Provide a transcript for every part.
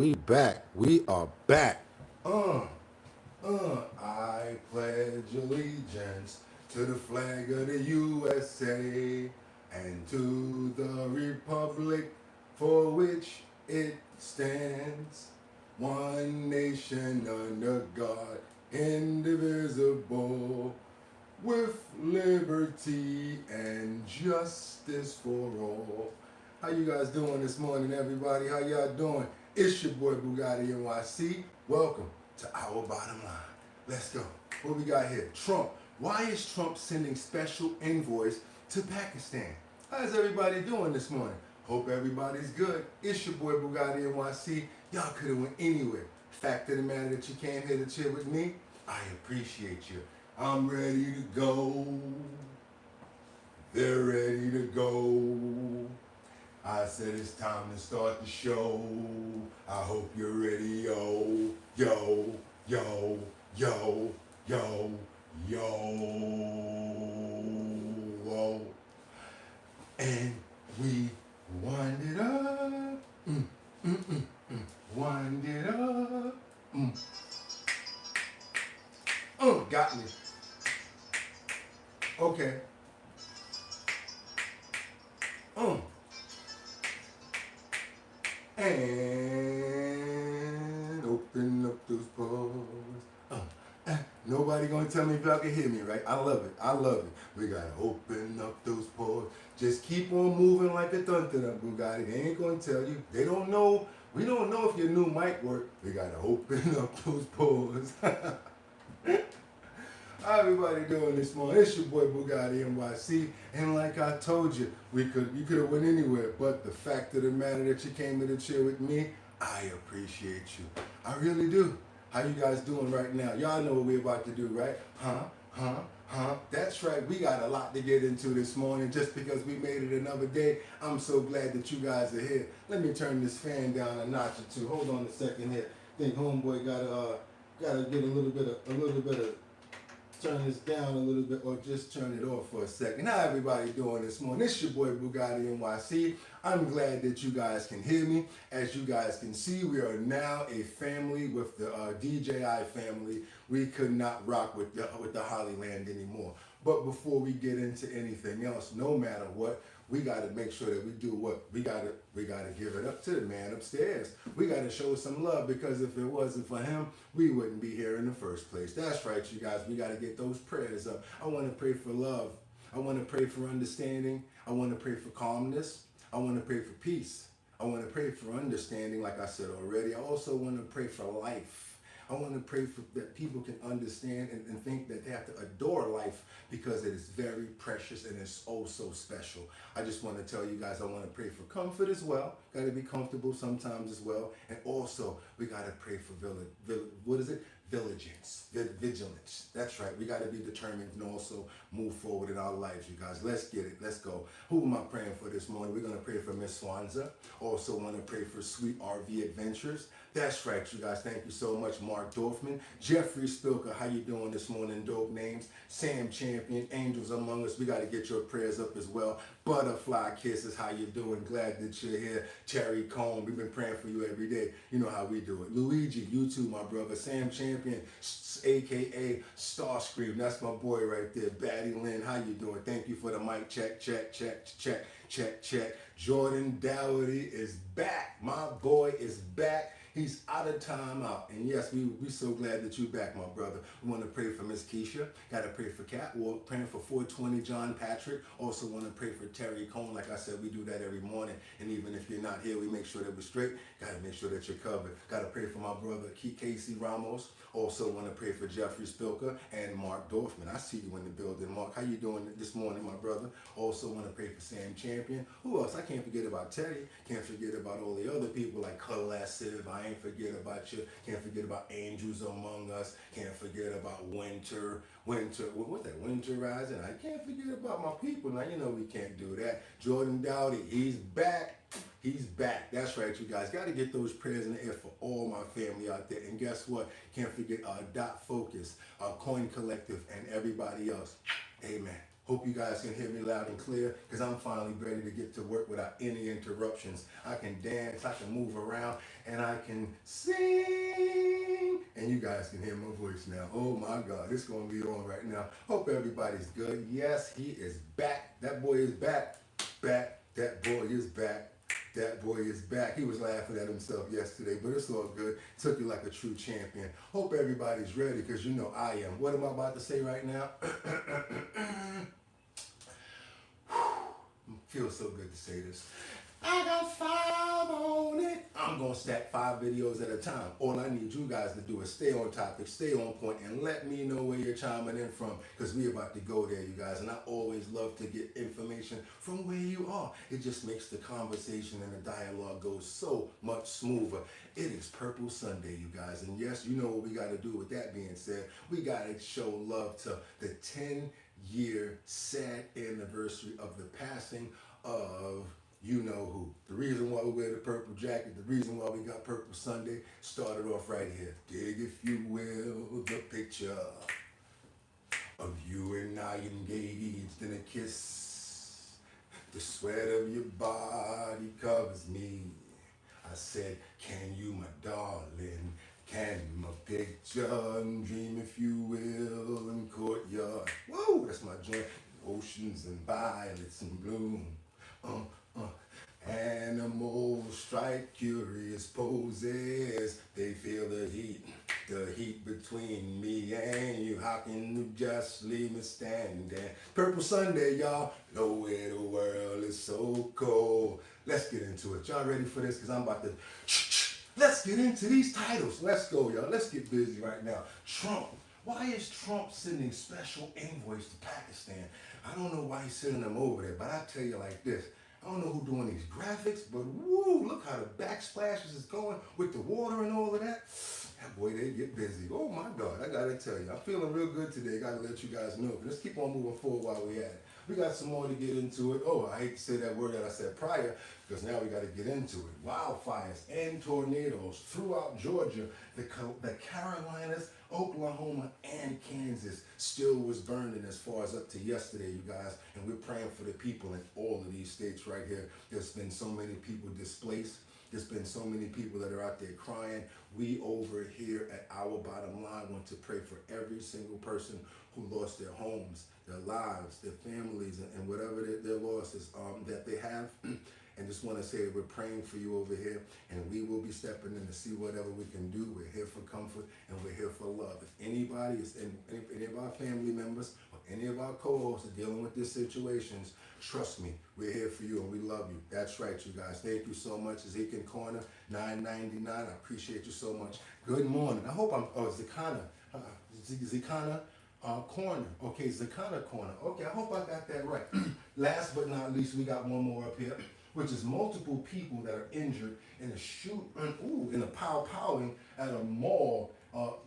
We back. We are back. I pledge allegiance to the flag of the USA and to the republic for which it stands. One nation under God, indivisible, with liberty and justice for all. How you guys doing this morning, everybody? How y'all doing? It's your boy Boogotti NYC. Welcome to our bottom line. Let's go. What we got here? Trump. Why is Trump sending special envoys to Pakistan? How's everybody doing this morning? Hope everybody's good. It's your boy Boogotti NYC. Y'all could have went anywhere. Fact of the matter that you came here to chill with me, I appreciate you. I'm ready to go. They're ready to go. I said it's time to start the show. I hope you're ready, yo, yo, yo, yo, yo, yo. Whoa. And we wind it up. Wind it up. Got me. Okay. And open up those pores. Nobody gonna tell me if y'all can hear me, right? I love it. I love it. We gotta open up those pores. Just keep on moving like a thunder, Boogotti. They ain't gonna tell you. They don't know. We don't know if your new mic work. We gotta open up those pores. How everybody doing this morning? It's your boy Boogotti NYC, and like I told you, you could have went anywhere, but the fact of the matter that you came here to chill with me, I appreciate you. I really do. How you guys doing right now? Y'all know what we're about to do, right? That's right. We got a lot to get into this morning just because we made it another day. I'm so glad that you guys are here. Let me turn this fan down a notch or two. Hold on a second here. I think homeboy gotta get a little bit of turn this down a little bit or just turn it off for a second. How everybody doing this morning? It's your boy Boogotti NYC. I'm glad that you guys can hear me. As you guys can see, we are now a family with the DJI family. We could not rock with the Hollyland anymore. But before we get into anything else, no matter what, we got to make sure that we do what? We got to give it up to the man upstairs. We got to show some love, because if it wasn't for him, we wouldn't be here in the first place. That's right, you guys. We got to get those prayers up. I want to pray for love. I want to pray for understanding. I want to pray for calmness. I want to pray for peace. I want to pray for understanding, like I said already. I also want to pray for life. I want to pray for that people can understand and think that they have to adore life, because it is very precious and it's oh so special. I just want to tell you guys, I want to pray for comfort as well. Got to be comfortable sometimes as well. And also, we got to pray for vigilance. That's right. We got to be determined and also move forward in our lives, you guys. Let's get it. Let's go. Who am I praying for this morning? We're going to pray for Miss Swanza. Also want to pray for Sweet RV Adventures. That's right, you guys. Thank you so much, Mark Dorfman. Jeffrey Spilker, how you doing this morning? Dope names. Sam Champion, Angels Among Us. We got to get your prayers up as well. Butterfly Kisses, how you doing? Glad that you're here. Cherry Cone, we've been praying for you every day. You know how we do it. Luigi, you too, my brother. Sam Champion, a.k.a. Starscream. That's my boy right there. Batty Lynn, how you doing? Thank you for the mic check, check, check, check, check, check. Jordan Dougherty is back. My boy is back. He's out of timeout. And yes, we so glad that you're back, my brother. We want to pray for Miss Keisha. Got to pray for Kat. We're praying for 420 John Patrick. Also want to pray for Terry Cone. Like I said, we do that every morning. And even if you're not here, we make sure that we're straight. Got to make sure that you're covered. Got to pray for my brother, Casey Ramos. Also want to pray for Jeffrey Spilker and Mark Dorfman. I see you in the building, Mark. How you doing this morning, my brother? Also want to pray for Sam Champion. Who else? I can't forget about Teddy. Can't forget about all the other people like Colessive. I ain't forget about you. Can't forget about Angels Among Us. Can't forget about Winter. What's that? Winter Rising. I can't forget about my people. Now, you know we can't do that. Jordan Dowdy, he's back. He's back. That's right, you guys. Got to get those prayers in the air for all my family out there. And guess what? Can't forget Dot Focus, Coin Collective, and everybody else. Amen. Hope you guys can hear me loud and clear because I'm finally ready to get to work without any interruptions. I can dance, I can move around, and I can sing. And you guys can hear my voice now. Oh my God, it's going to be on right now. Hope everybody's good. Yes, he is back. That boy is back. Back. That boy is back. That boy is back. He was laughing at himself yesterday, but it's all good. Took you like a true champion. Hope everybody's ready because you know I am. What am I about to say right now? Feels so good to say this. I got 5 on it. I'm going to stack 5 videos at a time. All I need you guys to do is stay on topic, stay on point, and let me know where you're chiming in from because we're about to go there, you guys. And I always love to get information from where you are. It just makes the conversation and the dialogue go so much smoother. It is Purple Sunday, you guys. And yes, you know what we got to do with that being said. We got to show love to the 10-year sad anniversary of the passing of you know who. The reason why we wear the purple jacket, the reason why we got Purple Sunday, started off right here. Dig, if you will, the picture of you and I engaged in a kiss. The sweat of your body covers me. I said, can you, my darling, can my picture and dream, if you will, in courtyard. Whoa, that's my joint. Oceans and violets and bloom. Animals strike curious poses. They feel the heat between me and you. How can you just leave me standing? Purple Sunday, y'all. Nowhere the world is so cold. Let's get into it. Y'all ready for this? Because I'm about to... Let's get into these titles. Let's go, y'all. Let's get busy right now. Trump. Why is Trump sending special envoys to Pakistan? I don't know why he's sending them over there, but I tell you like this. I don't know who's doing these graphics, but woo, look how the backsplashes is going with the water and all of that. That boy, they get busy. Oh my God, I gotta tell you, I'm feeling real good today. Gotta let you guys know. But let's keep on moving forward while we're at it. We got some more to get into it. Oh, I hate to say that word that I said prior, because now we got to get into it. Wildfires and tornadoes throughout Georgia, the Carolinas, Oklahoma, and Kansas still was burning as far as up to yesterday, you guys. And we're praying for the people in all of these states right here. There's been so many people displaced. There's been so many people that are out there crying. We over here at Our Bottom Line want to pray for every single person who lost their homes, their lives, their families, and whatever their losses that they have. And just want to say that we're praying for you over here, and we will be stepping in to see whatever we can do. We're here for comfort, and we're here for love. If anybody is, any of our family members or any of our co-hosts are dealing with these situations, trust me, we're here for you, and we love you. That's right, you guys. Thank you so much. Ezekiel Corner, $9.99. I appreciate you so much. Good morning. I hope I'm, Zakana. Zakana. Corner. Okay, Zakana Corner. Okay, I hope I got that right. Last but not least, we got one more up here, which is multiple people that are injured in a in a powwowing at a mall,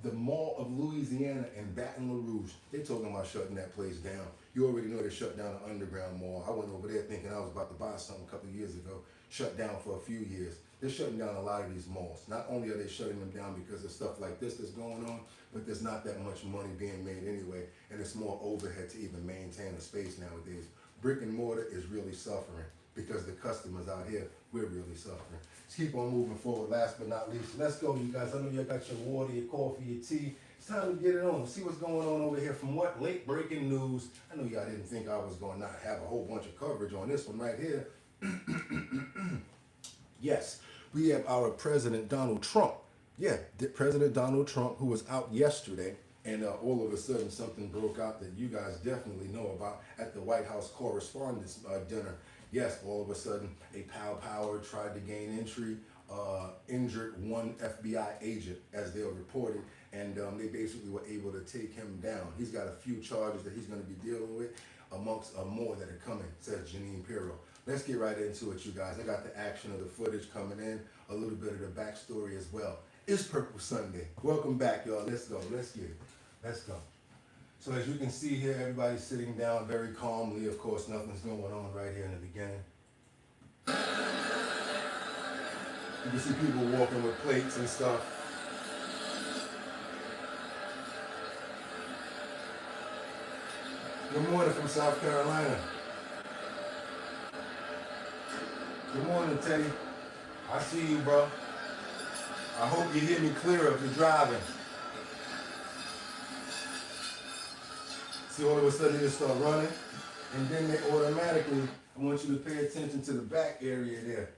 the Mall of Louisiana in Baton Rouge. They talking about shutting that place down. You already know they shut down the Underground Mall. I went over there thinking I was about to buy something a couple of years ago. Shut down for a few years. They're shutting down a lot of these malls. Not only are they shutting them down because of stuff like this that's going on, but there's not that much money being made anyway, and it's more overhead to even maintain a space nowadays. Brick and mortar is really suffering because the customers out here, we're really suffering. Let's keep on moving forward. Last but not least, let's go, you guys. I know you got your water, your coffee, your tea. It's time to get it on. See what's going on over here from what? Late breaking news. I know y'all didn't think I was going to not have a whole bunch of coverage on this one right here. Yes, we have our President Donald Trump. Yeah, President Donald Trump, who was out yesterday, and all of a sudden something broke out that you guys definitely know about at the White House Correspondents' Dinner. Yes, all of a sudden a power tried to gain entry, injured one FBI agent, as they were reported, and they basically were able to take him down. He's got a few charges that he's going to be dealing with, amongst more that are coming, says Janine Pirro. Let's get right into it, you guys. I got the action of the footage coming in, a little bit of the backstory as well. It's Purple Sunday. Welcome back, y'all. Let's go. Let's get it. Let's go. So as you can see here, everybody's sitting down very calmly. Of course, nothing's going on right here in the beginning. You can see people walking with plates and stuff. Good morning from South Carolina. Good morning, Teddy. I see you, bro. I hope you hear me clear if you're driving. See, all of a sudden they just start running, and then they automatically, I want you to pay attention to the back area there.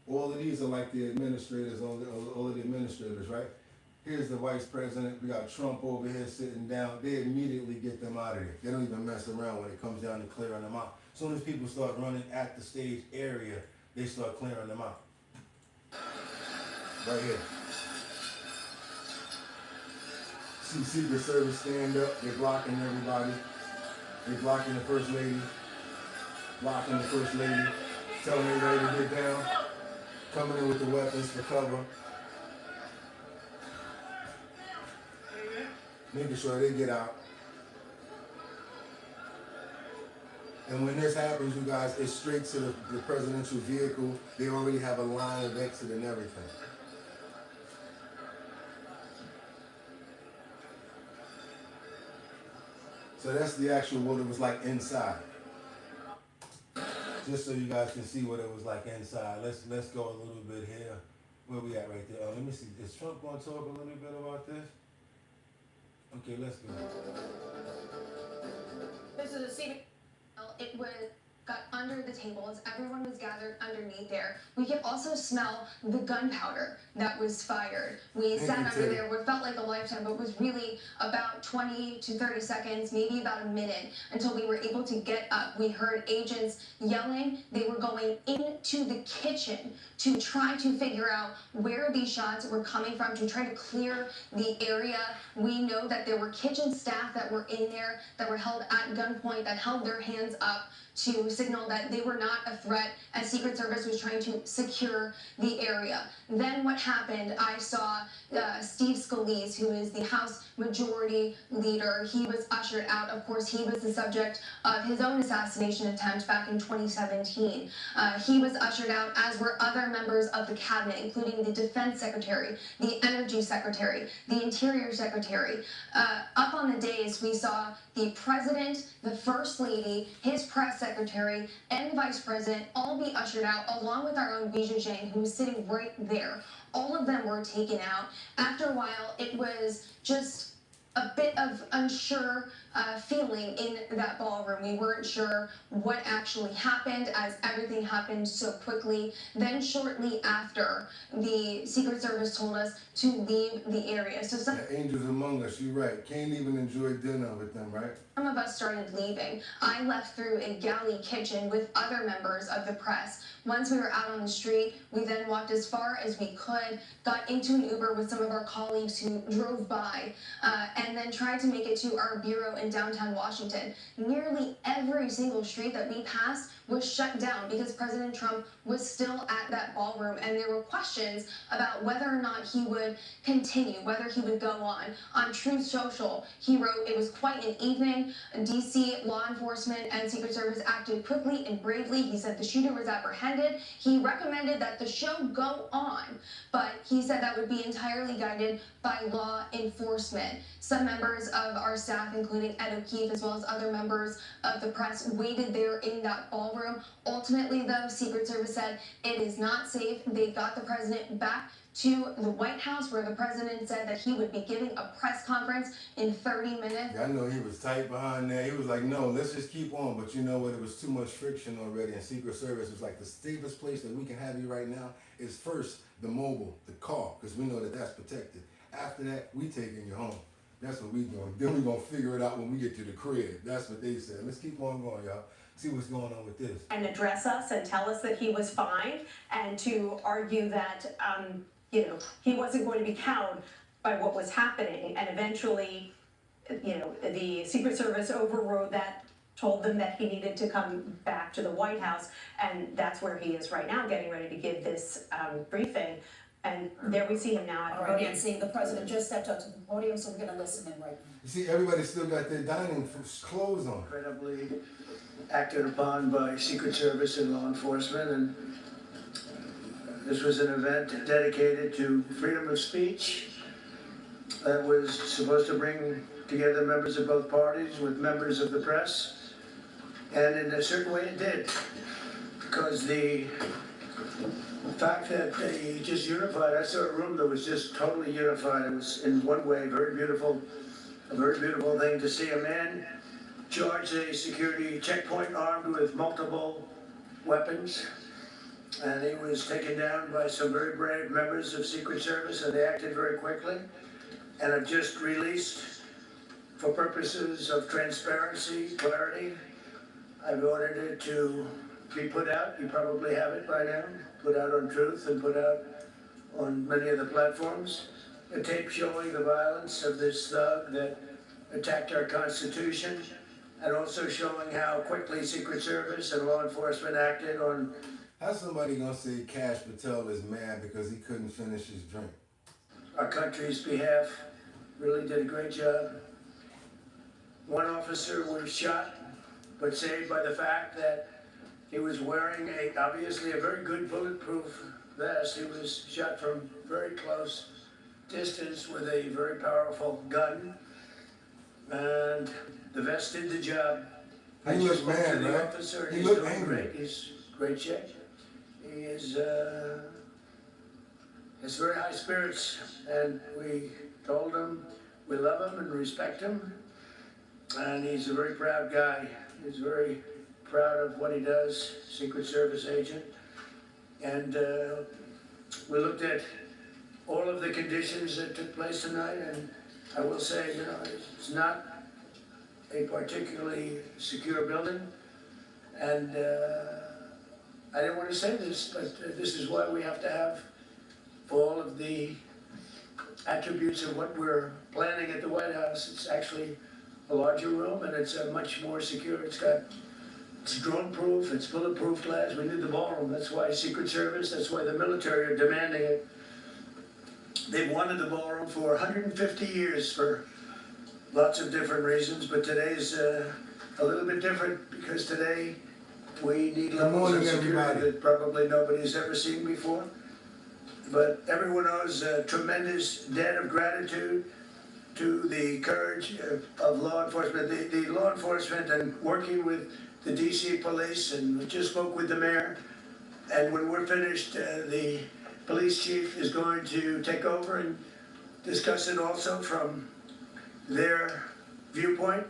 All of these are like the administrators, all of the administrators, right? Here's the vice president. We got Trump over here sitting down. They immediately get them out of there. They don't even mess around when it comes down to clearing them out. As soon as people start running at the stage area, they start clearing them out. Right here. See Secret Service stand up. They're blocking everybody. They're blocking the First Lady. Blocking the First Lady. Telling everybody to get down. Coming in with the weapons for cover. Making sure they get out. And when this happens, you guys, it's straight to the presidential vehicle. They already have a line of exit and everything. So that's the actual what it was like inside. Just so you guys can see what it was like inside. Let's go a little bit here. Where we at right there? Let me see. Is Trump going to talk a little bit about this? Okay, let's go. This is a scene. It got under the tables. Everyone was gathered underneath there. We could also smell the gunpowder that was fired. We sat under there what felt like a lifetime, but was really about 20 to 30 seconds, maybe about a minute, until we were able to get up. We heard agents yelling. They were going into the kitchen to try to figure out where these shots were coming from, to try to clear the area. We know that there were kitchen staff that were in there that were held at gunpoint, that held their hands up to signal that they were not a threat as Secret Service was trying to secure the area. Then what happened, I saw Steve Scalise, who is the House Majority Leader. He was ushered out. Of course, he was the subject of his own assassination attempt back in 2017. He was ushered out, as were other members of the cabinet, including the Defense Secretary, the Energy Secretary, the Interior Secretary. Up on the dais, we saw the President, the First Lady, his press secretary, and the Vice President all be ushered out, along with our own Bijou Zhang, who was sitting right there. All of them were taken out. After a while, it was just a bit of unsure feeling in that ballroom. We weren't sure what actually happened, as everything happened so quickly. Then shortly after, the Secret Service told us to leave the area. So some angels among us, you're right. Can't even enjoy dinner with them, right? Some of us started leaving. I left through a galley kitchen with other members of the press. Once we were out on the street, we then walked as far as we could, got into an Uber with some of our colleagues who drove by, and then tried to make it to our bureau in downtown Washington. Nearly every single street that we passed was shut down because President Trump was still at that ballroom, and there were questions about whether or not he would continue, whether he would go on. On Truth Social, he wrote, "It was quite an evening. DC law enforcement and Secret Service acted quickly and bravely." He said the shooter was apprehended. He recommended that the show go on, but he said that would be entirely guided by law enforcement. Some members of our staff, including Ed O'Keefe, as well as other members of the press, waited there in that ballroom. Ultimately, though, Secret Service said it is not safe. They got the president back to the White House, where the president said that he would be giving a press conference in 30 minutes. Yeah, I know he was tight behind there. He was like, no, let's just keep on. But you know what? It was too much friction already. And Secret Service was like, the safest place that we can have you right now is first the mobile, the car, because we know that that's protected. After that, we taking you home. That's what we doing. Then we gonna figure it out when we get to the crib. That's what they said. Let's keep on going, y'all. See what's going on with this. And address us and tell us that he was fine, and to argue that, he wasn't going to be cowed by what was happening. And eventually, the Secret Service overrode that, told them that he needed to come back to the White House, and that's where he is right now, getting ready to give this briefing. And there we see him now at the podium. And seeing the president just stepped up to the podium, so we're going to listen in right now. You see, everybody still got their dining clothes on. Incredibly acted upon by Secret Service and law enforcement, and this was an event dedicated to freedom of speech that was supposed to bring together members of both parties with members of the press. And in a certain way it did, because the fact that they just unified, I saw a room that was just totally unified. It was in one way very beautiful, a very beautiful thing to see a man charge a security checkpoint armed with multiple weapons. And he was taken down by some very brave members of Secret Service, and they acted very quickly. And have just released, for purposes of transparency, clarity, I've ordered it to be put out. You probably have it by now. Put out on Truth and put out on many of the platforms. A tape showing the violence of this thug that attacked our Constitution, and also showing how quickly Secret Service and law enforcement acted on. How's somebody gonna say Cash Patel is mad because he couldn't finish his drink? Our country's behalf, really did a great job. One officer was shot, but saved by the fact that he was wearing obviously a very good bulletproof vest. He was shot from very close distance with a very powerful gun, and the vest did the job. He looked spoke to mad, the right? officer. He He's looked doing angry. great. He's great shape. He is has very high spirits, and we told him we love him and respect him, and he's a very proud guy. He's very proud of what he does, Secret Service agent. And we looked at all of the conditions that took place tonight, and I will say, you know, it's not a particularly secure building, and I didn't want to say this, but this is why we have to have all of the attributes of what we're planning at the White House. It's actually a larger room, and it's much more secure. It's drone-proof, it's bulletproof glass. We need the ballroom. That's why Secret Service, that's why the military are demanding it. They've wanted the ballroom for 150 years for lots of different reasons, but today's a little bit different, because today we need levels of security that probably nobody's ever seen before. But everyone owes a tremendous debt of gratitude to the courage of law enforcement, the law enforcement, and working with the DC police, and we just spoke with the mayor. And when we're finished, the police chief is going to take over and discuss it also from their viewpoint.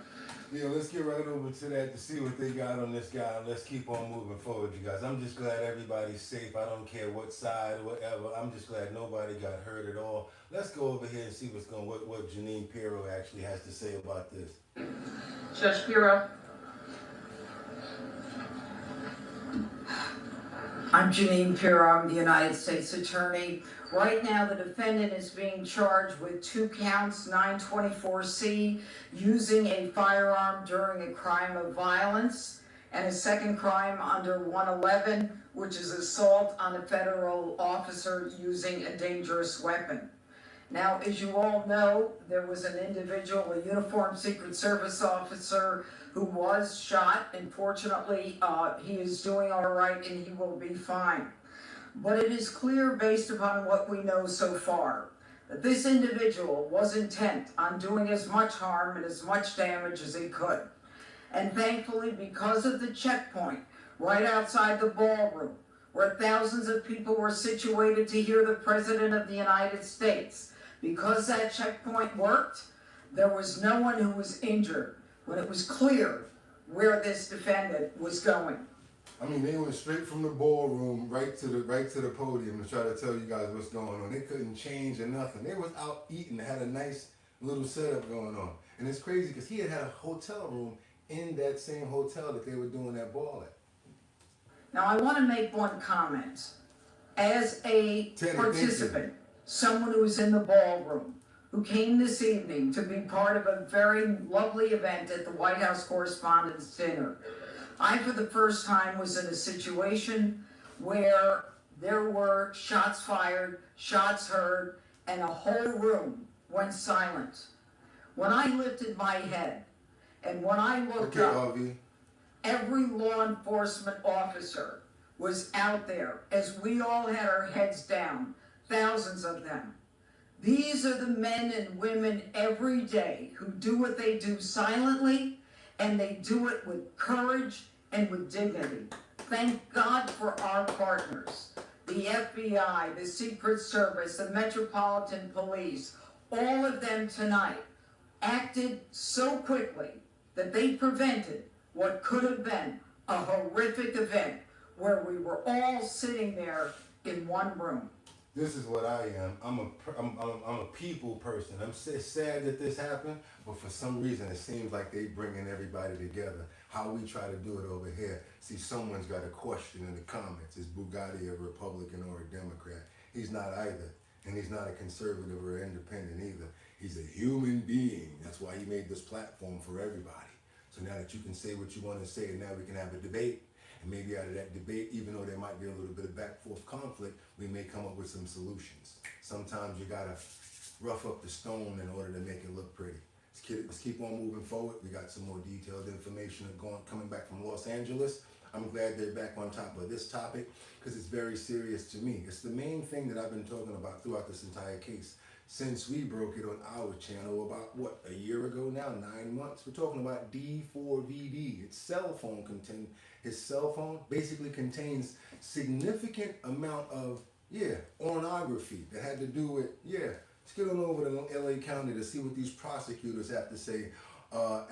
Yeah, let's get right over to that to see what they got on this guy. Let's keep on moving forward, you guys. I'm just glad everybody's safe. I don't care what side or whatever. I'm just glad nobody got hurt at all. Let's go over here and see what Janine Pirro actually has to say about this. Judge Pirro. I'm Janine Pirro, I'm the United States Attorney. Right now, the defendant is being charged with 2 counts, 924C, using a firearm during a crime of violence, and a second crime under 111, which is assault on a federal officer using a dangerous weapon. Now, as you all know, there was an individual, a uniformed Secret Service officer, who was shot. Unfortunately, he is doing all right and he will be fine. But it is clear, based upon what we know so far, that this individual was intent on doing as much harm and as much damage as he could. And thankfully, because of the checkpoint right outside the ballroom, where thousands of people were situated to hear the President of the United States, because that checkpoint worked, there was no one who was injured when it was clear where this defendant was going. I mean, they went straight from the ballroom right to the podium to try to tell you guys what's going on. They couldn't change or nothing. They was out eating, had a nice little setup going on. And it's crazy because he had a hotel room in that same hotel that they were doing that ball at. Now, I want to make one comment. As a Teddy, participant, someone who was in the ballroom, who came this evening to be part of a very lovely event at the White House Correspondents' Dinner, I, for the first time, was in a situation where there were shots fired, shots heard, and a whole room went silent. When I lifted my head and when I looked up, every law enforcement officer was out there as we all had our heads down, thousands of them. These are the men and women every day who do what they do silently, and they do it with courage and with dignity. Thank God for our partners, the FBI, the Secret Service, the Metropolitan Police. All of them tonight acted so quickly that they prevented what could have been a horrific event where we were all sitting there in one room. This is what I am. I'm a people person. I'm sad that this happened, but for some reason it seems like they bringing everybody together. How we try to do it over here. See, someone's got a question in the comments. Is Boogotti a Republican or a Democrat? He's not either, and he's not a conservative or independent either. He's a human being. That's why he made this platform for everybody. So now that you can say what you want to say, and now we can have a debate. And maybe out of that debate, even though there might be a little bit of back-forth conflict, we may come up with some solutions. Sometimes you gotta rough up the stone in order to make it look pretty. Let's keep on moving forward. We got some more detailed information coming back from Los Angeles. I'm glad they're back on top of this topic because it's very serious to me. It's the main thing that I've been talking about throughout this entire case. Since we broke it on our channel about, what, a year ago now, 9 months? We're talking about D4VD. His cell phone basically contains significant amount of, pornography that had to do with, let's get on over to LA County to see what these prosecutors have to say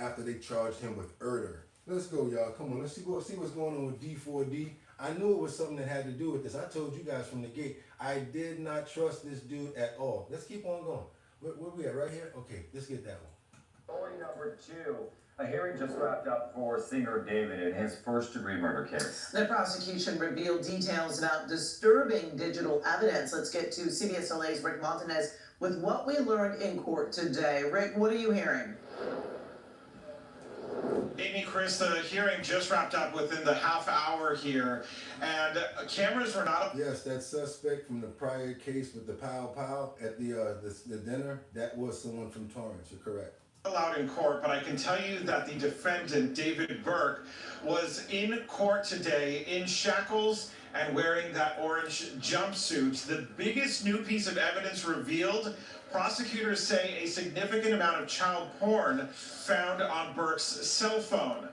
after they charged him with murder. Let's go, y'all. Come on, let's see what's going on with D4D. I knew it was something that had to do with this. I told you guys from the gate, I did not trust this dude at all. Let's keep on going. Where we at? Right here? Okay, let's get that one. Story number 2. A hearing just wrapped up for singer David in his first-degree murder case. The prosecution revealed details about disturbing digital evidence. Let's get to CBS LA's Rick Montanez with what we learned in court today. Rick, what are you hearing? Amy, Chris, the hearing just wrapped up within the half hour here, and cameras were not... Yes, that suspect from the prior case with the pow at the dinner, that was someone from Torrance. You're correct. Allowed in court, but I can tell you that the defendant, David Burke, was in court today in shackles and wearing that orange jumpsuit. The biggest new piece of evidence revealed, prosecutors say a significant amount of child porn found on Burke's cell phone.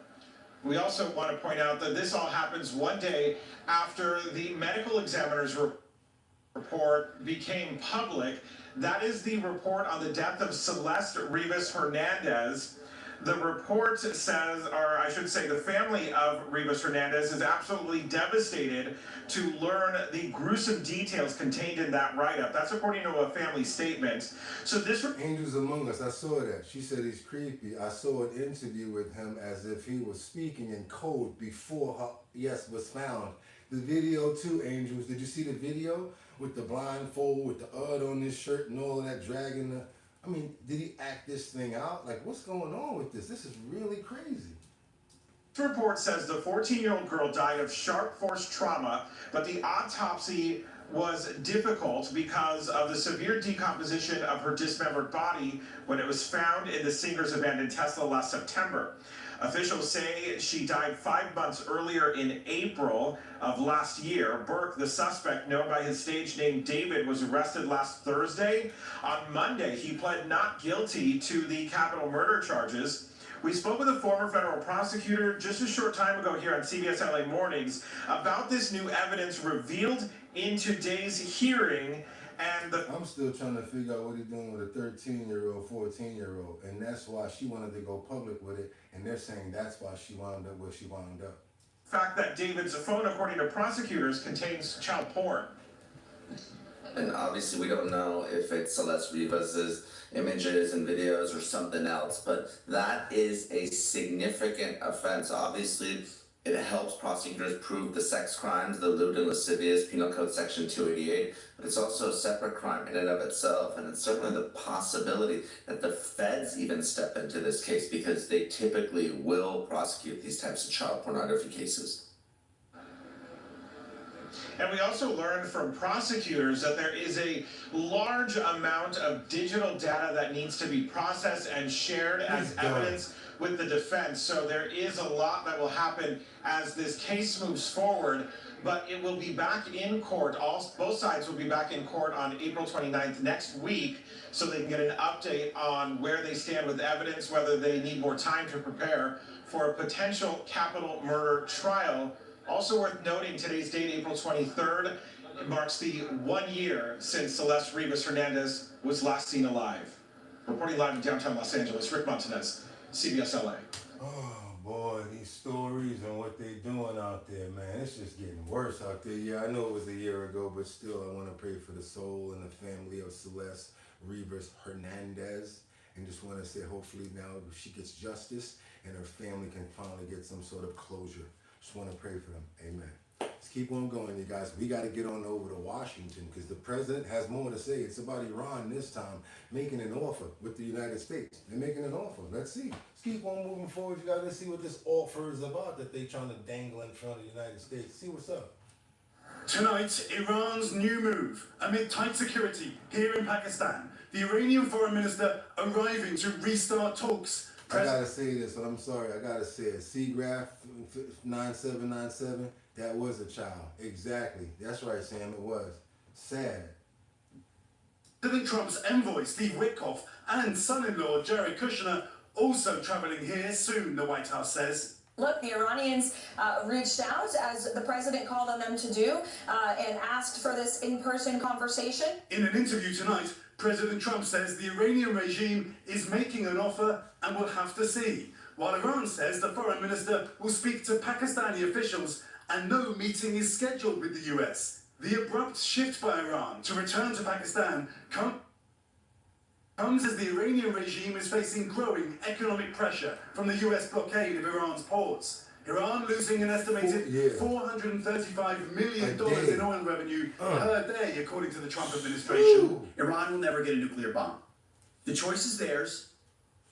We also want to point out that this all happens one day after the medical examiner's report became public. That is the report on the death of Celeste Rivas Hernandez. The report says, or I should say the family of Rivas Hernandez is absolutely devastated to learn the gruesome details contained in that write-up. That's according to a family statement. So this... Angels Among Us, I saw that. She said he's creepy. I saw an interview with him as if he was speaking in code before her was found. The video too, Angels. Did you see the video with the blindfold, with the on his shirt and all of that dragging the... I mean, did he act this thing out? Like, what's going on with this? This is really crazy. The report says the 14-year-old girl died of sharp force trauma, but the autopsy was difficult because of the severe decomposition of her dismembered body when it was found in the singer's abandoned Tesla last September. Officials say she died 5 months earlier in April of last year. Burke, the suspect known by his stage name David, was arrested last Thursday. On Monday, he pled not guilty to the capital murder charges. We spoke with a former federal prosecutor just a short time ago here on CBS LA Mornings about this new evidence revealed in today's hearing. And I'm still trying to figure out what he's doing with a 13-year-old, 14-year-old, and that's why she wanted to go public with it, and they're saying that's why she wound up where she wound up. The fact that David's phone, according to prosecutors, contains child porn. And obviously we don't know if it's Celeste Rivas's images and videos or something else, but that is a significant offense. Obviously, it helps prosecutors prove the sex crimes, the lewd and lascivious, Penal Code Section 288, but it's also a separate crime in and of itself, and it's certainly the possibility that the feds even step into this case because they typically will prosecute these types of child pornography cases. And we also learned from prosecutors that there is a large amount of digital data that needs to be processed and shared as evidence with the defense. So there is a lot that will happen as this case moves forward, but it will be back in court. Both sides will be back in court on April 29th next week, so they can get an update on where they stand with evidence, whether they need more time to prepare for a potential capital murder trial. Also worth noting, today's date, April 23rd, it marks the 1 year since Celeste Rivas Hernandez was last seen alive. Reporting live in downtown Los Angeles, Rick Montanez, CBS LA. Oh boy, these stories and what they doing out there, man, it's just getting worse out there. Yeah, I know it was a year ago, but still I want to pray for the soul and the family of Celeste Rivas Hernandez, and just want to say hopefully now she gets justice and her family can finally get some sort of closure. Just want to pray for them. Amen. Let's keep on going, you guys. We got to get on over to Washington because the president has more to say. It's about Iran this time making an offer with the United States. They're making an offer. Let's see. Let's keep on moving forward, you guys. Let's see what this offer is about that they're trying to dangle in front of the United States. See what's up. Tonight, Iran's new move. Amid tight security here in Pakistan, the Iranian foreign minister arriving to restart talks. I gotta say this, but I'm sorry, I gotta say it. Seagraph 9797, that was a child. Exactly. That's right, Sam, it was. Sad. President Trump's envoy, Steve Witkoff, and son-in-law, Jared Kushner, also traveling here soon, the White House says. Look, the Iranians reached out, as the president called on them to do, and asked for this in-person conversation. In an interview tonight, President Trump says the Iranian regime is making an offer and will have to see, while Iran says the foreign minister will speak to Pakistani officials and no meeting is scheduled with the US. The abrupt shift by Iran to return to Pakistan comes as the Iranian regime is facing growing economic pressure from the US blockade of Iran's ports. Iran losing an estimated $435 million in oil revenue per day, according to the Trump administration. Iran will never get a nuclear bomb. The choice is theirs,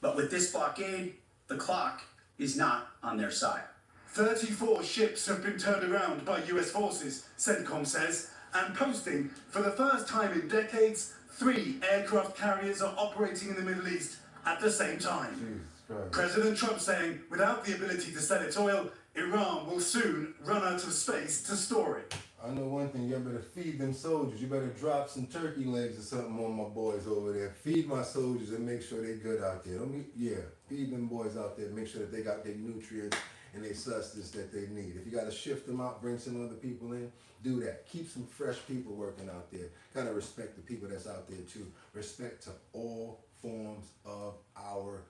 but with this blockade, the clock is not on their side. 34 ships have been turned around by US forces, CENTCOM says, and posting, for the first time in decades, 3 aircraft carriers are operating in the Middle East at the same time. President Trump saying without the ability to sell its oil, Iran will soon run out of space to store it. I know one thing, you better feed them soldiers. You better drop some turkey legs or something on my boys over there. Feed my soldiers and make sure they're good out there. Feed them boys out there, make sure that they got their nutrients and their sustenance that they need. If you got to shift them out, bring some other people in, do that. Keep some fresh people working out there. Gotta respect the people that's out there too. Respect to all forms of our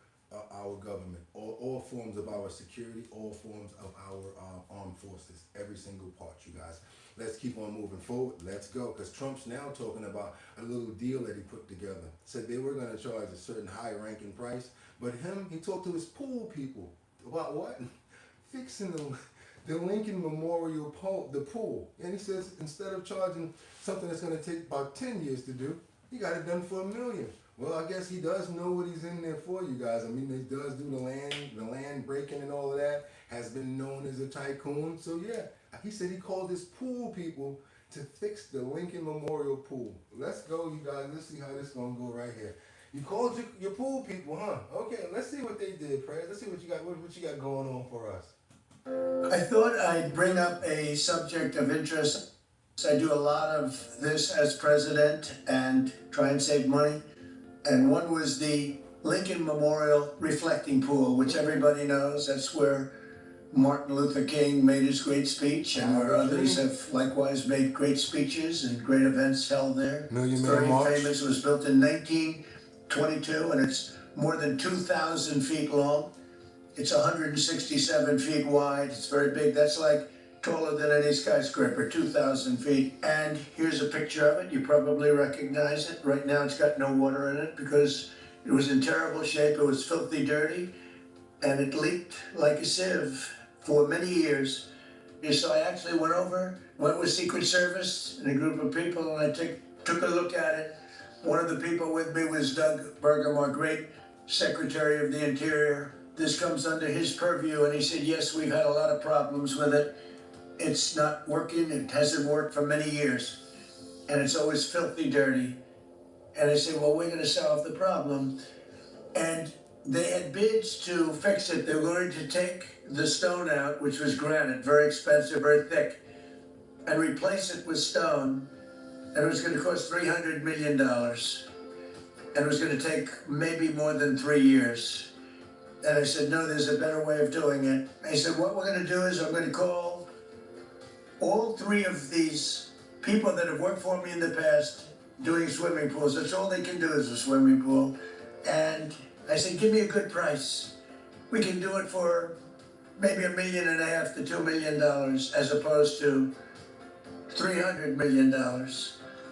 government, all forms of our security, all forms of our armed forces, every single part, you guys. Let's keep on moving forward. Let's go, because Trump's now talking about a little deal that he put together. Said they were going to charge a certain high-ranking price, but he talked to his pool people about what? Fixing the Lincoln Memorial pool. And he says instead of charging something that's going to take about 10 years to do, he got it done for $1 million. Well, I guess he does know what he's in there for, you guys. I mean, he does do the land breaking and all of that, has been known as a tycoon. So yeah, he said he called his pool people to fix the Lincoln Memorial pool. Let's go, you guys. Let's see how this is going to go right here. You called your pool people, huh? Okay, let's see what they did, Fred. Let's see what you got going on for us. I thought I'd bring up a subject of interest. I do a lot of this as president and try and save money. And one was the Lincoln Memorial Reflecting Pool, which everybody knows. That's where Martin Luther King made his great speech, and where others have likewise made great speeches and great events held there. It's very famous. It was built in 1922, and it's more than 2,000 feet long. It's 167 feet wide. It's very big. That's like taller than any skyscraper, 2,000 feet. And here's a picture of it. You probably recognize it. Right now it's got no water in it because it was in terrible shape. It was filthy dirty, and it leaked like a sieve for many years. So I actually went with Secret Service and a group of people, and I took a look at it. One of the people with me was Doug Burgum, our great Secretary of the Interior. This comes under his purview, and he said, yes, we've had a lot of problems with it. It's not working. It hasn't worked for many years, and it's always filthy dirty. And I said, well, we're going to solve the problem. And They had bids to fix it. They were going to take the stone out, which was granite, very expensive, very thick, and replace it with stone. And it was going to cost $300 million. And it was going to take maybe more than 3 years. And I said, no, there's a better way of doing it. I said, what we're going to do is I'm going to call all 3 of these people that have worked for me in the past doing swimming pools. That's all they can do is a swimming pool. And I said, give me a good price. We can do it for maybe $1.5 million to $2 million as opposed to $300 million.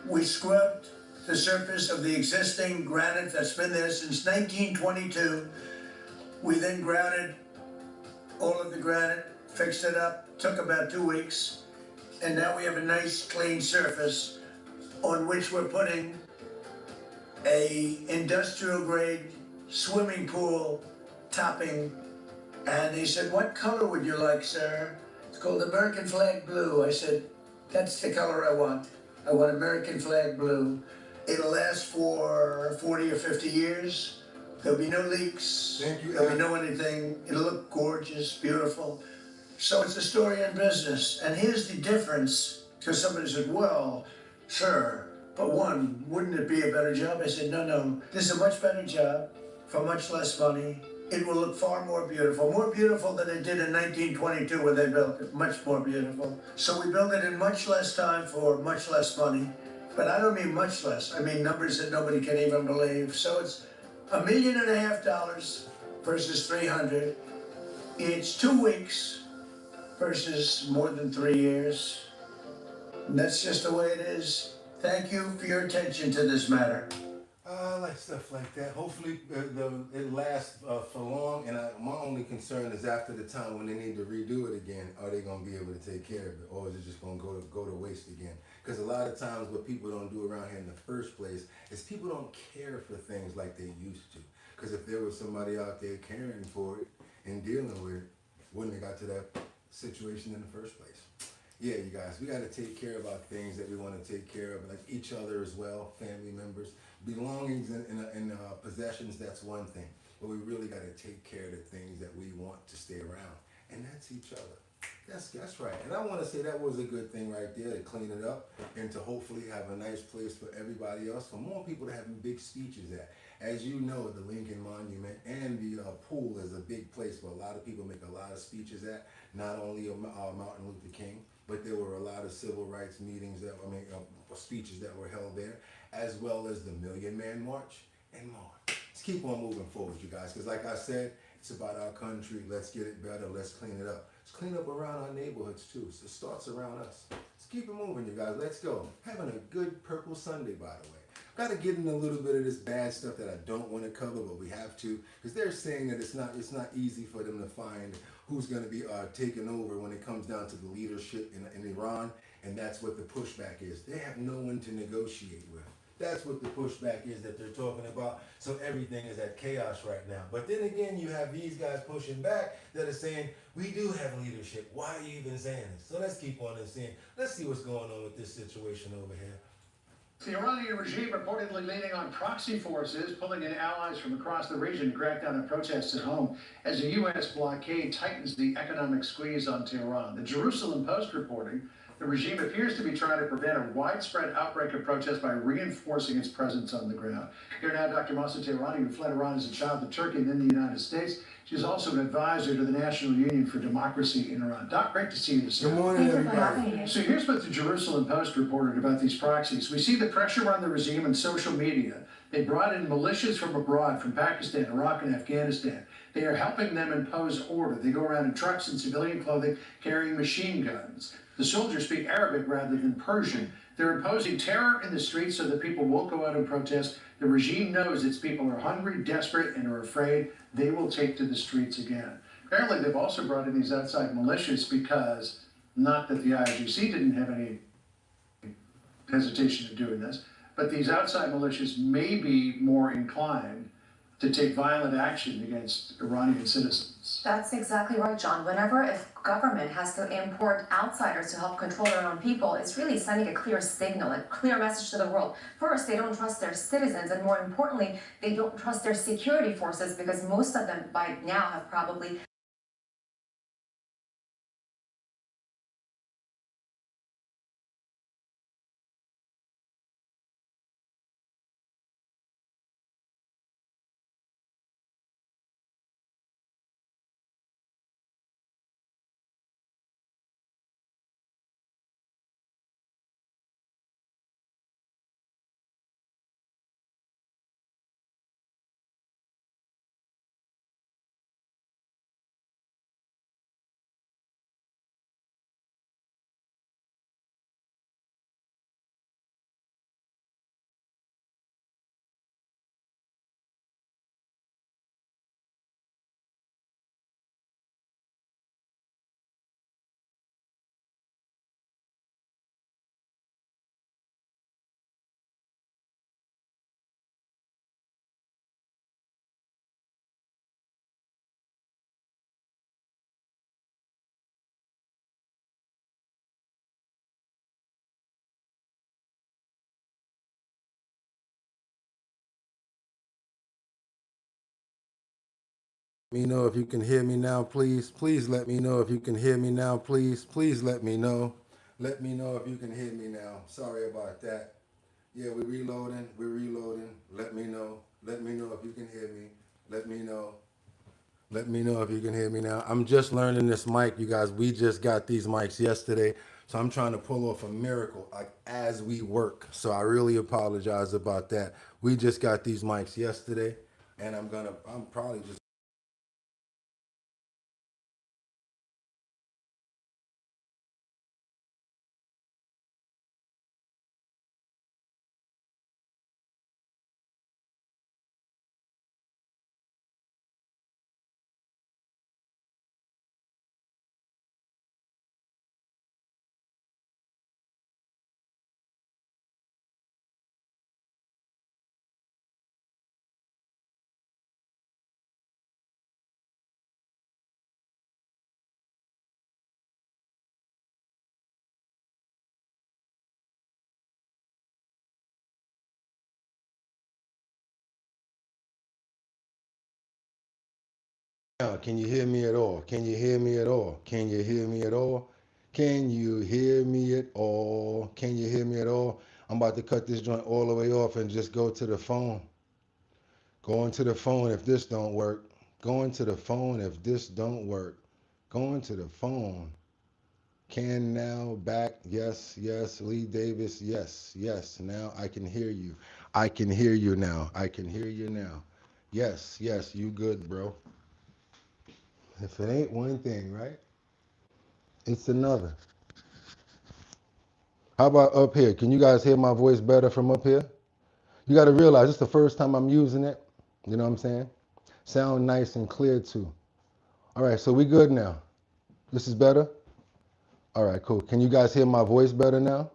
We scrubbed the surface of the existing granite that's been there since 1922. We then grouted all of the granite, fixed it up, took about 2 weeks, and now we have a nice clean surface on which we're putting a industrial grade swimming pool topping. And he said, what color would you like, sir? It's called American flag blue. I said, that's the color I want. I want American flag blue. It'll last for 40 or 50 years. There'll be no leaks. Thank you. There'll be no anything. It'll look gorgeous, beautiful. So it's a story in business. And here's the difference. Because somebody said, well, sure, but wouldn't it be a better job? I said, no, this is a much better job for much less money. It will look far more beautiful than it did in 1922 when they built it, much more beautiful. So we built it in much less time for much less money. But I don't mean much less, I mean numbers that nobody can even believe. So it's $1.5 million versus 300. It's 2 weeks versus more than 3 years. And that's just the way it is. Thank you for your attention to this matter. I like stuff like that. Hopefully it lasts for long, and my only concern is after the time when they need to redo it again, are they going to be able to take care of it, or is it just going to go to waste again? Because a lot of times what people don't do around here in the first place is people don't care for things like they used to. Because if there was somebody out there caring for it and dealing with it, wouldn't have got to that situation in the first place. Yeah, you guys, we got to take care of our things that we want to take care of, like each other as well, family members. Belongings and possessions, that's one thing. But we really got to take care of the things that we want to stay around. And that's each other. That's right. And I want to say that was a good thing right there, to clean it up and to hopefully have a nice place for everybody else, for more people to have big speeches at. As you know, the Lincoln Monument and the pool is a big place where a lot of people make a lot of speeches at, not only Martin Luther King, but there were a lot of civil rights meetings speeches that were held there, as well as the Million Man March and more. Let's keep on moving forward, you guys, because like I said, it's about our country. Let's get it better. Let's clean it up. Let's clean up around our neighborhoods too. So it starts around us. Let's keep it moving, you guys. Let's go. Having a good Purple Sunday, by the way. Got to get in a little bit of this bad stuff that I don't want to cover, but we have to, because they're saying that it's not easy for them to find who's going to be taking over when it comes down to the leadership in Iran, and that's what the pushback is. They have no one to negotiate with. That's what the pushback is that they're talking about. So everything is at chaos right now. But then again, you have these guys pushing back that are saying, we do have leadership. Why are you even saying this? So let's keep on and seeing. Let's see what's going on with this situation over here. The Iranian regime reportedly leaning on proxy forces, pulling in allies from across the region to crack down on protests at home as the U.S. blockade tightens the economic squeeze on Tehran. The Jerusalem Post reporting the regime appears to be trying to prevent a widespread outbreak of protest by reinforcing its presence on the ground. Here now, Dr. Masa Tehrani, who fled Iran as a child to Turkey and then the United States. She's also an advisor to the National Union for Democracy in Iran. Doc, great to see you this morning. Good morning, everybody. So here's what the Jerusalem Post reported about these proxies. We see the pressure on the regime and social media. They brought in militias from abroad, from Pakistan, Iraq, and Afghanistan. They are helping them impose order. They go around in trucks and civilian clothing carrying machine guns. The soldiers speak Arabic rather than Persian. They're imposing terror in the streets so that people won't go out and protest. The regime knows its people are hungry, desperate, and are afraid they will take to the streets again. Apparently, they've also brought in these outside militias because, not that the IRGC didn't have any hesitation in doing this, but these outside militias may be more inclined to take violent action against Iranian citizens. That's exactly right, John. Whenever a government has to import outsiders to help control their own people, it's really sending a clear signal, a clear message to the world. First, they don't trust their citizens, and more importantly, they don't trust their security forces, because most of them by now have probably Let me know if you can hear me now, please. Please let me know if you can hear me now, please. Please let me know. Let me know if you can hear me now. Sorry about that. Yeah, we're reloading. We're reloading. Let me know. Let me know if you can hear me. Let me know. Let me know if you can hear me now. I'm just learning this mic, you guys. We just got these mics yesterday, so I'm trying to pull off a miracle like as we work. So I really apologize about that. We just got these mics yesterday, and I'm probably just now, can you hear me at all? Can you hear me at all? Can you hear me at all? Can you hear me at all? Can you hear me at all? I'm about to cut this joint all the way off and just go to the phone. Going to the phone if this don't work. Going to the phone if this don't work. Going to the phone. Can now back. Yes, yes. Lee Davis. Yes, yes. Now I can hear you. I can hear you now. I can hear you now. Yes, yes. You good, bro. If it ain't one thing, right? It's another. How about up here? Can you guys hear my voice better from up here? You got to realize it's the first time I'm using it. You know what I'm saying? Sound nice and clear too. All right, so we good now. This is better? All right, cool. Can you guys hear my voice better now?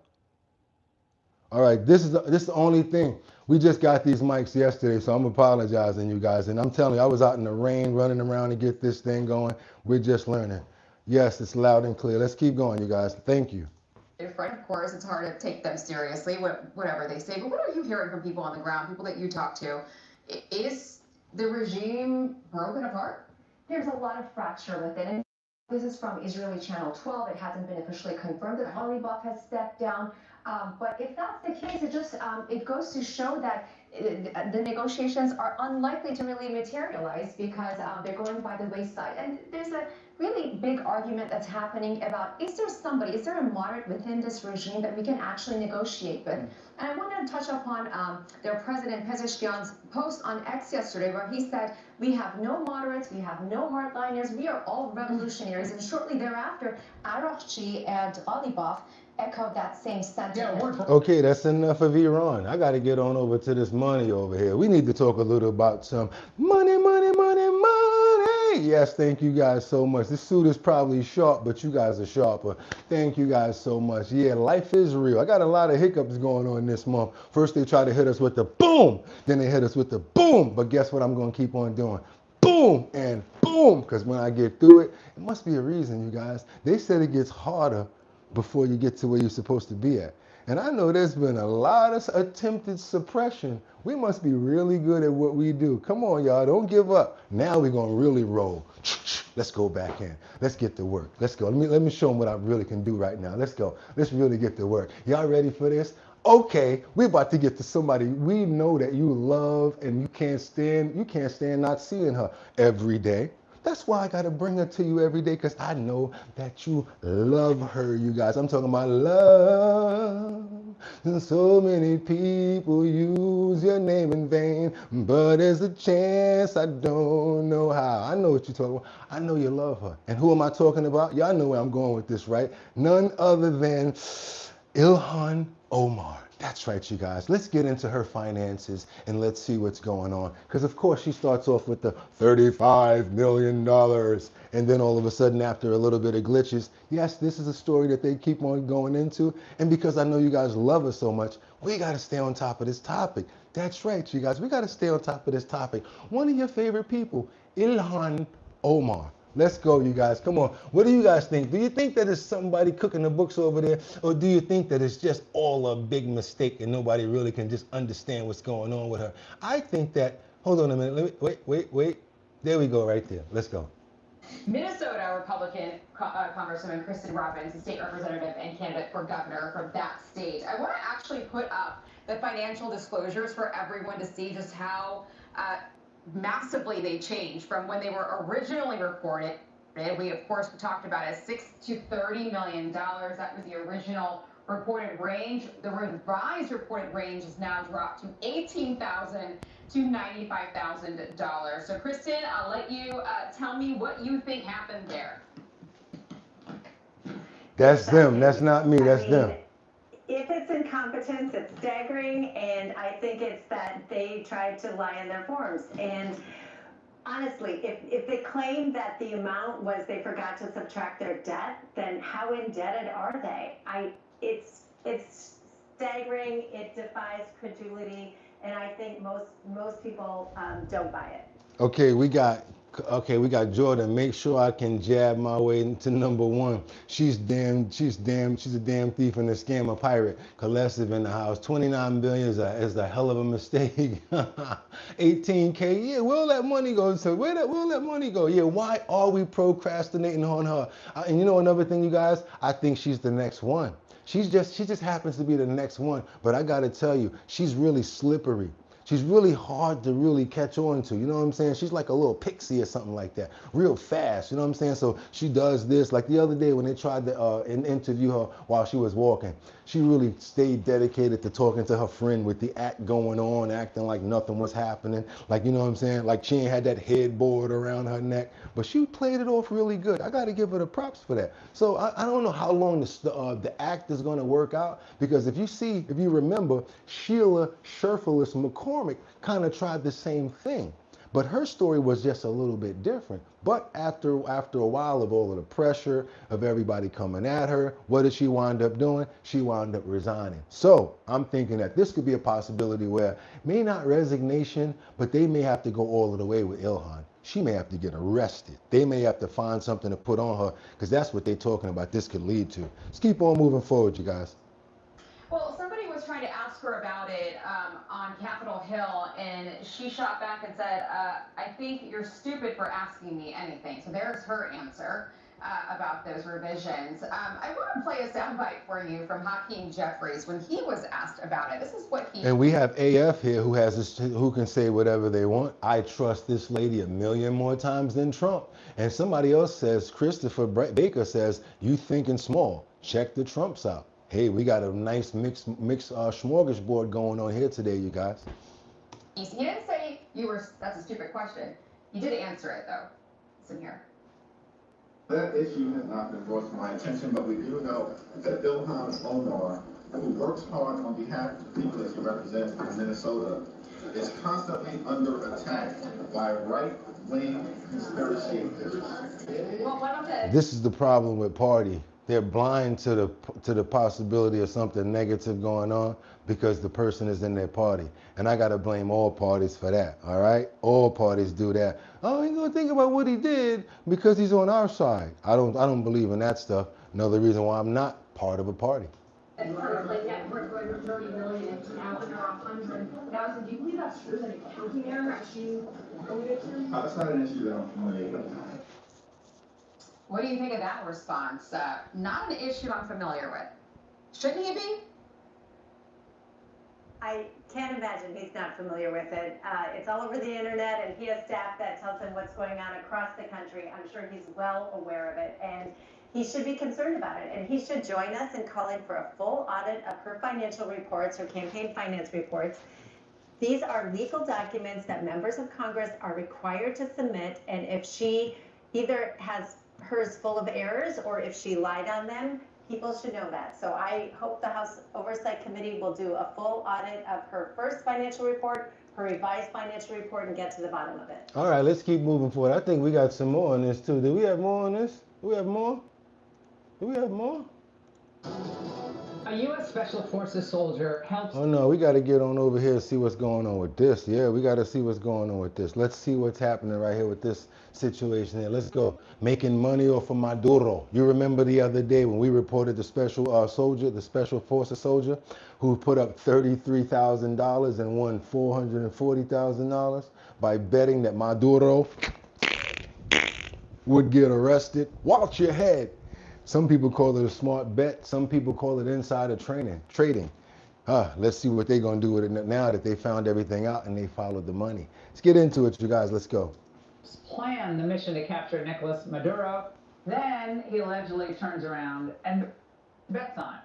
All right, this is the only thing. We just got these mics yesterday, so I'm apologizing, you guys. And I'm telling you, I was out in the rain running around to get this thing going. We're just learning. Yes, it's loud and clear. Let's keep going, you guys. Thank you. Different. Of course, it's hard to take them seriously, whatever they say. But what are you hearing from people on the ground, people that you talk to? Is the regime broken apart? There's a lot of fracture within it. This is from Israeli Channel 12. It hasn't been officially confirmed that Alibaba has stepped down. But if that's the case, it goes to show that the negotiations are unlikely to really materialize because they're going by the wayside. And there's a really big argument that's happening about, is there a moderate within this regime that we can actually negotiate with? And I want to touch upon their president Pezeshkian's post on X yesterday, where he said, we have no moderates, we have no hardliners, we are all revolutionaries. And shortly thereafter, Araghchi and Alibaba echoed that same sentiment. Okay, that's enough of Iran. I got to get on over to this money over here. We need to talk a little about some money, money, money, money. Hey, yes, thank you guys so much. This suit is probably sharp, but you guys are sharper. Thank you guys so much. Yeah, life is real. I got a lot of hiccups going on this month. First, they try to hit us with the boom. Then they hit us with the boom. But guess what I'm going to keep on doing? Boom and boom. Because when I get through it, it must be a reason, you guys. They said it gets harder before you get to where you're supposed to be at. And I know there's been a lot of attempted suppression. We must be really good at what we do. Come on, y'all, don't give up. Now we're gonna really roll. Let's go back in. Let's get to work. Let's go. Let me show them what I really can do right now. Let's go. Let's really get to work. Y'all ready for this? Okay, we're about to get to somebody we know that you love and you can't stand not seeing her every day. That's why I got to bring her to you every day, because I know that you love her, you guys. I'm talking about love. And so many people use your name in vain, but there's a chance I don't know how. I know what you're talking about. I know you love her. And who am I talking about? Y'all know where I'm going with this, right? None other than Ilhan Omar. That's right, you guys. Let's get into her finances and let's see what's going on. Because, of course, she starts off with the $35 million. And then all of a sudden, after a little bit of glitches, yes, this is a story that they keep on going into. And because I know you guys love her so much, we got to stay on top of this topic. That's right, you guys. We got to stay on top of this topic. One of your favorite people, Ilhan Omar. Let's go, you guys. Come on. What do you guys think? Do you think that it's somebody cooking the books over there? Or do you think that it's just all a big mistake and nobody really can just understand what's going on with her? I think that, hold on a minute. Wait. There we go right there. Let's go. Minnesota Republican Congresswoman Kristen Robbins, the state representative and candidate for governor from that state. I want to actually put up the financial disclosures for everyone to see just how massively they changed from when they were originally reported. We, of course, talked about it, $6 to $30 million. That was the original reported range. The revised reported range is now dropped to $18,000 to $95,000. So, Kristen, I'll let you tell me what you think happened there. That's them. That's not me. That's them. If it's incompetence, it's staggering, and I think it's that they tried to lie in their forms. And honestly, if they claim that the amount was they forgot to subtract their debt, then how indebted are they? It's staggering. It defies credulity, and I think most people don't buy it. Okay, we got Jordan. Make sure I can jab my way into number one. She's a damn thief and a scammer pirate. Collective in the house. 29 billion is a hell of a mistake. 18K. Yeah, where'll that money go? So where'll that money go? Yeah, why are we procrastinating on her? And you know another thing, you guys? I think she's the next one. She just happens to be the next one. But I gotta tell you, she's really slippery. She's really hard to really catch on to, you know what I'm saying? She's like a little pixie or something like that, real fast, you know what I'm saying? So she does this, like the other day when they tried to interview her while she was walking, she really stayed dedicated to talking to her friend with the act going on, acting like nothing was happening, like, you know what I'm saying? Like she ain't had that headboard around her neck, but she played it off really good. I gotta give her the props for that. So I don't know how long the act is gonna work out, because if you remember, Sheila Sherfulus McCormick kind of tried the same thing, but her story was just a little bit different. But after a while of all of the pressure of everybody coming at her, what did she wind up doing? She wound up resigning. So I'm thinking that this could be a possibility where may not resignation, but they may have to go all of the way with Ilhan. She may have to get arrested. They may have to find something to put on her, because that's what they're talking about this could lead to. Let's keep on moving forward, you guys. Well, somebody was trying to ask her about it on Capitol Hill, and she shot back and said, I think you're stupid for asking me anything. So there's her answer about those revisions. I want to play a soundbite for you from Hakeem Jeffries when he was asked about it. This is what he... And we have AF here who can say whatever they want. I trust this lady 1,000,000 more times than Trump. And somebody else says, Christopher Baker says, you thinking small. Check the Trumps out. Hey, we got a nice mixed smorgasbord going on here today, you guys. He didn't say that's a stupid question. You did answer it, though. Listen here. That issue has not been brought to my attention, but we do know that Ilhan Omar, who works hard on behalf of the people that she represents in Minnesota, is constantly under attack by right-wing conspiracy theorists. This is the problem with party. They're blind to the possibility of something negative going on because the person is in their party. And I gotta blame all parties for that, all right? All parties do that. Oh, he's gonna think about what he did because he's on our side. I don't believe in that stuff. Another reason why I'm not part of a party. And like that, we're going to 30 million, it's now under 100,000. Do you believe that's true, that it's working there, as you alluded to? That's not an issue that I'm familiar with. What do you think of that response? Not an issue I'm familiar with. Shouldn't he be? I can't imagine he's not familiar with it. It's all over the internet, and he has staff that tells him what's going on across the country. I'm sure he's well aware of it, and he should be concerned about it. And he should join us in calling for a full audit of her financial reports, her campaign finance reports. These are legal documents that members of Congress are required to submit, and if she either has hers full of errors or if she lied on them, people should know that. So I hope the House Oversight Committee will do a full audit of her first financial report, her revised financial report, and get to the bottom of it. All right, let's keep moving forward. I think we got some more on this too. Do we have more on this? Do we have more? Do we have more? A U.S. Special Forces soldier helps. Oh no, we got to get on over here and see what's going on with this. Yeah, we got to see what's going on with this. Let's see what's happening right here with this situation here. Let's go. Making money off of Maduro. You remember the other day when we reported the special soldier, the Special Forces soldier, who put up $33,000 and won $440,000 by betting that Maduro would get arrested? Watch your head. Some people call it a smart bet. Some people call it insider trading. Let's see what they're going to do with it now that they found everything out and they followed the money. Let's get into it, you guys. Let's go. Planned the mission to capture Nicolas Maduro. Then he allegedly turns around and bets on it.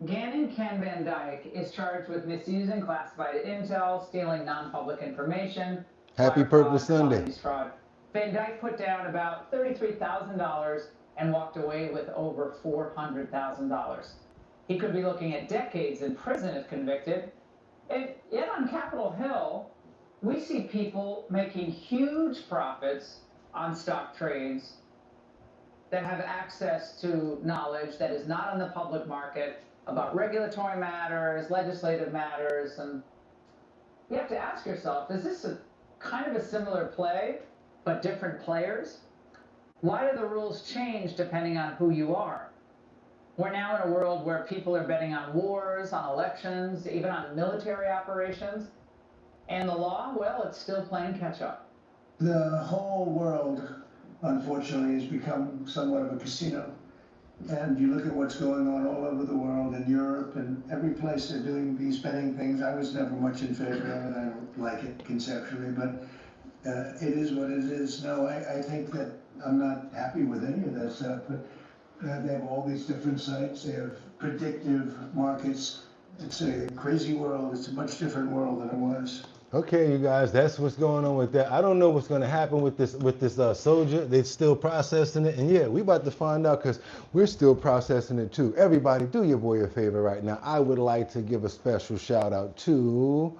Gannon Ken Van Dyke is charged with misusing classified intel, stealing non-public information. Happy Purple Sunday. Fraud. Van Dyke put down about $33,000 and walked away with over $400,000. He could be looking at decades in prison if convicted. And yet on Capitol Hill, we see people making huge profits on stock trades that have access to knowledge that is not on the public market about regulatory matters, legislative matters, and you have to ask yourself, is this a kind of a similar play, but different players? Why do the rules change depending on who you are? We're now in a world where people are betting on wars, on elections, even on military operations. And the law, well, it's still playing catch up. The whole world, unfortunately, has become somewhat of a casino. And you look at what's going on all over the world, in Europe, and every place they're doing these betting things. I was never much in favor of it. I don't like it conceptually, but it is what it is. No, I think that I'm not happy with any of that stuff, but they have all these different sites. They have predictive markets. It's a crazy world. It's a much different world than it was. Okay, you guys, that's what's going on with that. I don't know what's going to happen with this soldier. They're still processing it, and yeah, we about to find out because we're still processing it too. Everybody, do your boy a favor right now. I would like to give a special shout out to,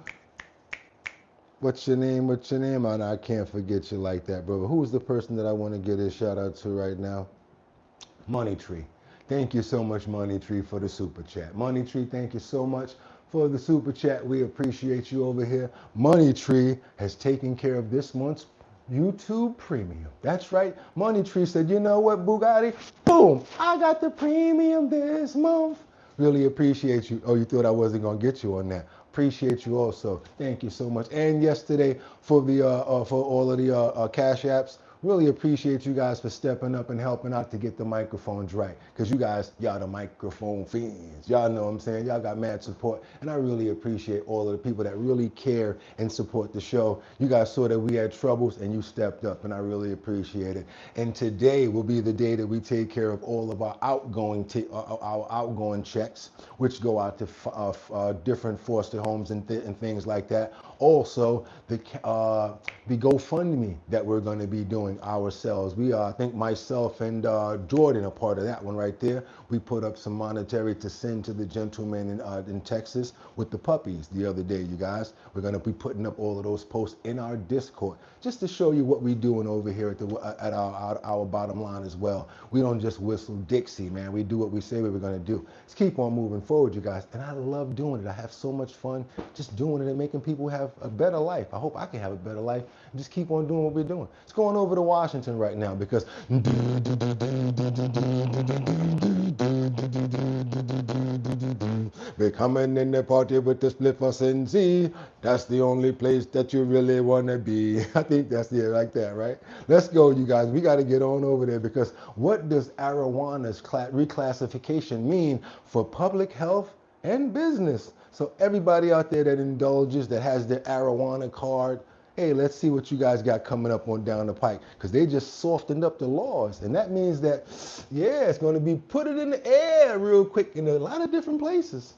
what's your name? What's your name? I can't forget you like that, brother. Who's the person that I want to give this shout out to right now? Money Tree. Thank you so much, Money Tree, for the super chat. Money Tree, thank you so much for the super chat. We appreciate you over here. Money Tree has taken care of this month's YouTube Premium. That's right. Money Tree said, you know what, Boogotti? Boom! I got the premium this month. Really appreciate you. Oh, you thought I wasn't going to get you on that. Appreciate you also. Thank you so much. And yesterday for the for all of the Cash Apps, really appreciate you guys for stepping up and helping out to get the microphones right. Because you guys, y'all the microphone fiends. Y'all know what I'm saying. Y'all got mad support. And I really appreciate all of the people that really care and support the show. You guys saw that we had troubles and you stepped up, and I really appreciate it. And today will be the day that we take care of all of our outgoing checks, which go out to different foster homes and things like that. also the GoFundMe that we're going to be doing ourselves. We I think myself and Jordan are part of that one right there. We put up some monetary to send to the gentleman in Texas with the puppies the other day, you guys. We're going to be putting up all of those posts in our Discord just to show you what we're doing over here at our bottom line as well. We don't just whistle Dixie, man. We do what we say we were going to do. Let's keep on moving forward, you guys. And I love doing it. I have so much fun just doing it and making people have a better life. I hope I can have a better life and just keep on doing what we're doing. It's going over to Washington right now because we're coming in the party with the spliffers and see. That's the only place that you really want to be. I think that's it like that, right? Let's go, you guys. We got to get on over there because what does marijuana's reclassification mean for public health and business? So everybody out there that indulges, that has their marijuana card, hey, let's see what you guys got coming up on down the pike, because they just softened up the laws. And that means that, yeah, it's going to be put it in the air real quick in a lot of different places.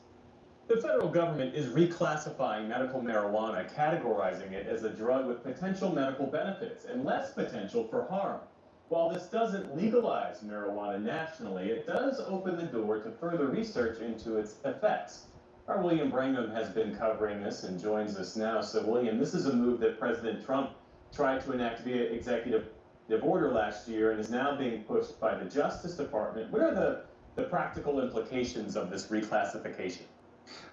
The federal government is reclassifying medical marijuana, categorizing it as a drug with potential medical benefits and less potential for harm. While this doesn't legalize marijuana nationally, it does open the door to further research into its effects. Our William Brangham has been covering this and joins us now. So, William, this is a move that President Trump tried to enact via executive order last year and is now being pushed by the Justice Department. What are the practical implications of this reclassification?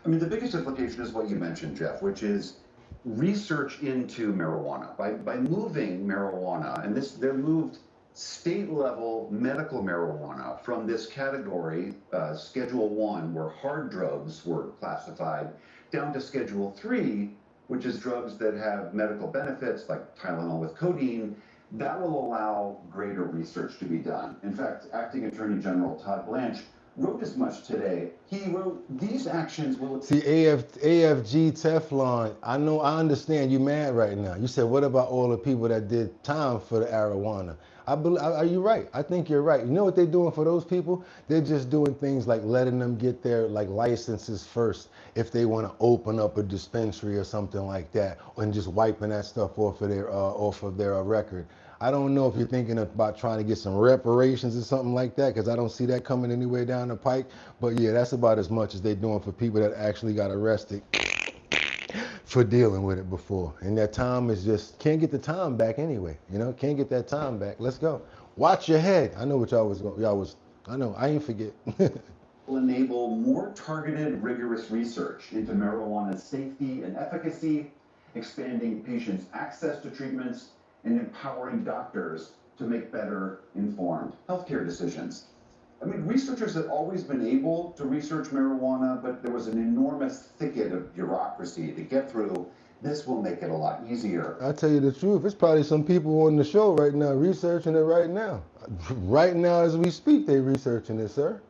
I mean, the biggest implication is what you mentioned, Jeff, which is research into marijuana. By moving marijuana, and they're moved state-level medical marijuana from this category, Schedule 1, where hard drugs were classified, down to Schedule 3, which is drugs that have medical benefits, like Tylenol with codeine. That will allow greater research to be done. In fact, Acting Attorney General Todd Blanche wrote as much today. He wrote, these actions will... See, AFG Teflon, I understand you mad right now. You said, what about all the people that did time for the marijuana? Are you right? I think you're right. You know what they're doing for those people? They're just doing things like letting them get their licenses first if they want to open up a dispensary or something like that, and just wiping that stuff off of their record. I don't know if you're thinking about trying to get some reparations or something like that, because I don't see that coming anywhere down the pike. But yeah, that's about as much as they're doing for people that actually got arrested for dealing with it before. And that time is just, can't get the time back anyway. You know, can't get that time back. Let's go. Watch your head. I know what I know, I ain't forget. Will enable more targeted, rigorous research into marijuana's safety and efficacy, expanding patients' access to treatments, and empowering doctors to make better informed healthcare decisions. I mean, researchers have always been able to research marijuana, but there was an enormous thicket of bureaucracy to get through. This will make it a lot easier. I'll tell you the truth, it's probably some people on the show right now researching it right now. Right now as we speak, they're researching it, sir.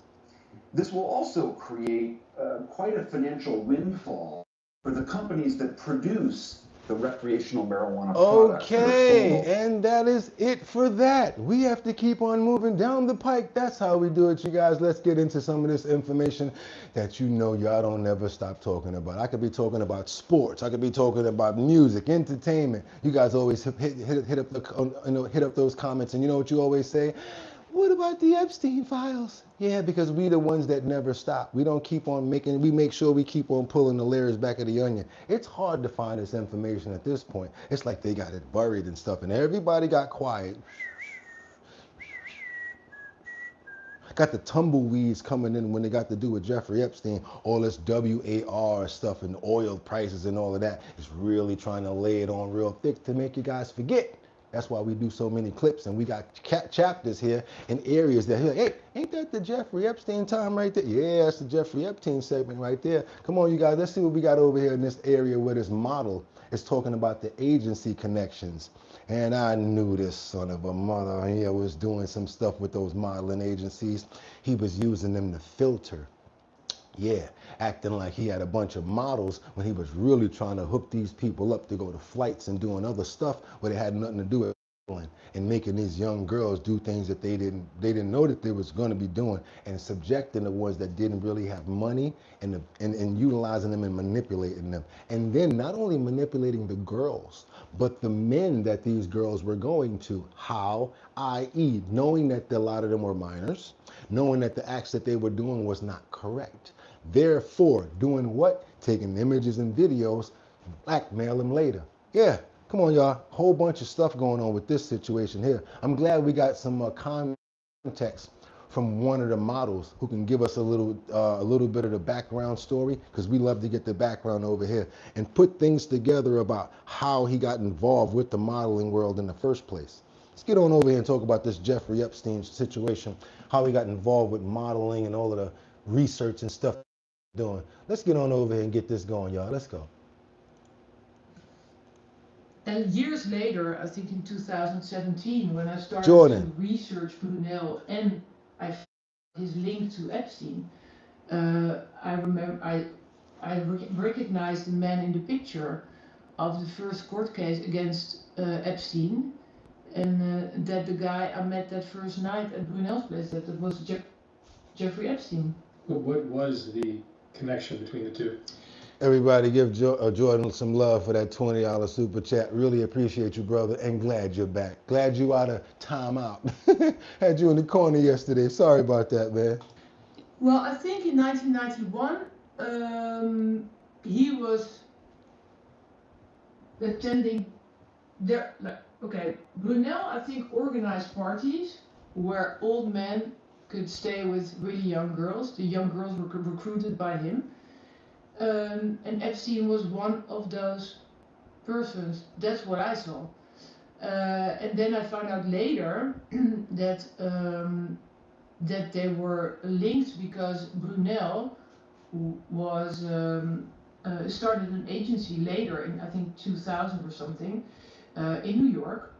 This will also create quite a financial windfall for the companies that produce the recreational marijuana products. Okay, and that is it for that. We have to keep on moving down the pike. That's how we do it, you guys. Let's get into some of this information that you know y'all don't never stop talking about. I could be talking about sports. I could be talking about music, entertainment. You guys always hit up those comments, and you know what you always say? What about the Epstein files? Yeah, because we the ones that never stop. We don't keep on we make sure we keep on pulling the layers back of the onion. It's hard to find this information at this point. It's like they got it buried and stuff, and everybody got quiet. Got the tumbleweeds coming in when they got to do with Jeffrey Epstein. All this WAR stuff and oil prices and all of that is really trying to lay it on real thick to make you guys forget. That's why we do so many clips, and we got chapters here in areas that, hey, ain't that the Jeffrey Epstein time right there? Yeah, that's the Jeffrey Epstein segment right there. Come on, you guys, let's see what we got over here in this area where this model is talking about the agency connections. And I knew this son of a mother here was doing some stuff with those modeling agencies. He was using them to filter. Yeah, acting like he had a bunch of models when he was really trying to hook these people up to go to flights and doing other stuff where they had nothing to do with and making these young girls do things that they didn't know that they was going to be doing, and subjecting the ones that didn't really have money and utilizing them and manipulating them. And then not only manipulating the girls, but the men that these girls were going to. How? I.e., knowing that a lot of them were minors, knowing that the acts that they were doing was not correct. Therefore, doing what? Taking images and videos, blackmail them later. Yeah. Come on, y'all. Whole bunch of stuff going on with this situation here. I'm glad we got some context from one of the models who can give us a little bit of the background story, because we love to get the background over here and put things together about how he got involved with the modeling world in the first place. Let's get on over here and talk about this Jeffrey Epstein situation, how he got involved with modeling and all of the research and stuff doing. Let's get on over here and get this going, y'all. Let's go. And years later, I think in 2017, when I started to research Brunel and I found his link to Epstein, I remember I recognized the man in the picture of the first court case against Epstein, and that the guy I met that first night at Brunel's place, that it was Jeffrey Epstein. What was the connection between the two? Everybody give Jordan some love for that $20 super chat. Really appreciate you, brother, and glad you're back. Glad you out of timeout. Had you in the corner yesterday. Sorry about that, man. Well, I think in 1991, he was attending there. Okay, Brunel, I think, organized parties where old men could stay with really young girls. The young girls were recruited by him. And Epstein was one of those persons. That's what I saw. And then I found out later that that they were linked because Brunel was started an agency later in, I think, 2000 or something, in New York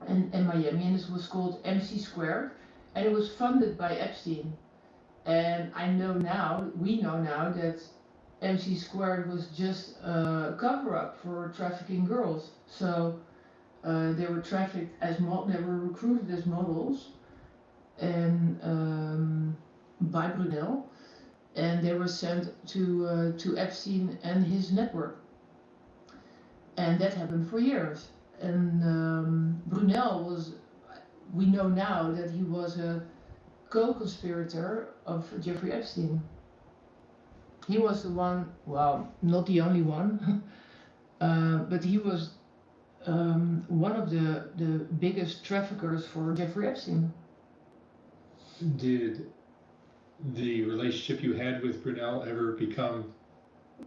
and Miami, and it was called MC², and it was funded by Epstein. And we know now that MC² was just a cover-up for trafficking girls. So they were trafficked as they were recruited as models, and by Brunel, and they were sent to Epstein and his network. And that happened for years. And Brunel was, we know now that he was a co-conspirator of Jeffrey Epstein. He was the one, well, not the only one, but he was one of the biggest traffickers for Jeffrey Epstein. Did the relationship you had with Brunel ever become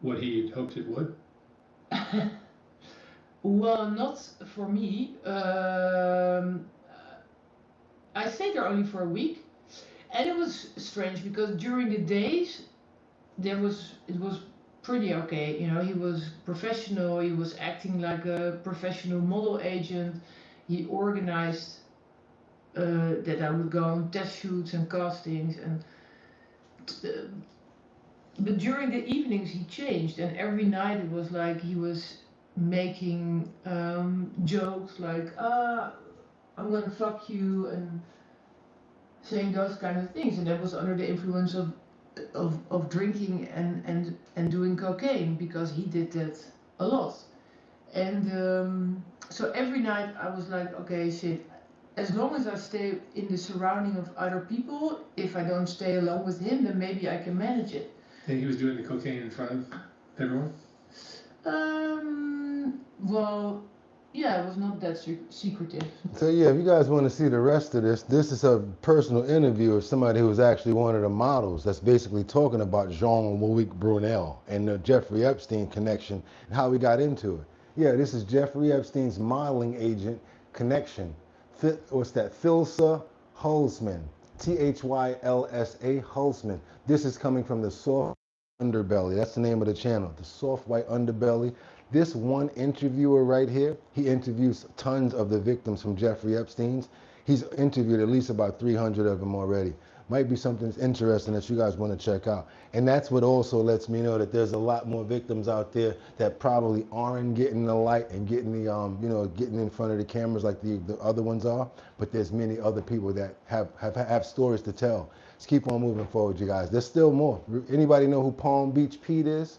what he had hoped it would? Well, not for me. I stayed there only for a week, and it was strange because during the days, it was pretty okay. You know, he was professional. He was acting like a professional model agent. He organized that I would go on test shoots and castings, and but during the evenings he changed, and every night it was like he was making jokes like I'm gonna fuck you, and saying those kind of things, and that was under the influence of drinking and doing cocaine, because he did that a lot. And so every night I was like, okay, shit, as long as I stay in the surrounding of other people, if I don't stay alone with him, then maybe I can manage it. And he was doing the cocaine in front of everyone? Well, yeah, it was not that secretive. So yeah, if you guys want to see the rest of this, this is a personal interview of somebody who was actually one of the models that's basically talking about Jean-Louis Brunel and the Jeffrey Epstein connection and how we got into it. Yeah, this is Jeffrey Epstein's modeling agent connection. What's that? Thylsa Hulsman. Thylsa Hulsman. This is coming from the soft underbelly. That's the name of the channel. The soft white underbelly. This one interviewer right here, he interviews tons of the victims from Jeffrey Epstein's. He's interviewed at least about 300 of them already. Might be something interesting that you guys want to check out. And that's what also lets me know that there's a lot more victims out there that probably aren't getting the light and getting the, getting in front of the cameras like the other ones are. But there's many other people that have stories to tell. Let's keep on moving forward, you guys. There's still more. Anybody know who Palm Beach Pete is?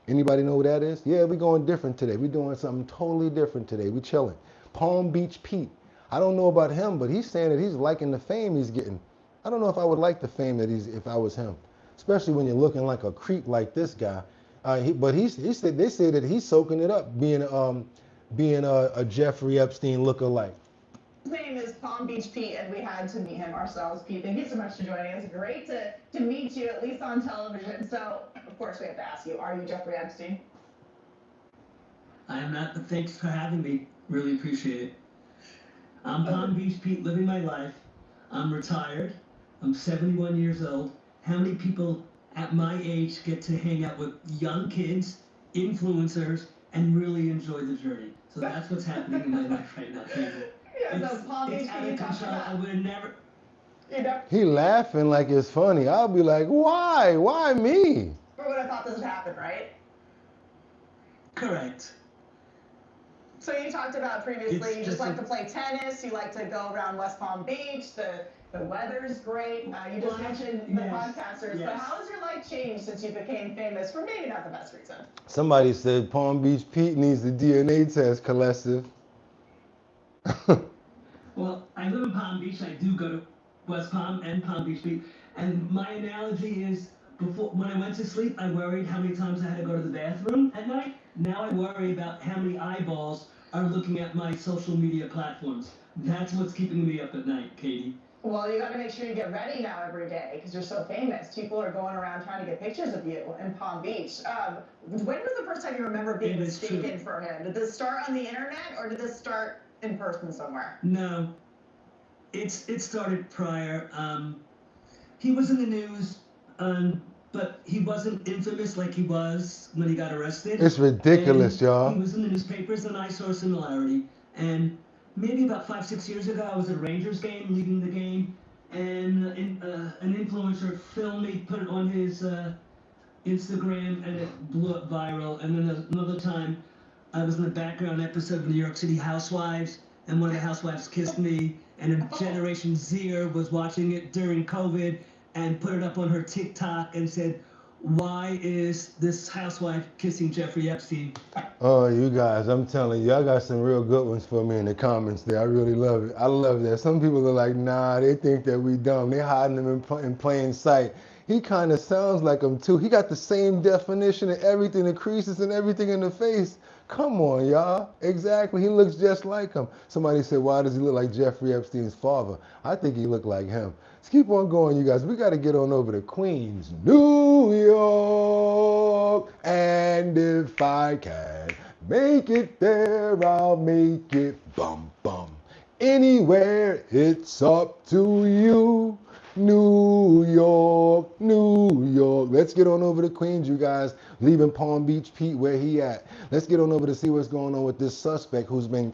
Anybody know who that is? Yeah, we're going different today. We're doing something totally different today. We're chilling. Palm Beach Pete. I don't know about him, but he's saying that he's liking the fame he's getting. I don't know if I would like the fame that if I was him, especially when you're looking like a creep like this guy. But they say that he's soaking it up, being a Jeffrey Epstein lookalike. His name is Palm Beach Pete, and we had to meet him ourselves. Pete, thank you so much for joining us. Great to meet you, at least on television. So, of course, we have to ask you, are you Jeffrey Epstein? I am not, but thanks for having me. Really appreciate it. I'm Palm Beach Pete, living my life. I'm retired. I'm 71 years old. How many people at my age get to hang out with young kids, influencers, and really enjoy the journey? So that's what's happening in my life right now. Yeah, so Palm Beach Pete, you talked about. I would have never. He laughing like it's funny. I'll be like, why? Why me? Who would have thought this would happen, right? Correct. So you talked about previously, you just like to play tennis, you like to go around West Palm Beach, the weather's great. You just mentioned the podcasters, but how has your life changed since you became famous for maybe not the best reason? Somebody said Palm Beach Pete needs the DNA test, Collective. Well, I live in Palm Beach. I do go to West Palm and Palm Beach Beach. And my analogy is, when I went to sleep, I worried how many times I had to go to the bathroom at night. Now I worry about how many eyeballs are looking at my social media platforms. That's what's keeping me up at night, Katie. Well, you got to make sure you get ready now every day because you're so famous. People are going around trying to get pictures of you in Palm Beach. When was the first time you remember being mistaken for him? Did this start on the internet or did this start in person somewhere? No, it started prior. He was in the news, but he wasn't infamous like he was when he got arrested. It's ridiculous, y'all. He was in the newspapers, and I saw a similarity. And maybe about 5-6 years ago, I was at a Rangers game, leading the game, and an influencer filmed me, put it on his Instagram, and it blew up viral. And then another time, I was in the background episode of New York City Housewives, and one of the housewives kissed me, and a Generation Zer was watching it during COVID, and put it up on her TikTok and said, "Why is this housewife kissing Jeffrey Epstein?" Oh, you guys, I'm telling you, I got some real good ones for me in the comments there. I really love it. I love that. Some people are like, nah, they think that we dumb. They hiding them in plain sight. He kind of sounds like him too. He got the same definition of everything, the creases and everything in the face. Come on, y'all. Exactly. He looks just like him. Somebody said, why does he look like Jeffrey Epstein's father? I think he looked like him. Let's keep on going, you guys. We got to get on over to Queens, New York. And if I can make it there, I'll make it bum bum. Anywhere, it's up to you. New York, New York. Let's get on over to Queens, you guys. Leaving Palm Beach Pete where he at. Let's get on over to see what's going on with this suspect who's been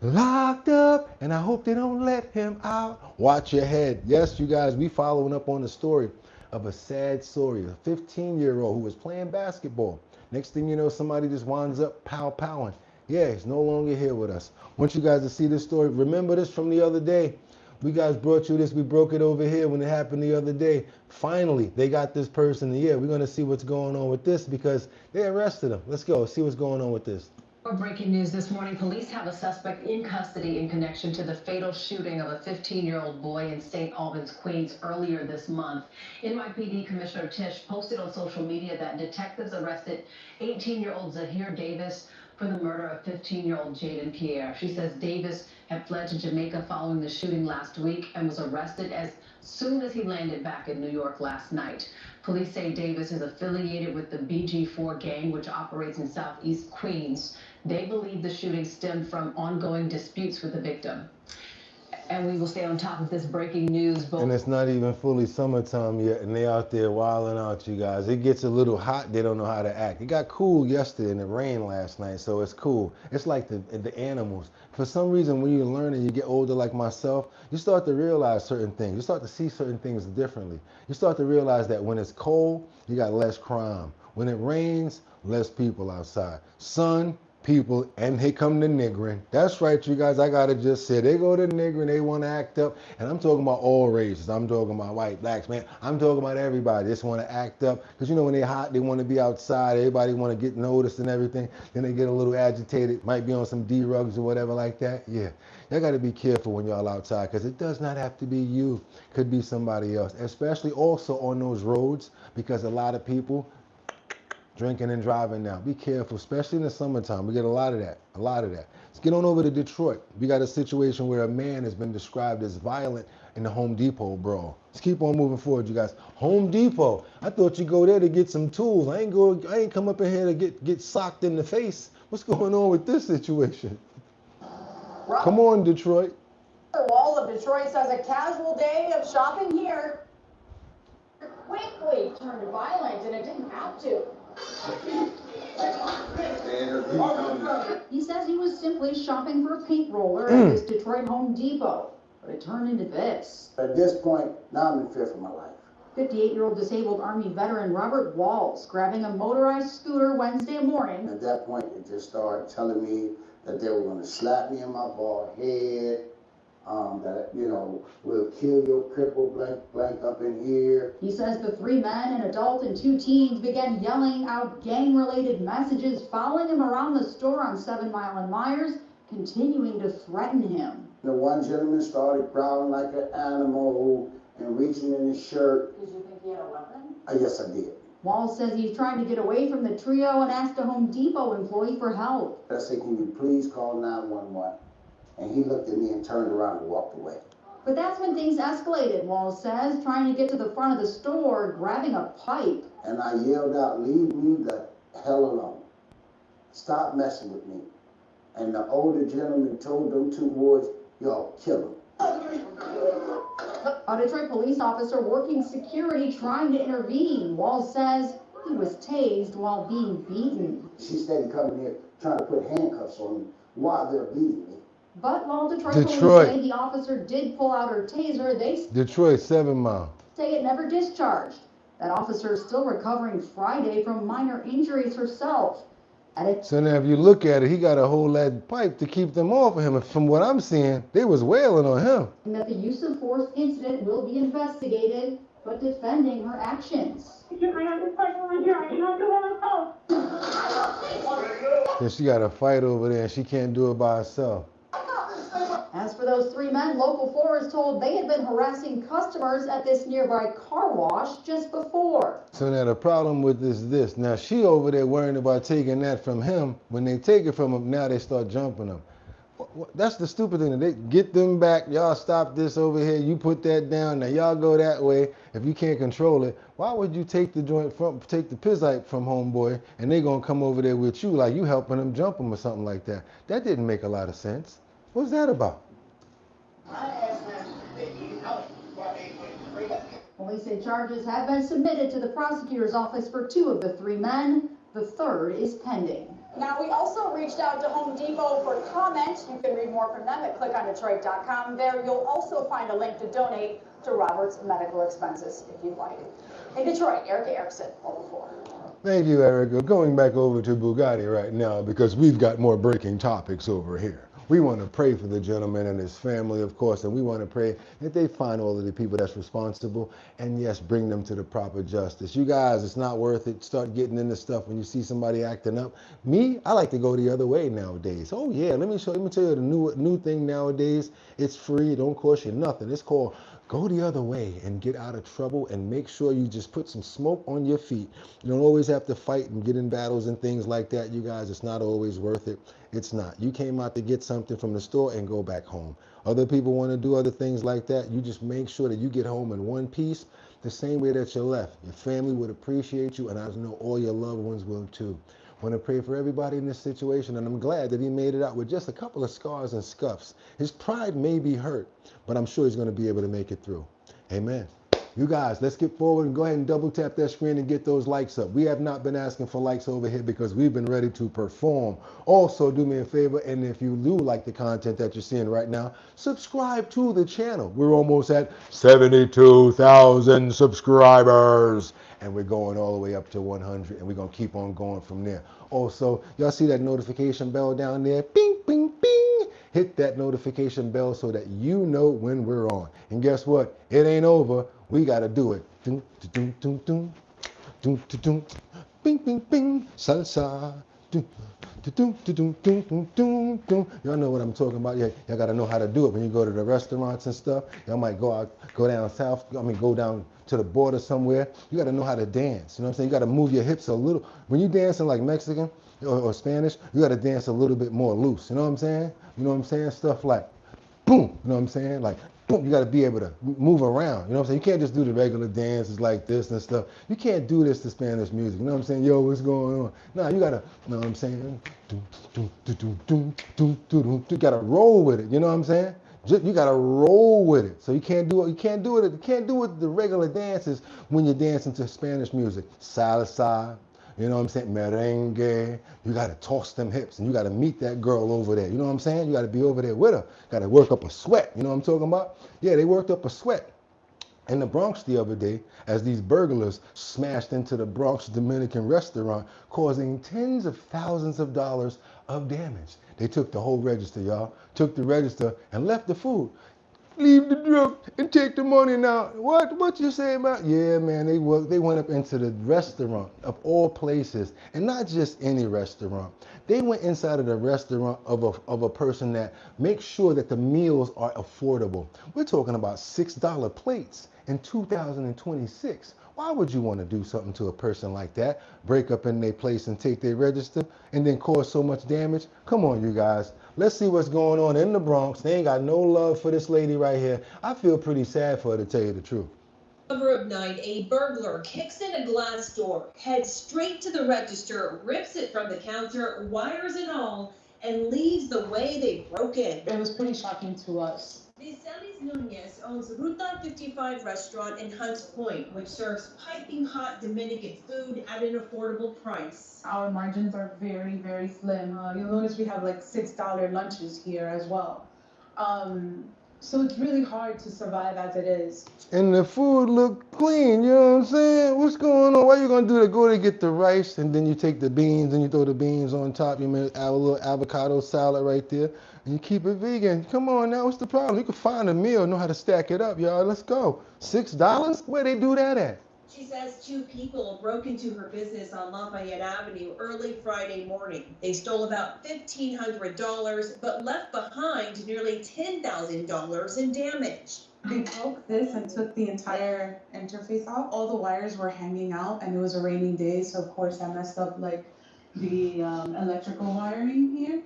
locked up, and I hope they don't let him out. Watch your head. Yes, you guys, we following up on the story of a sad story. A 15-year-old who was playing basketball. Next thing you know, somebody just winds up pow-powing. Yeah, he's no longer here with us. I want you guys to see this story. Remember this from the other day. We guys brought you this. We broke it over here when it happened the other day. Finally, they got this person. Yeah, we're going to see what's going on with this because they arrested him. Let's go see what's going on with this. Breaking news this morning, police have a suspect in custody in connection to the fatal shooting of a 15-year-old boy in St. Albans, Queens earlier this month. NYPD Commissioner Tisch posted on social media that detectives arrested 18-year-old Zahir Davis for the murder of 15-year-old Jaden Pierre. She says Davis had fled to Jamaica following the shooting last week and was arrested as soon as he landed back in New York last night. Police say Davis is affiliated with the BG4 gang, which operates in Southeast Queens. They believe the shooting stemmed from ongoing disputes with the victim. And we will stay on top of this breaking news. And it's not even fully summertime yet, and they out there wilding out, you guys. It gets a little hot, they don't know how to act. It got cool yesterday and it rained last night, so it's cool. It's like the animals. For some reason, when you learn and you get older like myself, you start to realize certain things. You start to see certain things differently. You start to realize that when it's cold, you got less crime. When it rains, less people outside. Sun, people, and here come the niggering. That's right, you guys, I gotta just say, they go to niggering, they want to act up, and I'm talking about all races. I'm talking about white, blacks, man. I'm talking about everybody. They just want to act up, because you know when they're hot, they want to be outside. Everybody want to get noticed and everything. Then they get a little agitated, might be on some D-rugs or whatever like that. Yeah, y'all got to be careful when y'all outside, because it does not have to be you. Could be somebody else, especially also on those roads, because a lot of people drinking and driving now. Be careful, especially in the summertime. We get a lot of that, Let's get on over to Detroit. We got a situation where a man has been described as violent in the Home Depot brawl. Let's keep on moving forward, you guys. Home Depot. I thought you go there to get some tools. I ain't come up in here to get socked in the face. What's going on with this situation? Come on, Detroit. The Wall of Detroit says a casual day of shopping here quickly turned violent, and it didn't have to. He says he was simply shopping for a paint roller at his Detroit Home Depot, but it turned into this. At this point, now I'm in fear for my life. 58-year-old disabled Army veteran Robert Walls grabbing a motorized scooter Wednesday morning. At that point, it just started telling me that they were going to slap me in my bald head, that, you know, we'll kill your cripple blank up in here. He says the 3 men, an adult and 2 teens, began yelling out gang-related messages, following him around the store on 7 Mile and Myers, continuing to threaten him. The one gentleman started growling like an animal and reaching in his shirt. Did you think he had a weapon? Yes, I did. Walls says he's trying to get away from the trio and asked a Home Depot employee for help. I said, can you please call 911? And he looked at me and turned around and walked away. But that's when things escalated, Walls says, trying to get to the front of the store, grabbing a pipe. And I yelled out, leave me the hell alone. Stop messing with me. And the older gentleman told them 2 boys, yo, kill him. A Detroit police officer working security trying to intervene. Walls says he was tased while being beaten. She started coming here trying to put handcuffs on me while they're beating me. But while Detroit police say the officer did pull out her taser, they Detroit, 7 Mile. say it never discharged. That officer is still recovering Friday from minor injuries herself. So now if you look at it, he got a whole lead pipe to keep them off of him. And from what I'm seeing, they was wailing on him. And that the use of force incident will be investigated, but defending her actions. And she got a fight over there and she can't do it by herself. As for those 3 men, Local 4 is told they had been harassing customers at this nearby car wash just before. So now the problem with this. Now she over there worrying about taking that from him. When they take it from him, now they start jumping him. That's the stupid thing. They get them back. Y'all stop this over here. You put that down. Now y'all go that way. If you can't control it, why would you take the pizzite from homeboy and they gonna come over there with you like you helping them jump him or something like that? That didn't make a lot of sense. What's that about? Police say charges have been submitted to the prosecutor's office for 2 of the 3 men. The 3rd is pending. Now, we also reached out to Home Depot for comment. You can read more from them at clickondetroit.com. There, you'll also find a link to donate to Robert's medical expenses, if you'd like. In Detroit, Erica Erickson, Local 4. Thank you, Erica. Going back over to Boogotti right now because we've got more breaking topics over here. We want to pray for the gentleman and his family, of course, and we want to pray that they find all of the people that's responsible and, yes, bring them to the proper justice. You guys, it's not worth it. Start getting into stuff when you see somebody acting up. Me, I like to go the other way nowadays. Oh, yeah, let me tell you the new thing nowadays. It's free. It don't cost you nothing. It's called go the other way and get out of trouble and make sure you just put some smoke on your feet. You don't always have to fight and get in battles and things like that, you guys. It's not always worth it. It's not. You came out to get something from the store and go back home. Other people want to do other things like that. You just make sure that you get home in one piece the same way that you left. Your family would appreciate you, and I know all your loved ones will too. Want to pray for everybody in this situation, and I'm glad that he made it out with just a couple of scars and scuffs. His pride may be hurt, but I'm sure he's going to be able to make it through. Amen. You guys, let's get forward and go ahead and double tap that screen and get those likes up. We have not been asking for likes over here because we've been ready to perform. Also, do me a favor, and if you do like the content that you're seeing right now, subscribe to the channel. We're almost at 72,000 subscribers, and we're going all the way up to 100, and we're going to keep on going from there. Also, y'all see that notification bell down there? Bing, bing, bing. Hit that notification bell so that you know when we're on. And guess what? It ain't over. We got to do it. Doom, doom, doom, doom, doom, doom, bing, bing, bing, salsa. Doom, doom, doom, doom, doom, doom, doom. Y'all know what I'm talking about. Yeah, y'all got to know how to do it when you go to the restaurants and stuff. Y'all might go down south. Go down to the border somewhere. You got to know how to dance. You know what I'm saying? You got to move your hips a little. When you dancing like Mexican or Spanish, you got to dance a little bit more loose. You know what I'm saying? You know what I'm saying? Stuff like boom. You know what I'm saying? Like boom. You got to be able to move around. You know what I'm saying? You can't just do the regular dances like this and stuff. You can't do this to Spanish music. You know what I'm saying? Yo, what's going on? Nah, you got to, you know what I'm saying? You got to roll with it. You know what I'm saying? You gotta roll with it. So you can't do it the regular dances when you're dancing to Spanish music. Salsa, you know what I'm saying? Merengue. You gotta toss them hips and you gotta meet that girl over there. You know what I'm saying? You gotta be over there with her. Gotta work up a sweat. You know what I'm talking about? Yeah, they worked up a sweat in the Bronx the other day as these burglars smashed into the Bronx Dominican restaurant, causing tens of thousands of dollars of damage. They took the whole register, y'all. Took the register and left the food. Leave the drunk and take the money now. What you say about? Yeah, man, they went up into the restaurant of all places, and not just any restaurant. They went inside of the restaurant of a person that makes sure that the meals are affordable. We're talking about $6 plates in 2026. Why would you want to do something to a person like that? Break up in their place and take their register and then cause so much damage? Come on, you guys. Let's see what's going on in the Bronx. They ain't got no love for this lady right here. I feel pretty sad for her, to tell you the truth. Cover of night, a burglar kicks in a glass door, heads straight to the register, rips it from the counter, wires and all, and leaves the way they broke in. It was pretty shocking to us. Visalis Nunez owns Ruta 55 restaurant in Hunts Point, which serves piping hot Dominican food at an affordable price. Our margins are very, very slim. You'll notice we have like $6 lunches here as well. So it's really hard to survive as it is. And the food look clean, you know what I'm saying? What's going on? What are you gonna do to go to get the rice and then you take the beans and you throw the beans on top, you make a little avocado salad right there, and you keep it vegan. Come on now, what's the problem? You can find a meal, know how to stack it up, y'all. Let's go. $6? Where they do that at? She says two people broke into her business on Lafayette Avenue early Friday morning. They stole about $1,500, but left behind nearly $10,000 in damage. They broke this and took the entire interface off. All the wires were hanging out and it was a rainy day, so of course I messed up like the electrical wiring here.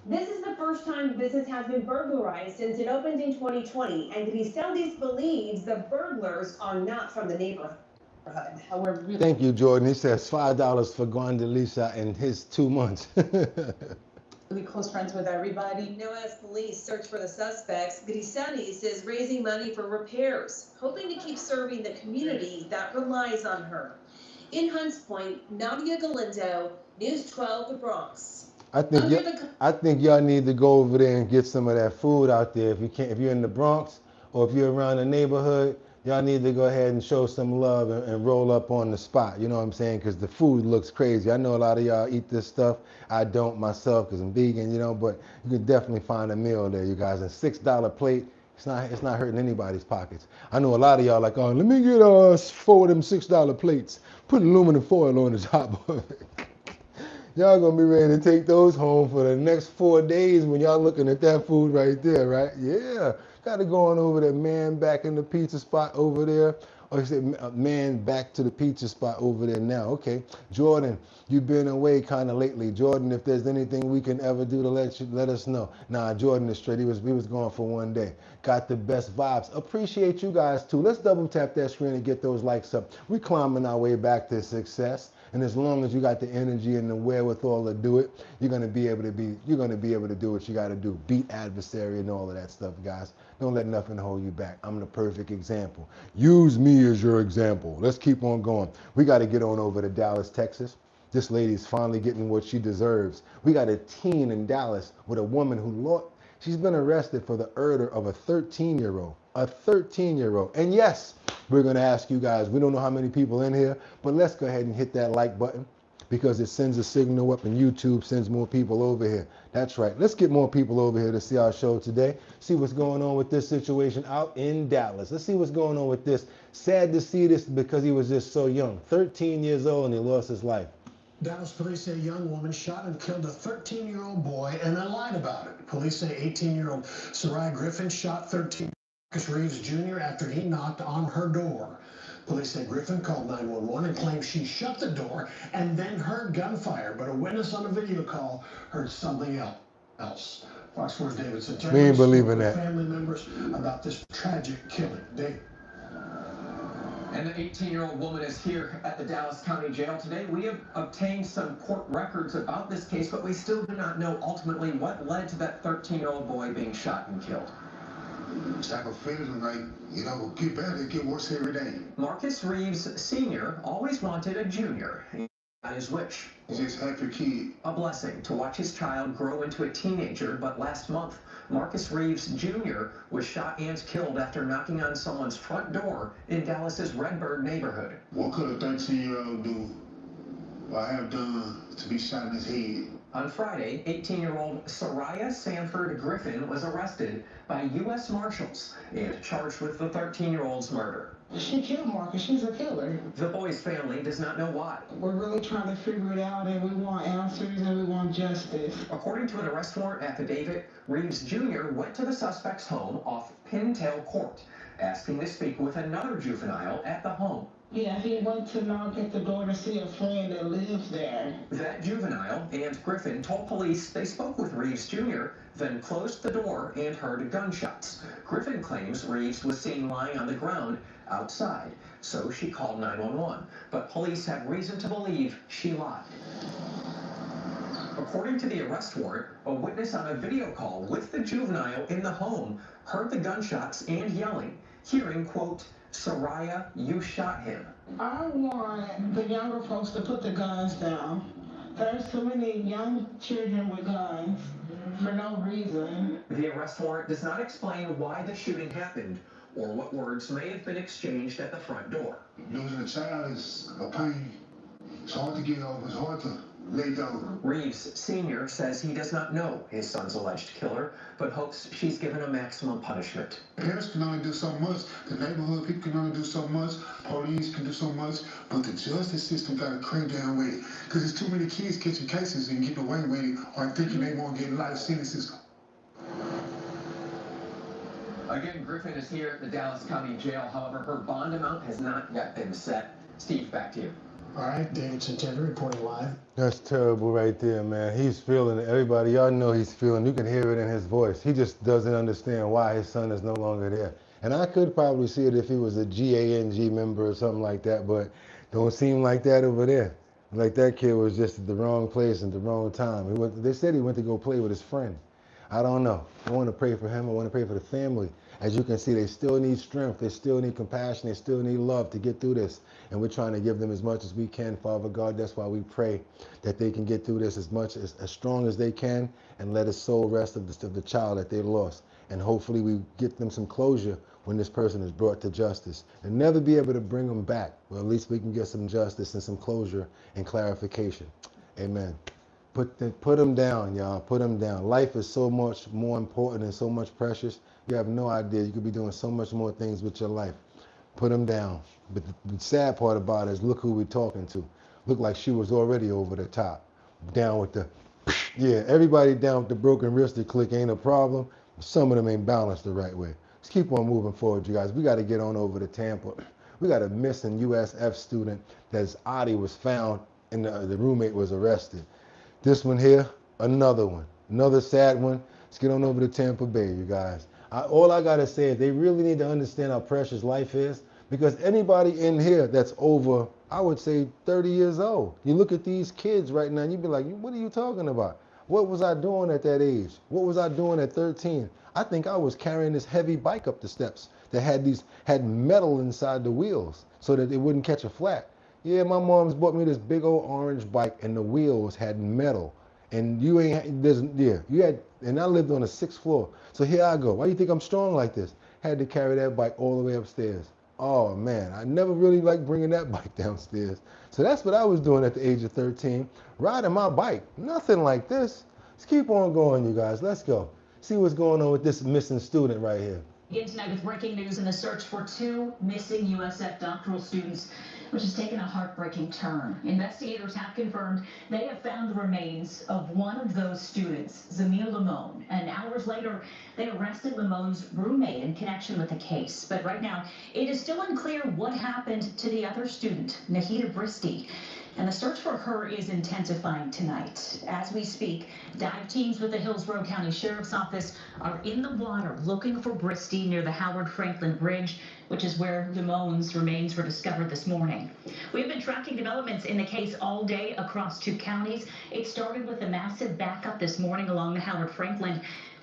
This is the first time the business has been burglarized since it opened in 2020, and Visalis believes the burglars are not from the neighborhood. Thank you, Jordan. He says $5 for Guandalisa in his 2 months. Really close friends with everybody. Now, as police search for the suspects, Visalis is raising money for repairs, hoping to keep serving the community that relies on her. In Hunts Point, Nadia Galindo, News 12, the Bronx. I think y'all need to go over there and get some of that food out there. If you're in the Bronx or if you're around the neighborhood, y'all need to go ahead and show some love and roll up on the spot. You know what I'm saying? Because the food looks crazy. I know a lot of y'all eat this stuff. I don't myself because I'm vegan, you know, but you can definitely find a meal there, you guys. A $6 plate, it's not hurting anybody's pockets. I know a lot of y'all like, oh, let me get 4 of them $6 plates. Put aluminum foil on the top of it. Y'all gonna be ready to take those home for the next 4 days when y'all looking at that food right there, right? Yeah. Got to go on over there, man, back in the pizza spot over there. Or you say, man, back to the pizza spot over there now. Okay. Jordan, you've been away kind of lately. Jordan, if there's anything we can ever do to let us know. Nah, Jordan is straight. He was gone for 1 day. Got the best vibes. Appreciate you guys too. Let's double tap that screen and get those likes up. We climbing our way back to success. And as long as you got the energy and the wherewithal to do it, you're gonna be able to do what you gotta do. Beat adversary and all of that stuff, guys. Don't let nothing hold you back. I'm the perfect example. Use me as your example. Let's keep on going. We gotta get on over to Dallas, Texas. This lady's finally getting what she deserves. We got a teen in Dallas with a woman who she's been arrested for the murder of a 13-year-old. A 13-year-old. And yes, we're going to ask you guys, we don't know how many people in here, but let's go ahead and hit that like button because it sends a signal up and YouTube sends more people over here. That's right. Let's get more people over here to see our show today. See what's going on with this situation out in Dallas. Let's see what's going on with this. Sad to see this because he was just so young. 13 years old and he lost his life. Dallas police say a young woman shot and killed a 13-year-old boy and then lied about it. Police say 18-year-old Sarai Griffin shot 13-year-old Marcus Reeves Jr. after he knocked on her door. Police say Griffin called 911 and claimed she shut the door and then heard gunfire, but a witness on a video call heard something else. Fox 4's David Centeno We ain't believing that. Family members about this tragic killing. Dave. And the 18-year-old woman is here at the Dallas County Jail today. We have obtained some court records about this case, but we still do not know ultimately what led to that 13-year-old boy being shot and killed. It's like a feeling like, get better, get worse every day. Marcus Reeves Sr. always wanted a junior. Got his wish. Just happy kid. A blessing to watch his child grow into a teenager, but last month, Marcus Reeves Jr. was shot and killed after knocking on someone's front door in Dallas's Redbird neighborhood. What could a 13-year-old do or have done to be shot in his head? On Friday, 18-year-old Soraya Sanford Griffin was arrested by U.S. Marshals and charged with the 13-year-old's murder. She killed Marcus. She's a killer. The boy's family does not know why. We're really trying to figure it out, and we want answers, and we want justice. According to an arrest warrant affidavit, Reeves Jr. went to the suspect's home off Pintail Court, asking to speak with another juvenile at the home. Yeah, he went to knock at the door to see a friend that lives there. That juvenile and Griffin told police they spoke with Reeves Jr., then closed the door and heard gunshots. Griffin claims Reeves was seen lying on the ground outside, so she called 911. But police have reason to believe she lied. According to the arrest warrant, a witness on a video call with the juvenile in the home heard the gunshots and yelling, hearing, quote, "Soraya, you shot him." I want the younger folks to put the guns down. There's too many young children with guns for no reason. The arrest warrant does not explain why the shooting happened or what words may have been exchanged at the front door. Losing a child is a pain. It's hard to get over. It's hard to let go. Reeves Sr. says he does not know his son's alleged killer, but hopes she's given a maximum punishment. Parents can only do so much. The neighborhood people can only do so much. Police can do so much. But the justice system got to crack down with it. Because there's too many kids catching cases and getting away with it or thinking they won't get life sentences. Again, Griffin is here at the Dallas County Jail. However, her bond amount has not yet been set. Steve, back to you. All right, David Centeno reporting live. That's terrible right there, man. He's feeling it. Everybody, y'all know he's feeling. You can hear it in his voice. He just doesn't understand why his son is no longer there. And I could probably see it if he was a GANG member or something like that, but don't seem like that over there. Like that kid was just at the wrong place at the wrong time. They said he went to go play with his friend. I don't know. I want to pray for him. I want to pray for the family. As you can see, they still need strength. They still need compassion. They still need love to get through this. And we're trying to give them as much as we can, Father God. That's why we pray that they can get through this as strong as they can and let his soul rest of the child that they lost. And hopefully we get them some closure when this person is brought to justice. And never be able to bring them back. Well, at least we can get some justice and some closure and clarification. Amen. Put them down, y'all. Put them down. Life is so much more important and so much precious. You have no idea. You could be doing so much more things with your life. Put them down. But the sad part about it is look who we're talking to. Look like she was already over the top. Down with the, yeah, everybody down with the broken wristed click ain't a problem. Some of them ain't balanced the right way. Let's keep on moving forward, you guys. We got to get on over to Tampa. We got a missing USF student that's Adi was found and the roommate was arrested. This one here, another one. Another sad one. Let's get on over to Tampa Bay, you guys. All I got to say is they really need to understand how precious life is Because anybody in here that's over, I would say 30 years old, you look at these kids right now and you'd be like, what are you talking about? What was I doing at that age? What was I doing at 13? I think I was carrying this heavy bike up the steps that had metal inside the wheels so that it wouldn't catch a flat. Yeah, my mom's bought me this big old orange bike and the wheels had metal. And you and I lived on the 6th floor. So here I go. Why do you think I'm strong like this? Had to carry that bike all the way upstairs. Oh man, I never really liked bringing that bike downstairs. So that's what I was doing at the age of 13, riding my bike. Nothing like this. Let's keep on going, you guys. Let's go. See what's going on with this missing student right here. Begin tonight with breaking news in the search for 2 missing USF doctoral students, which has taken a heartbreaking turn. Investigators have confirmed they have found the remains of one of those students, Zamil Limon, and hours later they arrested Limon's roommate in connection with the case. But right now it is still unclear what happened to the other student, Nahida Bristi. And the search for her is intensifying tonight. As we speak, dive teams with the Hillsborough County Sheriff's Office are in the water looking for Bristi near the Howard Franklin Bridge, which is where Limon's remains were discovered this morning. We have been tracking developments in the case all day across 2 counties. It started with a massive backup this morning along the Howard Franklin.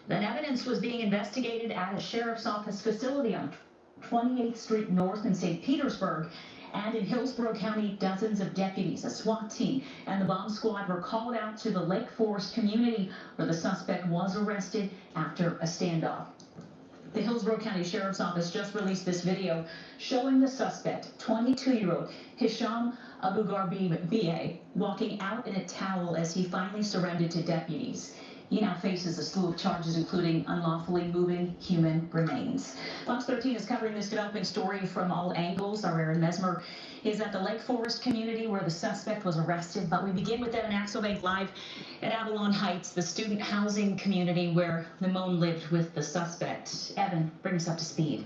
Then evidence was being investigated at a Sheriff's Office facility on 28th Street North in St. Petersburg. And in Hillsborough County, dozens of deputies, a SWAT team, and the bomb squad were called out to the Lake Forest community where the suspect was arrested after a standoff. The Hillsborough County Sheriff's Office just released this video showing the suspect, 22-year-old Hisham Abugarbi BA, walking out in a towel as he finally surrendered to deputies. He now faces a slew of charges, including unlawfully moving human remains. Fox 13 is covering this developing story from all angles. Our Aaron Mesmer is at the Lake Forest community where the suspect was arrested. But we begin with Evan Axelbank live at Avalon Heights, the student housing community where Limon lived with the suspect. Evan, bring us up to speed.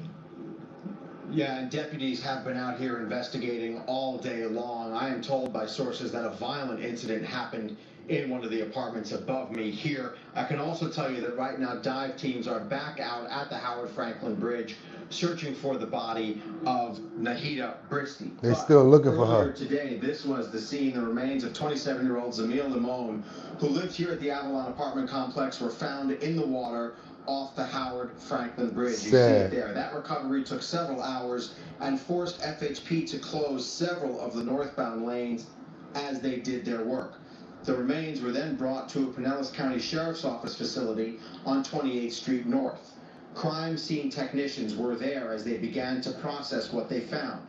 Yeah, and deputies have been out here investigating all day long. I am told by sources that a violent incident happened in one of the apartments above me here. I can also tell you that right now dive teams are back out at the Howard Franklin Bridge searching for the body of Nahida Bristi. They're still looking for her. Earlier today, this was the scene. The remains of 27-year-old Zamil Limon, who lived here at the Avalon apartment complex, were found in the water off the Howard Franklin Bridge. You see it there. That recovery took several hours and forced FHP to close several of the northbound lanes as they did their work. The remains were then brought to a Pinellas County Sheriff's Office facility on 28th Street North. Crime scene technicians were there as they began to process what they found.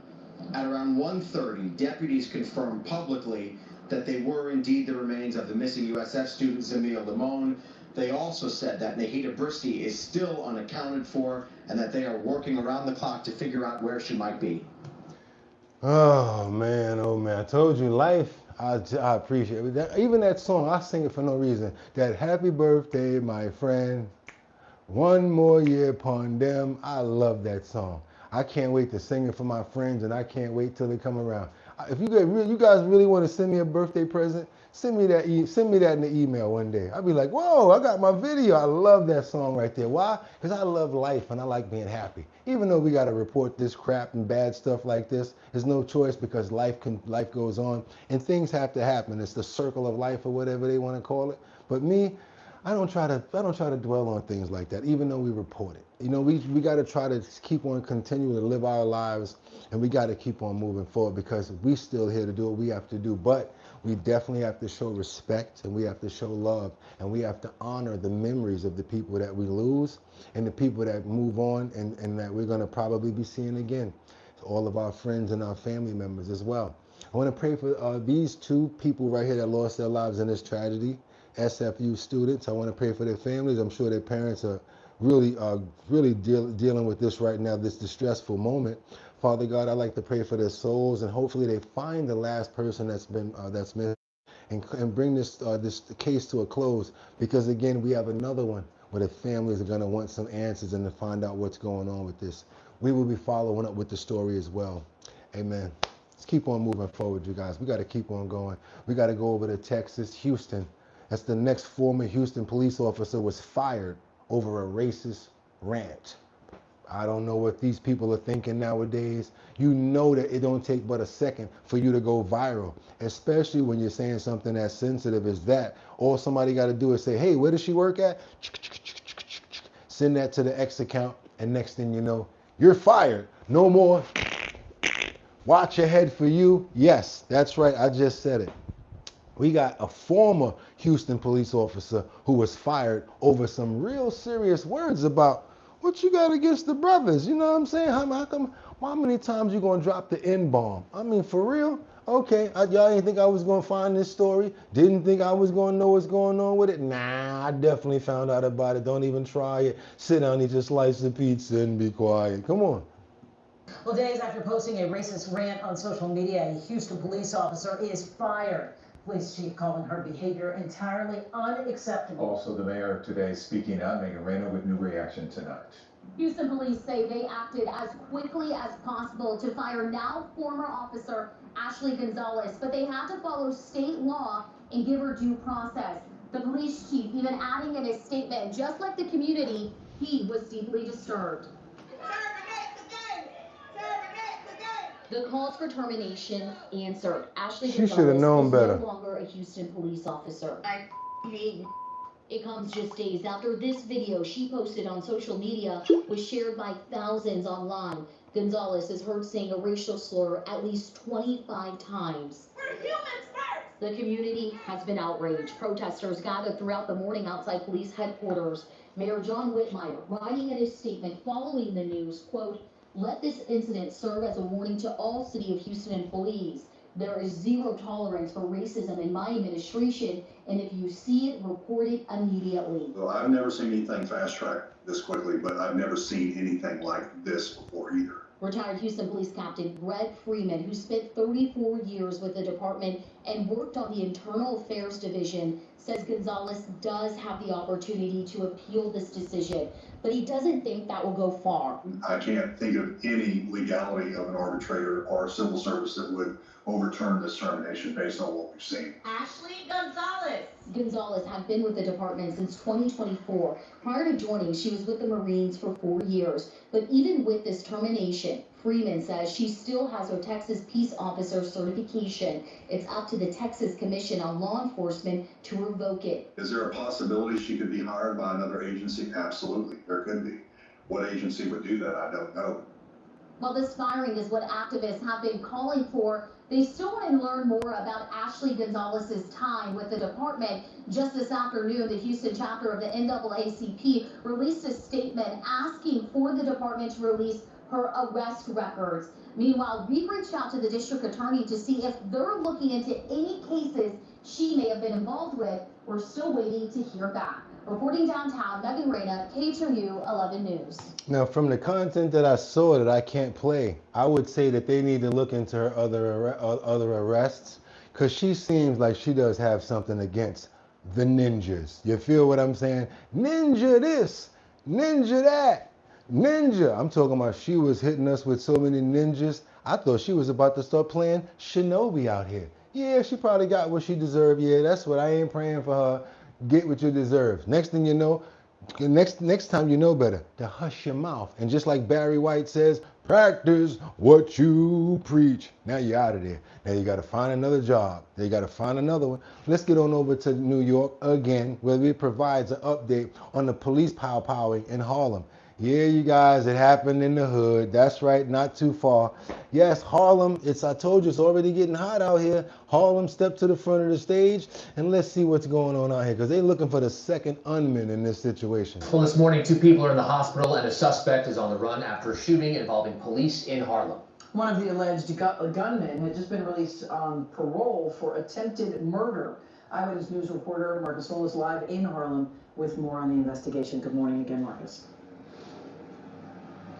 At around 1:30, deputies confirmed publicly that they were indeed the remains of the missing USF student Zamil Limon. They also said that Nahida Bristi is still unaccounted for and that they are working around the clock to figure out where she might be. Oh man, I told you life. I appreciate it. Even that song, I sing it for no reason. That happy birthday, my friend. One more year upon them. I love that song. I can't wait to sing it for my friends, and I can't wait till they come around. If you guys really want to send me a birthday present, send me that in the email one day. I'll be like, whoa, I got my video. I love that song right there. Why? Because I love life and I like being happy. Even though we got to report this crap and bad stuff like this, there's no choice because life goes on and things have to happen. It's the circle of life or whatever they want to call it. But me, I don't try to dwell on things like that, even though we report it. You know, we got to try to keep on continuing to live our lives, and we got to keep on moving forward because we still here to do what we have to do. But we definitely have to show respect, and we have to show love, and we have to honor the memories of the people that we lose and the people that move on and that we're going to probably be seeing again. All of our friends and our family members as well. I want to pray for these 2 people right here that lost their lives in this tragedy. SFU students. I want to pray for their families. I'm sure their parents are really dealing with this right now, this distressful moment. Father God, I'd like to pray for their souls, and hopefully they find the last person that's missing and bring this case to a close. Because again, we have another one where the families are going to want some answers and to find out what's going on with this. We will be following up with the story as well. Amen. Let's keep on moving forward, you guys. We got to keep on going. We got to go over to Texas, Houston. That's the next former Houston police officer was fired over a racist rant. I don't know what these people are thinking nowadays. You know that it don't take but a second for you to go viral, especially when you're saying something as sensitive as that. All somebody got to do is say, hey, where does she work at? Send that to the X account, and next thing you know, you're fired. No more. Watch ahead for you. Yes, that's right. I just said it. We got a former Houston police officer who was fired over some real serious words about what you got against the brothers. You know what I'm saying? How many times you gonna drop the N-bomb? I mean, for real? Okay, y'all didn't think I was gonna find this story? Didn't think I was gonna know what's going on with it? Nah, I definitely found out about it. Don't even try it. Sit down, eat your slice of pizza, and be quiet. Come on. Well, days after posting a racist rant on social media, a Houston police officer is fired. Police chief calling her behavior entirely unacceptable. Also, the mayor today speaking out, Megan Rayner with new reaction tonight. Houston police say they acted as quickly as possible to fire now former officer Ashley Gonzalez, but they had to follow state law and give her due process. The police chief even adding in his statement, just like the community, he was deeply disturbed. The calls for termination answered. Ashley She should have known better. no longer a Houston police officer. It comes just days after this video she posted on social media was shared by thousands online. Gonzalez is heard saying a racial slur at least 25 times. We're humans first! The community has been outraged. Protesters gathered throughout the morning outside police headquarters. Mayor John Whitmire writing in his statement following the news, quote, "Let this incident serve as a warning to all City of Houston employees. There is zero tolerance for racism in my administration, and if you see it, report it immediately." Well, I've never seen anything fast-tracked this quickly, but I've never seen anything like this before either. Retired Houston Police Captain Brett Freeman, who spent 34 years with the department and worked on the Internal Affairs Division, says Gonzalez does have the opportunity to appeal this decision, but he doesn't think that will go far. I can't think of any legality of an arbitrator or a civil service that would overturn this termination based on what we've seen. Ashley Gonzalez. Gonzalez had been with the department since 2024. Prior to joining, she was with the Marines for 4 years. But even with this termination, Freeman says she still has her Texas Peace Officer certification. It's up to the Texas Commission on Law Enforcement to revoke it. Is there a possibility she could be hired by another agency? Absolutely, there could be. What agency would do that? I don't know. While this firing is what activists have been calling for, they still want to learn more about Ashley Gonzalez's time with the department. Just this afternoon, the Houston chapter of the NAACP released a statement asking for the department to release her arrest records. Meanwhile, we reached out to the district attorney to see if they're looking into any cases she may have been involved with. We're still waiting to hear back. Reporting downtown, Megan Rayner, KHOU 11 News. Now, from the content that I saw that I can't play, I would say that they need to look into her other arrests, because she seems like she does have something against the ninjas. You feel what I'm saying? Ninja this, ninja that, ninja. I'm talking about she was hitting us with so many ninjas. I thought she was about to start playing Shinobi out here. Yeah, she probably got what she deserved. Yeah, that's what I ain't praying for her. Get what you deserve. Next thing you know, next time you know better, to hush your mouth. And just like Barry White says, practice what you preach. Now you're out of there. Now you got to find another job. Now you got to find another one. Let's get on over to New York again, where it provides an update on the police powwowing in Harlem. Yeah, you guys, it happened in the hood. That's right, not too far. Yes, Harlem, I told you, it's already getting hot out here. Harlem, step to the front of the stage, and let's see what's going on out here, because they're looking for the second unman in this situation. Well, this morning, 2 people are in the hospital, and a suspect is on the run after a shooting involving police in Harlem. One of the alleged gunmen had just been released on parole for attempted murder. Eyewitness News reporter Marcus Soul is live in Harlem with more on the investigation. Good morning again, Marcus.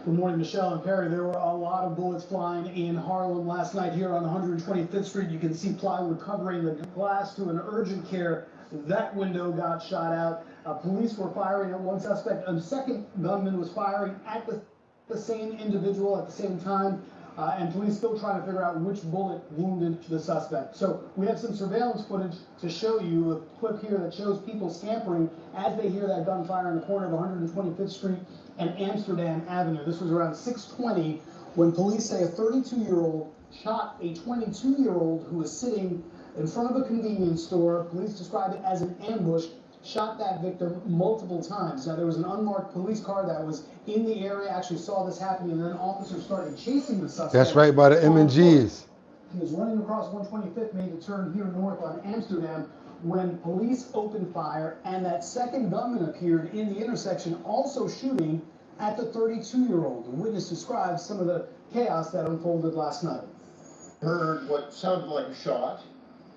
Good morning, Michelle and Perry. There were a lot of bullets flying in Harlem last night here on 125th Street. You can see plywood covering the glass to an urgent care. That window got shot out. Police were firing at one suspect. A second gunman was firing at the same individual at the same time. and police still trying to figure out which bullet wounded the suspect. So we have some surveillance footage to show you, a clip here that shows people scampering as they hear that gunfire in the corner of 125th Street and Amsterdam Avenue. This was around 6:20 when police say a 32-year-old shot a 22-year-old who was sitting in front of a convenience store. Police describe it as an ambush. Shot that victim multiple times. Now, there was an unmarked police car that was in the area, actually saw this happening, and then officers started chasing the suspect. That's right by the M&Gs. He was running across 125th, made the turn here north on Amsterdam when police opened fire, and that second gunman appeared in the intersection, also shooting at the 32-year-old. The witness describes some of the chaos that unfolded last night. Heard what sounded like a shot,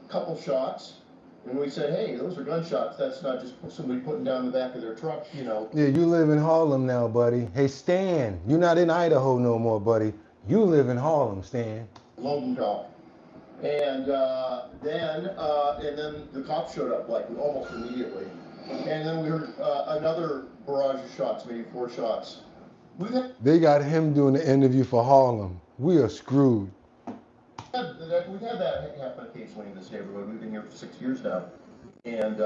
a couple shots. And we said, hey, those are gunshots. That's not just somebody putting down the back of their truck, you know. Yeah, you live in Harlem now, buddy. Hey, Stan, you're not in Idaho no more, buddy. You live in Harlem, Stan. Logan. And then the cops showed up like almost immediately. And then we heard another barrage of shots, maybe 4 shots. They got him doing the interview for Harlem. We are screwed. We've had that happen occasionally in this neighborhood. We've been here for 6 years now. And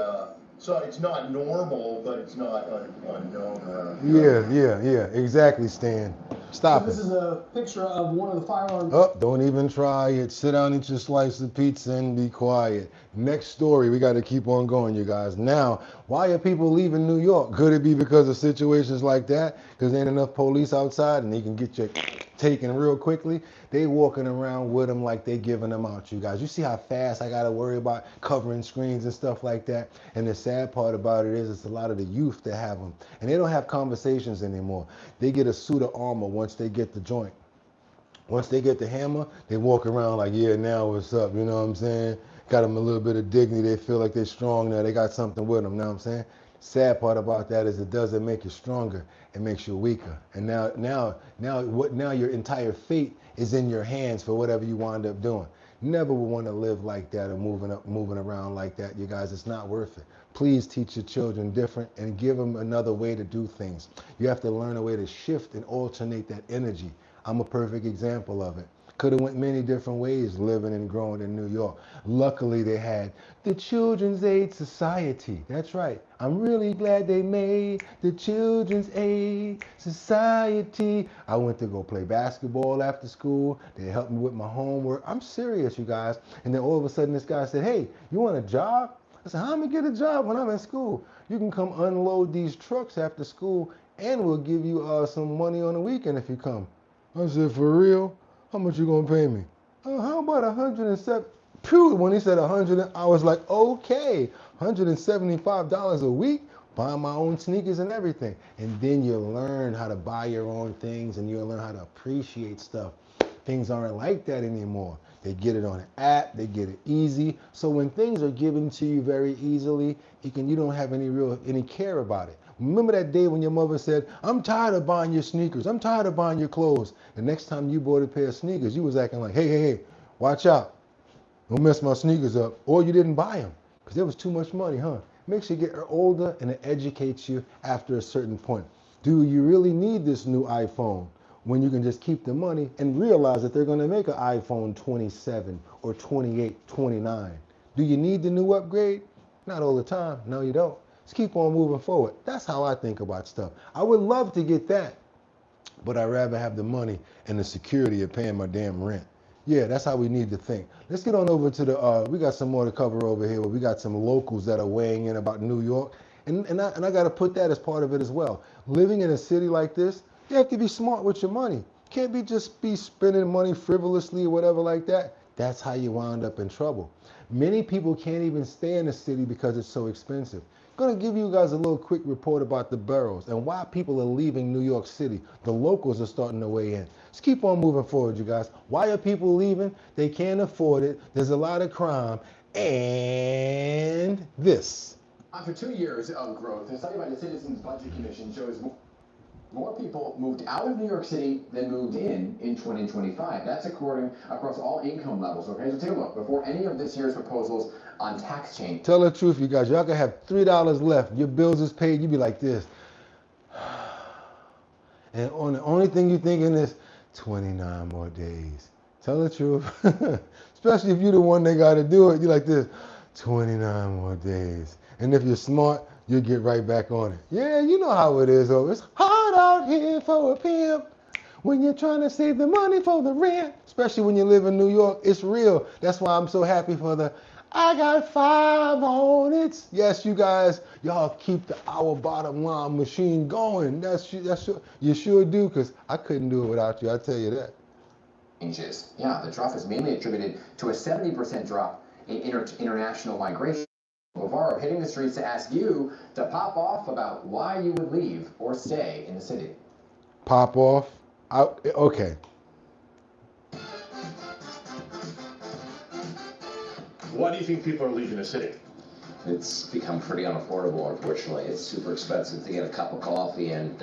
so it's not normal, but it's not unknown. Yeah, exactly, Stan. Stop This is a picture of one of the firearms. Oh, don't even try it. Sit down, eat your slice of pizza, and be quiet. Next story, we got to keep on going, you guys. Now, why are people leaving New York? Could it be because of situations like that? Because there ain't enough police outside and they can get you taken real quickly? They walking around with them like they giving them out, you guys. You see how fast I got to worry about covering screens and stuff like that? And the sad part about it is it's a lot of the youth that have them. And they don't have conversations anymore. They get a suit of armor once they get the joint. Once they get the hammer, they walk around like, yeah, now what's up? You know what I'm saying? Got them a little bit of dignity. They feel like they're strong now. They got something with them, you know what I'm saying? Sad part about that is it doesn't make you stronger. It makes you weaker. And now your entire fate is in your hands for whatever you wind up doing. Never would want to live like that or moving around like that, you guys. It's not worth it. Please teach your children different and give them another way to do things. You have to learn a way to shift and alternate that energy. I'm a perfect example of it. Could have went many different ways living and growing in New York. Luckily, they had the Children's Aid Society. That's right. I'm really glad they made the Children's Aid Society. I went to go play basketball after school. They helped me with my homework. I'm serious, you guys. And then all of a sudden, this guy said, hey, you want a job? I said, how am I going to get a job when I'm in school? You can come unload these trucks after school, and we'll give you some money on the weekend if you come. I said, for real? How much you gonna pay me? How about 107? Phew, when he said 100, I was like, okay, $175 a week, buying my own sneakers and everything. And then you learn how to buy your own things and you learn how to appreciate stuff. Things aren't like that anymore. They get it on an app, they get it easy. So when things are given to you very easily, you don't have any care about it. Remember that day when your mother said, I'm tired of buying your sneakers. I'm tired of buying your clothes. The next time you bought a pair of sneakers, you was acting like, hey, watch out. Don't mess my sneakers up. Or you didn't buy them because there was too much money, huh? Makes you get older and it educates you after a certain point. Do you really need this new iPhone when you can just keep the money and realize that they're going to make an iPhone 27 or 28, 29? Do you need the new upgrade? Not all the time. No, you don't. Let's keep on moving forward. That's how I think about stuff. I would love to get that, but I'd rather have the money and the security of paying my damn rent. Yeah, that's how we need to think. Let's get on over to we got some more to cover over here, but we got some locals that are weighing in about New York. And I got to put that as part of it as well. Living in a city like this, you have to be smart with your money. Can't be spending money frivolously or whatever like that. That's how you wind up in trouble. Many people can't even stay in a city because it's so expensive. Going to give you guys a little quick report about the boroughs and why people are leaving New York City. The locals are starting to weigh in. Let's keep on moving forward, you guys. Why are people leaving? They can't afford it. There's a lot of crime. And this. After 2 years of growth, a study by the Citizens Budget Commission shows more people moved out of New York City than moved in 2025. That's according across all income levels. Okay, so take a look. Before any of this year's proposals on tax change. Tell the truth, you guys. Y'all can have $3 left. Your bills is paid. You be like this. And on the only thing you're thinking is, 29 more days. Tell the truth. Especially if you're the one that got to do it. You're like this, 29 more days. And if you're smart, you'll get right back on it. Yeah, you know how it is, though. It's hard out here for a pimp when you're trying to save the money for the rent. Especially when you live in New York. It's real. That's why I'm so happy for the I got 5 on it. Yes, you guys, y'all keep the Our Bottom Line machine going. You sure do, because I couldn't do it without you. I tell you that. Changes. Yeah, the drop is mainly attributed to a 70% drop in international migration. Guevara hitting the streets to ask you to pop off about why you would leave or stay in the city. Pop off? Okay. Why do you think people are leaving the city? It's become pretty unaffordable, unfortunately. It's super expensive to get a cup of coffee, and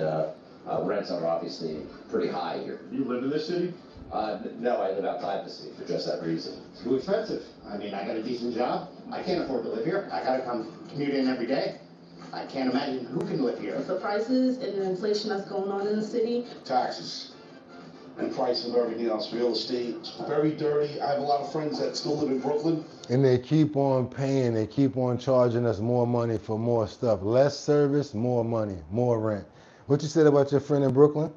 rents are obviously pretty high here. You live in this city? No, I live outside the city for just that reason. It's too expensive. I mean, I got a decent job. I can't afford to live here. I gotta come commute in every day. I can't imagine who can live here. The prices and the inflation that's going on in the city. Taxes and price of everything else, real estate. It's very dirty. I have a lot of friends that still live in Brooklyn. And they keep on paying, they keep on charging us more money for more stuff. Less service, more money, more rent. What you said about your friend in Brooklyn?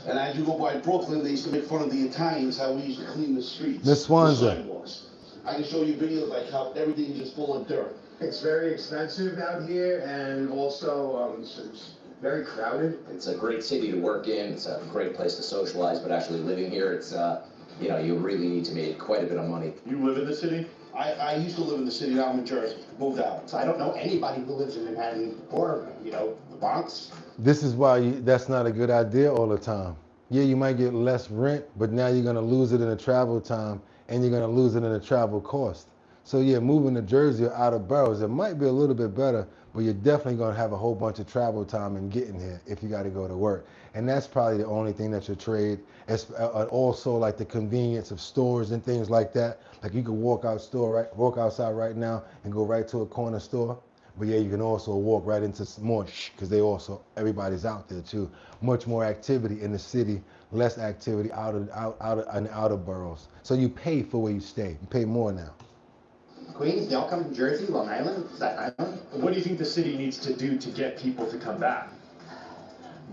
And as you go by Brooklyn, they used to make fun of the Italians, how we used to clean the streets. Miss Swanza. The sidewalks. I can show you videos like how everything is just full of dirt. It's very expensive out here, and also it's very crowded. It's a great city to work in. It's a great place to socialize, but actually living here, it's, you know, you really need to make quite a bit of money. You live in the city? I used to live in the city. Now I'm in Jersey. Moved out. So I don't know anybody who lives in Manhattan or, you know, the Bronx. This is why that's not a good idea all the time. Yeah, you might get less rent, but now you're gonna lose it in the travel time, and you're gonna lose it in the travel cost. So yeah, moving to Jersey or out of boroughs, it might be a little bit better, but you're definitely gonna have a whole bunch of travel time in getting here if you gotta go to work. And that's probably the only thing that you'll trade. Also like the convenience of stores and things like that. Like you could walk outside right now and go right to a corner store. But yeah, you can also walk right into some more because everybody's out there too. Much more activity in the city, less activity out of outer boroughs. So you pay for where you stay. You pay more now. Queens, y'all come to Jersey, Long Island, Staten Island? What do you think the city needs to do to get people to come back?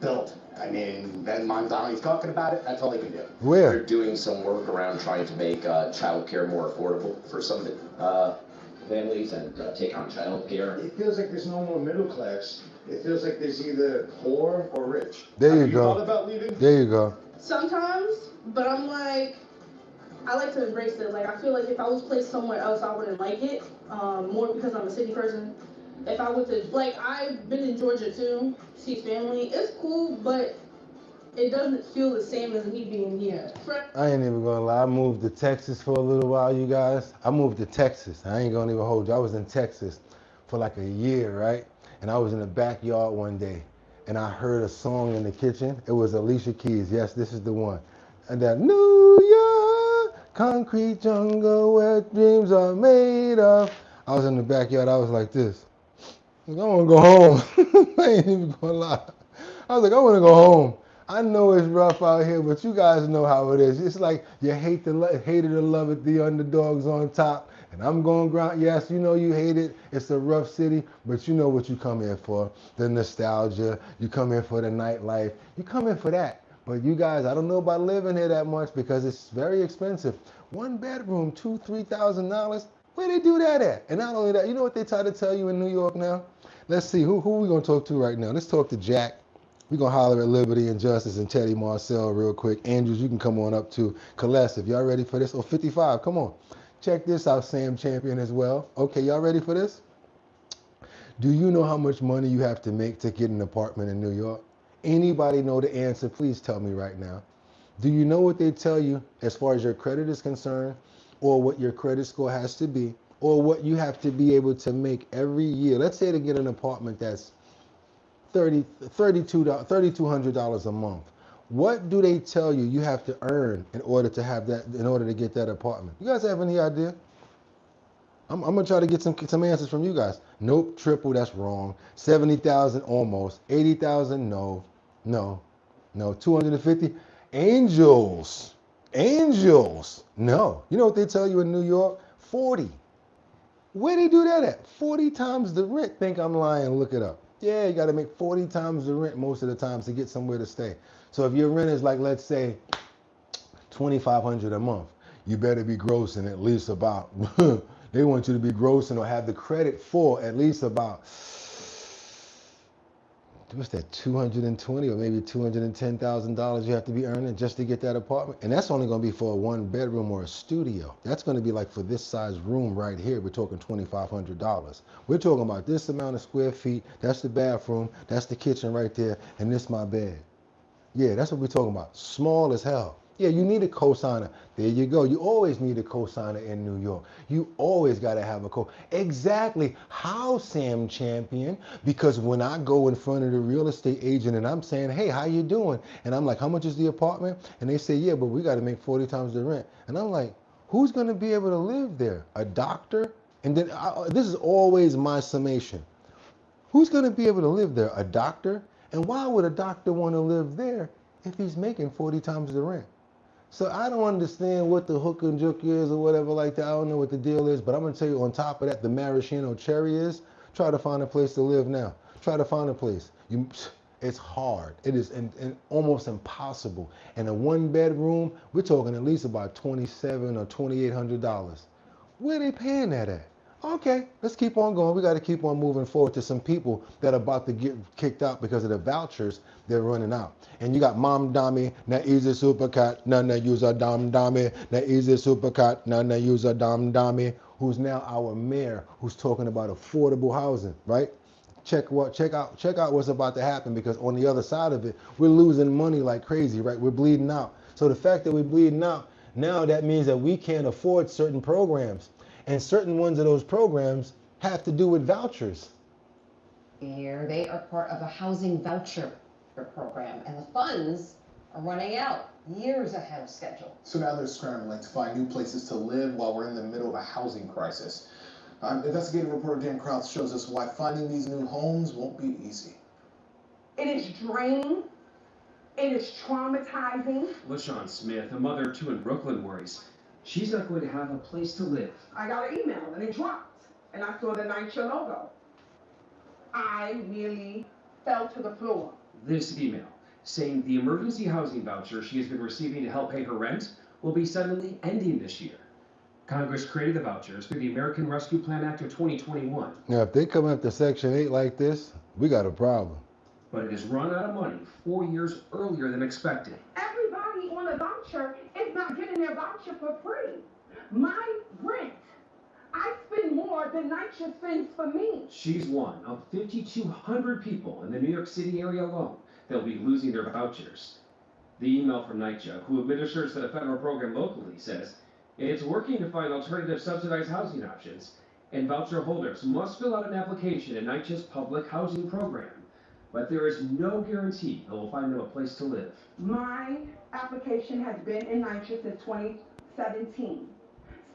Build. I mean, Ben Monzoni's talking about it. That's all they can do. Where? They're doing some work around trying to make childcare more affordable for some of the families and take on childcare. It feels like there's no more middle class. It feels like there's either poor or rich. There you Have you go. thought about leaving? There you go. Sometimes, but I'm like, I like to embrace it. Like, I feel like if I was placed somewhere else, I wouldn't like it. More because I'm a city person. If I went to, like, I've been in Georgia too, see family. It's cool, but it doesn't feel the same as me being here. I ain't even gonna lie, I moved to Texas for a little while, you guys. I moved to Texas. I ain't gonna even hold you. I was in Texas for like a year, right? And I was in the backyard one day, and I heard a song in the kitchen. It was Alicia Keys. Yes, this is the one. And that New York, concrete jungle where dreams are made of. I was in the backyard. I was like this. I want to go home. I ain't even gonna lie. I was like, I want to go home. I know it's rough out here, but you guys know how it is. It's like you hate it or love it, the underdog's on top. And I'm going ground. Yes, you know you hate it. It's a rough city, but you know what you come here for. The nostalgia. You come here for the nightlife. You come here for that. But you guys, I don't know about living here that much because it's very expensive. 1 bedroom, $2,000, $3,000. Where they do that at? And not only that, you know what they try to tell you in New York now? Let's see, who are we going to talk to right now? Let's talk to Jack. We're going to holler at Liberty and Justice and Teddy Marcel real quick. Andrews, you can come on up to Celeste if y'all ready for this. Or 55, come on. Check this out, Sam Champion as well. Okay, y'all ready for this? Do you know how much money you have to make to get an apartment in New York? Anybody know the answer? Please tell me right now. Do you know what they tell you as far as your credit is concerned, or what your credit score has to be, or what you have to be able to make every year? Let's say to get an apartment that's $3,200 a month. What do they tell you you have to earn in order to have that, in order to get that apartment? You guys have any idea? I'm gonna try to get some answers from you guys. Nope, triple, that's wrong. 70,000 almost. 80,000, no. 250, Angels. Angels. No. You know what they tell you in New York? 40. Where they do that at? 40 times the rent. Think I'm lying, look it up. Yeah, you got to make 40 times the rent most of the times to get somewhere to stay. So if your rent is like, let's say, $2,500 a month, you better be grossing at least about, they want you to be grossing or have the credit for at least about, what's that, $220,000 or maybe $210,000 you have to be earning just to get that apartment. And that's only going to be for a 1-bedroom or a studio. That's going to be like for this size room right here, we're talking $2,500. We're talking about this amount of square feet. That's the bathroom. That's the kitchen right there. And this my bed. Yeah, that's what we're talking about. Small as hell. Yeah, you need a cosigner. There you go. You always need a cosigner in New York. You always got to have a Exactly. How, Sam Champion? Because when I go in front of the real estate agent and I'm saying, hey, how you doing? And I'm like, how much is the apartment? And they say, yeah, but we got to make 40 times the rent. And I'm like, who's going to be able to live there? A doctor? And then this is always my summation. Who's going to be able to live there? A doctor? And why would a doctor want to live there if he's making 40 times the rent? So I don't understand what the hook and joke is or whatever like that. I don't know what the deal is, but I'm going to tell you on top of that, the maraschino cherry is, try to find a place to live now. Try to find a place. It's hard. It is almost impossible. And a 1-bedroom, we're talking at least about $2,700 or $2,800. Where are they paying that at? Okay, let's keep on going. We got to keep on moving forward to some people that are about to get kicked out because of the vouchers they're running out. And you got Mom Dami, na easy supercat, na use a dam dami, na easy supercat, na use a dam dami, who's now our mayor, who's talking about affordable housing, right? Check out what's about to happen, because on the other side of it, we're losing money like crazy, right? We're bleeding out. So the fact that we're bleeding out, now that means that we can't afford certain programs. And certain ones of those programs have to do with vouchers. Here, they are part of a housing voucher program, and the funds are running out years ahead of schedule. So now they're scrambling to find new places to live while we're in the middle of a housing crisis. Investigative reporter Dan Krauss shows us why finding these new homes won't be easy. It is draining. It is traumatizing. LaShawn Smith, a mother of 2 in Brooklyn, worries she's not going to have a place to live. I got an email and it dropped, and I saw the NYCHA logo. I nearly fell to the floor. This email saying the emergency housing voucher she has been receiving to help pay her rent will be suddenly ending this year. Congress created the vouchers through the American Rescue Plan Act of 2021. Now, if they come after Section 8 like this, we got a problem. But it has run out of money 4 years earlier than expected. Everybody on a voucher is not getting their voucher for free. My rent, I spend more than NYCHA spends for me. She's one of 5,200 people in the New York City area alone that will be losing their vouchers. The email from NYCHA, who administers the federal program locally, says it's working to find alternative subsidized housing options, and voucher holders must fill out an application in NYCHA's public housing program. But there is no guarantee they will find them a place to live. My application has been in NYCHA since 2017.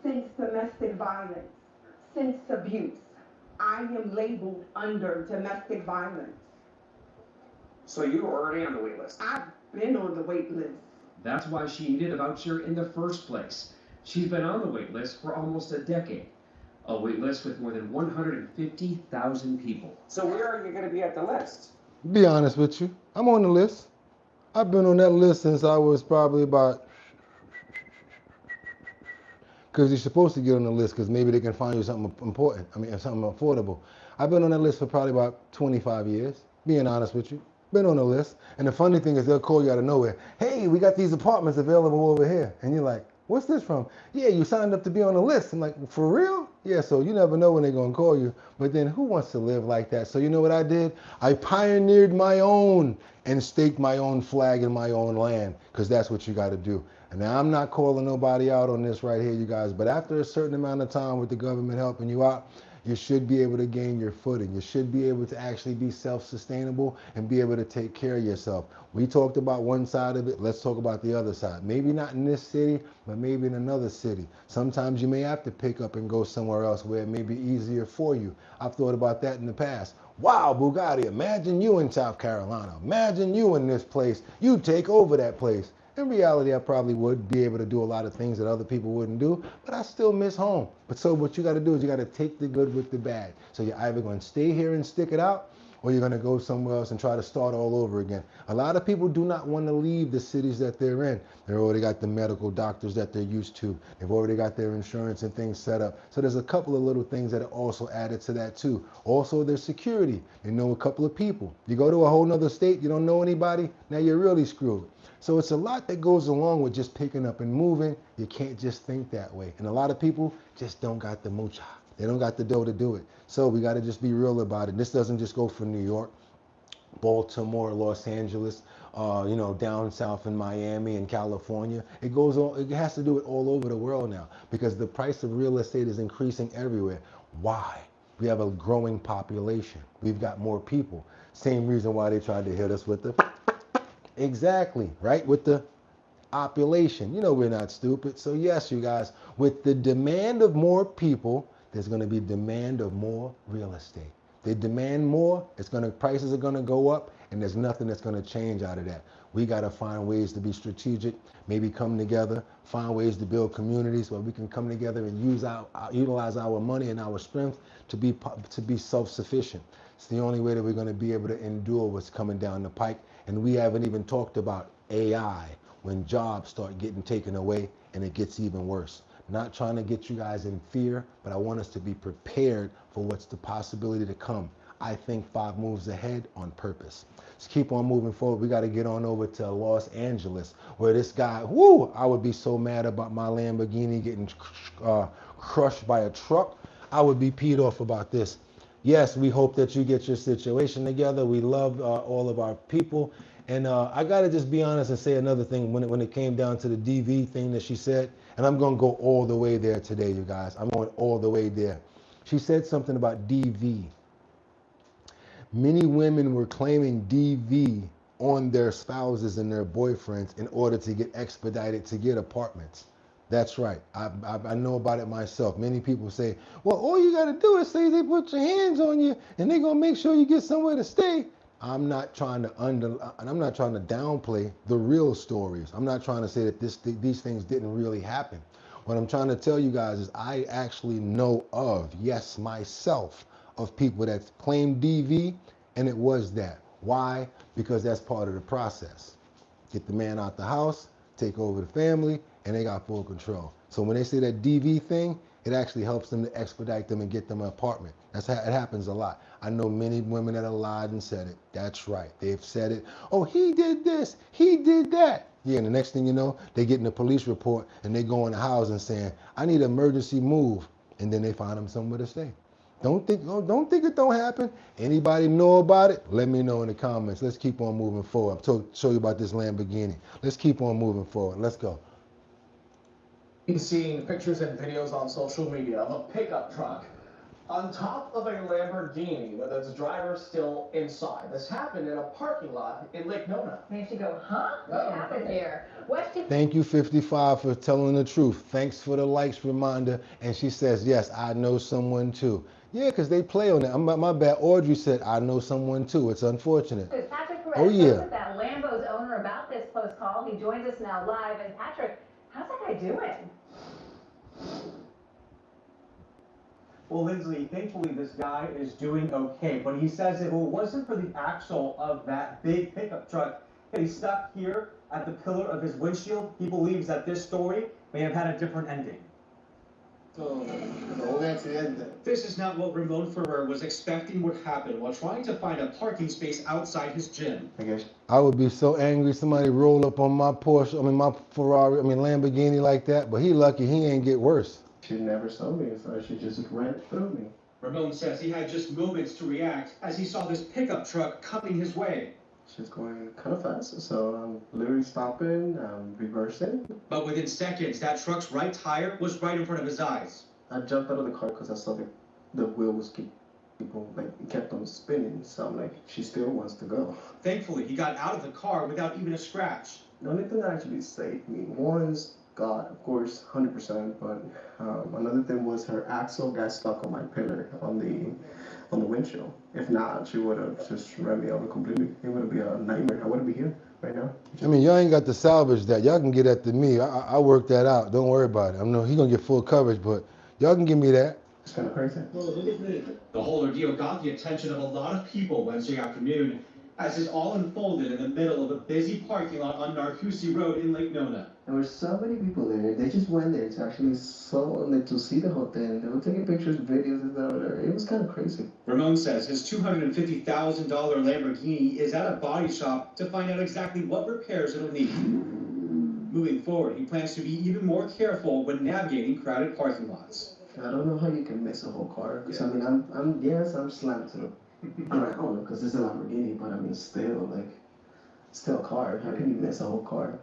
Since domestic violence, since abuse, I am labeled under domestic violence. So you were already on the wait list? I've been on the wait list. That's why she needed a voucher in the first place. She's been on the wait list for almost a decade. A wait list with more than 150,000 people. So where are you going to be at the list? Be honest with you, I'm on the list. I've been on that list since I was probably about, because you're supposed to get on the list because maybe they can find you something important, something affordable. I've been on that list for probably about 25 years, being honest with you. Been on the list. And the funny thing is they'll call you out of nowhere. Hey, we got these apartments available over here. And you're like, what's this from? Yeah, you signed up to be on the list. I'm like, for real? Yeah, so you never know when they're going to call you. But then who wants to live like that? So you know what I did? I pioneered my own and staked my own flag in my own land, because that's what you got to do. And now I'm not calling nobody out on this right here, you guys, but after a certain amount of time with the government helping you out, you should be able to gain your footing. You should be able to actually be self-sustainable and be able to take care of yourself. We talked about one side of it. Let's talk about the other side. Maybe not in this city, but maybe in another city. Sometimes you may have to pick up and go somewhere else where it may be easier for you. I've thought about that in the past. Wow, Boogotti, imagine you in South Carolina. Imagine you in this place. You take over that place. In reality, I probably would be able to do a lot of things that other people wouldn't do, but I still miss home. But so what you got to do is you got to take the good with the bad. So you're either going to stay here and stick it out, or you're going to go somewhere else and try to start all over again. A lot of people do not want to leave the cities that they're in. They've already got the medical doctors that they're used to. They've already got their insurance and things set up. So there's a couple of little things that are also added to that too. Also, there's security. You know a couple of people. You go to a whole nother state, you don't know anybody, now you're really screwed. So it's a lot that goes along with just picking up and moving. You can't just think that way. And a lot of people just don't got the mucha. They don't got the dough to do it. So we got to just be real about it. This doesn't just go for New York, Baltimore, Los Angeles, down south in Miami and California. It goes on. It has to do it all over the world now because the price of real estate is increasing everywhere. Why? We have a growing population. We've got more people. Same reason why they tried to hit us with the exactly, right? With the population. You know we're not stupid. So yes, you guys, with the demand of more people, there's going to be demand of more real estate. They demand more, prices are going to go up, and there's nothing that's going to change out of that. We got to find ways to be strategic, maybe come together, find ways to build communities where we can come together and utilize our money and our strength to be self-sufficient. It's the only way that we're going to be able to endure what's coming down the pike. And we haven't even talked about AI, when jobs start getting taken away and it gets even worse. Not trying to get you guys in fear, but I want us to be prepared for what's the possibility to come. I think 5 moves ahead on purpose. Let's keep on moving forward. We got to get on over to Los Angeles, where this guy, I would be so mad about my Lamborghini getting crushed by a truck. I would be peed off about this. Yes, we hope that you get your situation together. We love all of our people. And I got to just be honest and say another thing when it came down to the DV thing that she said. And I'm going to go all the way there today, you guys. I'm going all the way there. She said something about DV. Many women were claiming DV on their spouses and their boyfriends in order to get expedited to get apartments. That's right. I know about it myself. Many people say, well, all you got to do is say they put your hands on you and they're going to make sure you get somewhere to stay. I'm not trying to downplay the real stories. I'm not trying to say that these things didn't really happen. What I'm trying to tell you guys is I actually know of, yes, myself, of people that claimed DV, and it was that. Why? Because that's part of the process. Get the man out the house, take over the family, and they got full control. So when they say that DV thing, it actually helps them to expedite them and get them an apartment. It happens a lot. I know many women that have lied and said it. That's right. They've said it. Oh, he did this. He did that. Yeah, and the next thing you know, they get in the police report and they go in the house and saying, I need an emergency move. And then they find them somewhere to stay. Don't think it don't happen. Anybody know about it? Let me know in the comments. Let's keep on moving forward. I'll show you about this Lamborghini. Let's keep on moving forward. Let's go. Been seeing pictures and videos on social media of a pickup truck on top of a Lamborghini with its driver still inside. This happened in a parking lot in Lake Nona. Makes you go, huh? What happened here? Thank you, 55, for telling the truth. Thanks for the likes reminder. And she says, yes, I know someone too. Yeah, because they play on that. My bad. Audrey said, I know someone too. It's unfortunate. Patrick Oh, yeah. spoke with that Lambo's owner about this close call. He joins us now live. And Patrick, how's that guy doing? Well, Lindsay, thankfully this guy is doing okay, but he says if it wasn't for the axle of that big pickup truck that he stuck here at the pillar of his windshield, he believes that this story may have had a different ending. This is not what Ramon Ferrer was expecting would happen while trying to find a parking space outside his gym. I would be so angry somebody roll up on my Porsche, my Ferrari, Lamborghini like that, but he lucky he ain't get worse. She never saw me, so she just ran through me. Ramon says he had just moments to react as he saw this pickup truck coming his way. She's going kind of fast, so I'm literally stopping, reversing. But within seconds, that truck's right tire was right in front of his eyes. I jumped out of the car because I saw the wheel was kept on spinning, so I'm like, she still wants to go. Thankfully, he got out of the car without even a scratch. The only thing that actually saved me was God, of course, 100%, but another thing was her axle got stuck on my pillar on the windshield. If not, she would have just ran me over completely. It would be a nightmare. I wouldn't be here. right now. I mean, y'all ain't got to salvage that. Y'all can get that to me. I work that out. Don't worry about it. I know he gonna get full coverage, but y'all can give me that. It's kind of crazy. Well, look at me. The whole ordeal got the attention of a lot of people Wednesday afternoon as it all unfolded in the middle of a busy parking lot on Narcoossee Road in Lake Nona. There were so many people there. They just went there to actually to see the whole thing. They were taking pictures, videos, and whatever. It was kind of crazy. Ramon says his $250,000 Lamborghini is at a body shop to find out exactly what repairs it'll need. Moving forward, he plans to be even more careful when navigating crowded parking lots. I don't know how you can miss a whole car. Because I mean, I'm slammed through. I don't know, because it's a Lamborghini, but I mean, still a car. How can you miss a whole car?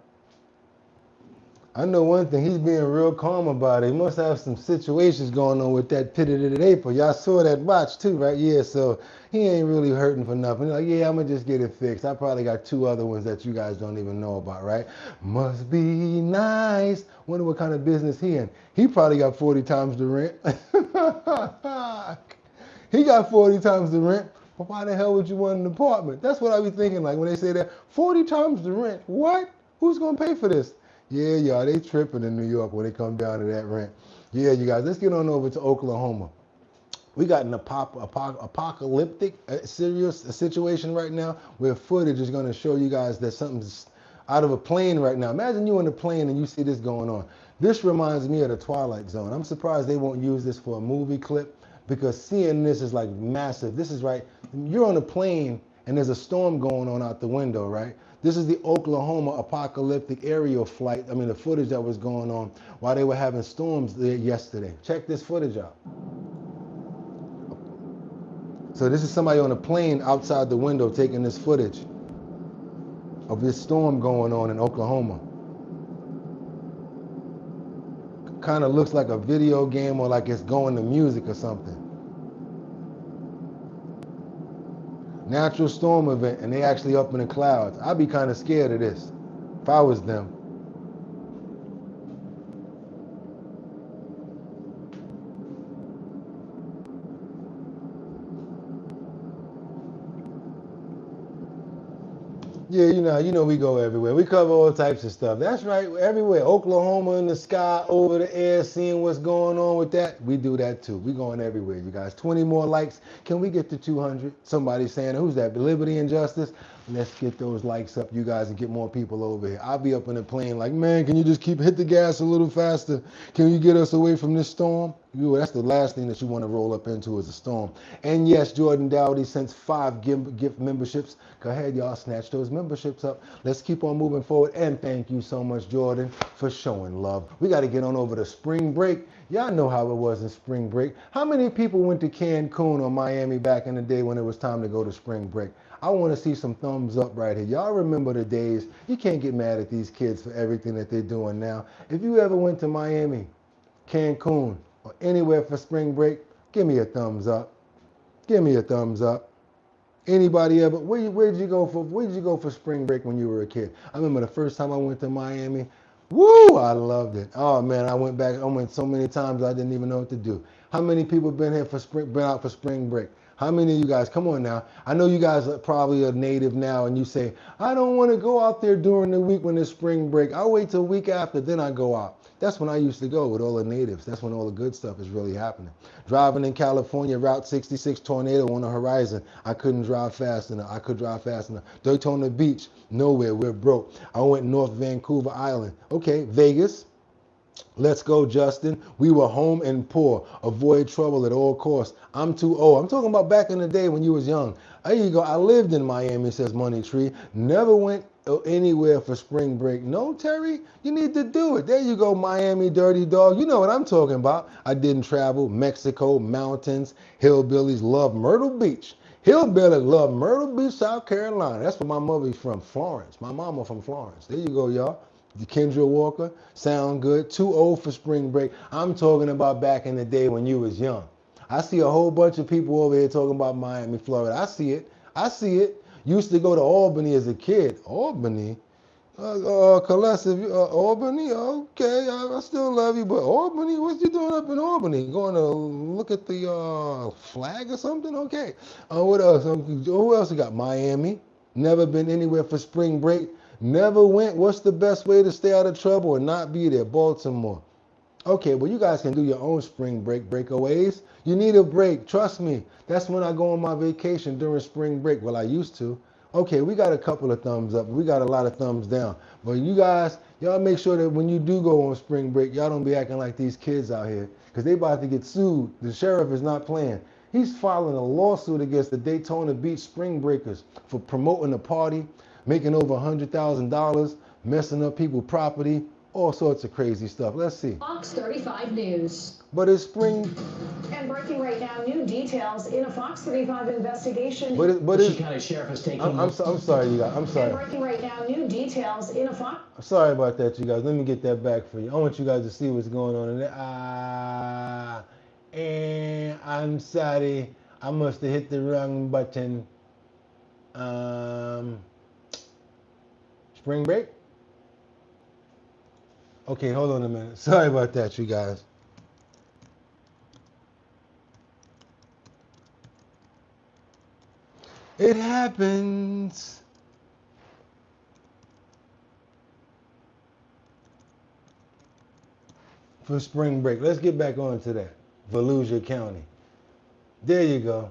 I know one thing, he's being real calm about it. He must have some situations going on with that pitted April. Y'all saw that watch too, right? Yeah, so he ain't really hurting for nothing. He's like, yeah, I'm gonna just get it fixed. I probably got 2 other ones that you guys don't even know about, right? Must be nice. Wonder what kind of business he in. He probably got 40 times the rent. He got 40 times the rent. But why the hell would you want an apartment? That's what I be thinking, like when they say that, 40 times the rent. What? Who's gonna pay for this? Yeah, y'all, they tripping in New York when they come down to that rent. Yeah, you guys, let's get on over to Oklahoma. We got an apocalyptic serious situation right now where footage is going to show you guys that something's out of a plane right now. Imagine you in a plane and you see this going on. This reminds me of the Twilight Zone. I'm surprised they won't use this for a movie clip because seeing this is like massive. This is right, you're on a plane and there's a storm going on out the window, right? This is the Oklahoma apocalyptic aerial flight. I mean, the footage that was going on while they were having storms there yesterday. Check this footage out. So this is somebody on a plane outside the window taking this footage of this storm going on in Oklahoma. Kind of looks like a video game or like it's going to music or something. Natural storm event, and they actually up in the clouds. I'd be kind of scared of this if I was them. Yeah, you know we go everywhere. We cover all types of stuff. That's right, everywhere. Oklahoma in the sky, over the air, seeing what's going on with that. We do that too. We going everywhere, you guys. 20 more likes. Can we get to 200? Somebody's saying, who's that? Liberty and Justice? Let's get those likes up, you guys, and get more people over here. I'll be up in the plane like, man, can you just hit the gas a little faster? Can you get us away from this storm? That's the last thing that you want to roll up into is a storm. And yes, Jordan Dowdy sends 5 gift memberships. Go ahead, y'all, snatch those memberships up. Let's keep on moving forward. And thank you so much, Jordan, for showing love. We got to get on over to spring break. Y'all know how it was in spring break. How many people went to Cancun or Miami back in the day when it was time to go to spring break? I want to see some thumbs up right here. Y'all remember the days. You can't get mad at these kids for everything that they're doing now. If you ever went to Miami, Cancun, or anywhere for spring break, give me a thumbs up. Give me a thumbs up. Anybody ever, where did you go for spring break when you were a kid? I remember the first time I went to Miami. Woo, I loved it. Oh man, I went so many times I didn't even know what to do. How many people been out for spring break? How many of you guys, come on now. I know you guys are probably a native now and you say, I don't want to go out there during the week when it's spring break. I'll wait till a week after, then I go out. That's when I used to go with all the natives. That's when all the good stuff is really happening. Driving in California, Route 66 tornado on the horizon. I couldn't drive fast enough. I could drive fast enough. Daytona Beach, nowhere, we're broke. I went North Vancouver Island. Okay, Vegas. Let's go, Justin. We were home and poor. Avoid trouble at all costs. I'm too old. I'm talking about back in the day when you was young. There you go. I lived in Miami, says Money Tree. Never went anywhere for spring break. No, Terry, you need to do it. There you go, Miami Dirty Dog. You know what I'm talking about. I didn't travel. Mexico, mountains, hillbillies, love Myrtle Beach. Hillbillies love Myrtle Beach, South Carolina. That's where my mother's from, Florence. My mama from Florence. There you go, y'all. Kendra Walker, sound good. Too old for spring break. I'm talking about back in the day when you was young. I see a whole bunch of people over here talking about Miami, Florida. I see it. I see it. Used to go to Albany as a kid. Albany? Albany? Okay, I still love you, but Albany? What you doing up in Albany? Going to look at the flag or something? Okay. What else? Who else we got? Miami. Never been anywhere for spring break. Never went. What's the best way to stay out of trouble and not be there? Baltimore. Okay, well, you guys can do your own spring break breakaways. You need a break. Trust me. That's when I go on my vacation during spring break. Well, I used to. Okay, we got a couple of thumbs up. We got a lot of thumbs down. But you guys, y'all make sure that when you do go on spring break, y'all don't be acting like these kids out here because they about to get sued. The sheriff is not playing. He's filing a lawsuit against the Daytona Beach Spring Breakers for promoting a party, making over $100,000, messing up people's property, all sorts of crazy stuff. Let's see. Fox 35 News. But it's spring. And breaking right now, new details in a Fox 35 investigation. But it's, County Sheriff is taking. I'm sorry, you guys. I'm sorry. And breaking right now, new details in a Fox. I'm sorry about that, you guys. Let me get that back for you. I want you guys to see what's going on in there. And I'm sorry. I must have hit the wrong button. Spring break? Okay, hold on a minute. Sorry about that, you guys. It happens. For spring break. Let's get back on to that. Volusia County. There you go.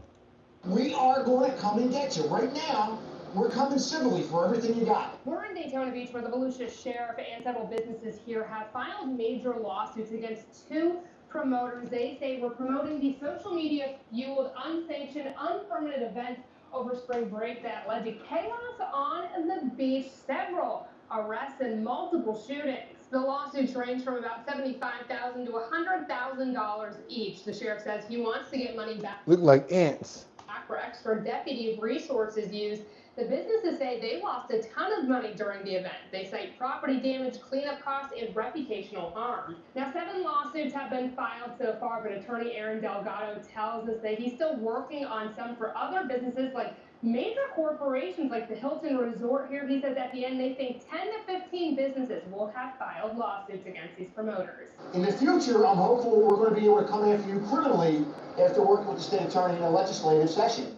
We are going to come and get you. Right now, we're coming civilly for everything you got. We're in Daytona Beach where the Volusia Sheriff and several businesses here have filed major lawsuits against two promoters they say were promoting the social media fueled, unsanctioned, unpermitted events over spring break that led to chaos on the beach, several arrests and multiple shootings. The lawsuits range from about $75,000 to $100,000 each. The sheriff says he wants to get money back. Look like ants. For extra deputy resources used. The businesses say they lost a ton of money during the event. They cite property damage, cleanup costs, and reputational harm. Now, 7 lawsuits have been filed so far, but attorney Aaron Delgado tells us that he's still working on some for other businesses like major corporations like the Hilton Resort here. He says at the end they think 10 to 15 businesses will have filed lawsuits against these promoters. In the future, I'm hopeful we're going to be able to come after you criminally after working with the state attorney in a legislative session.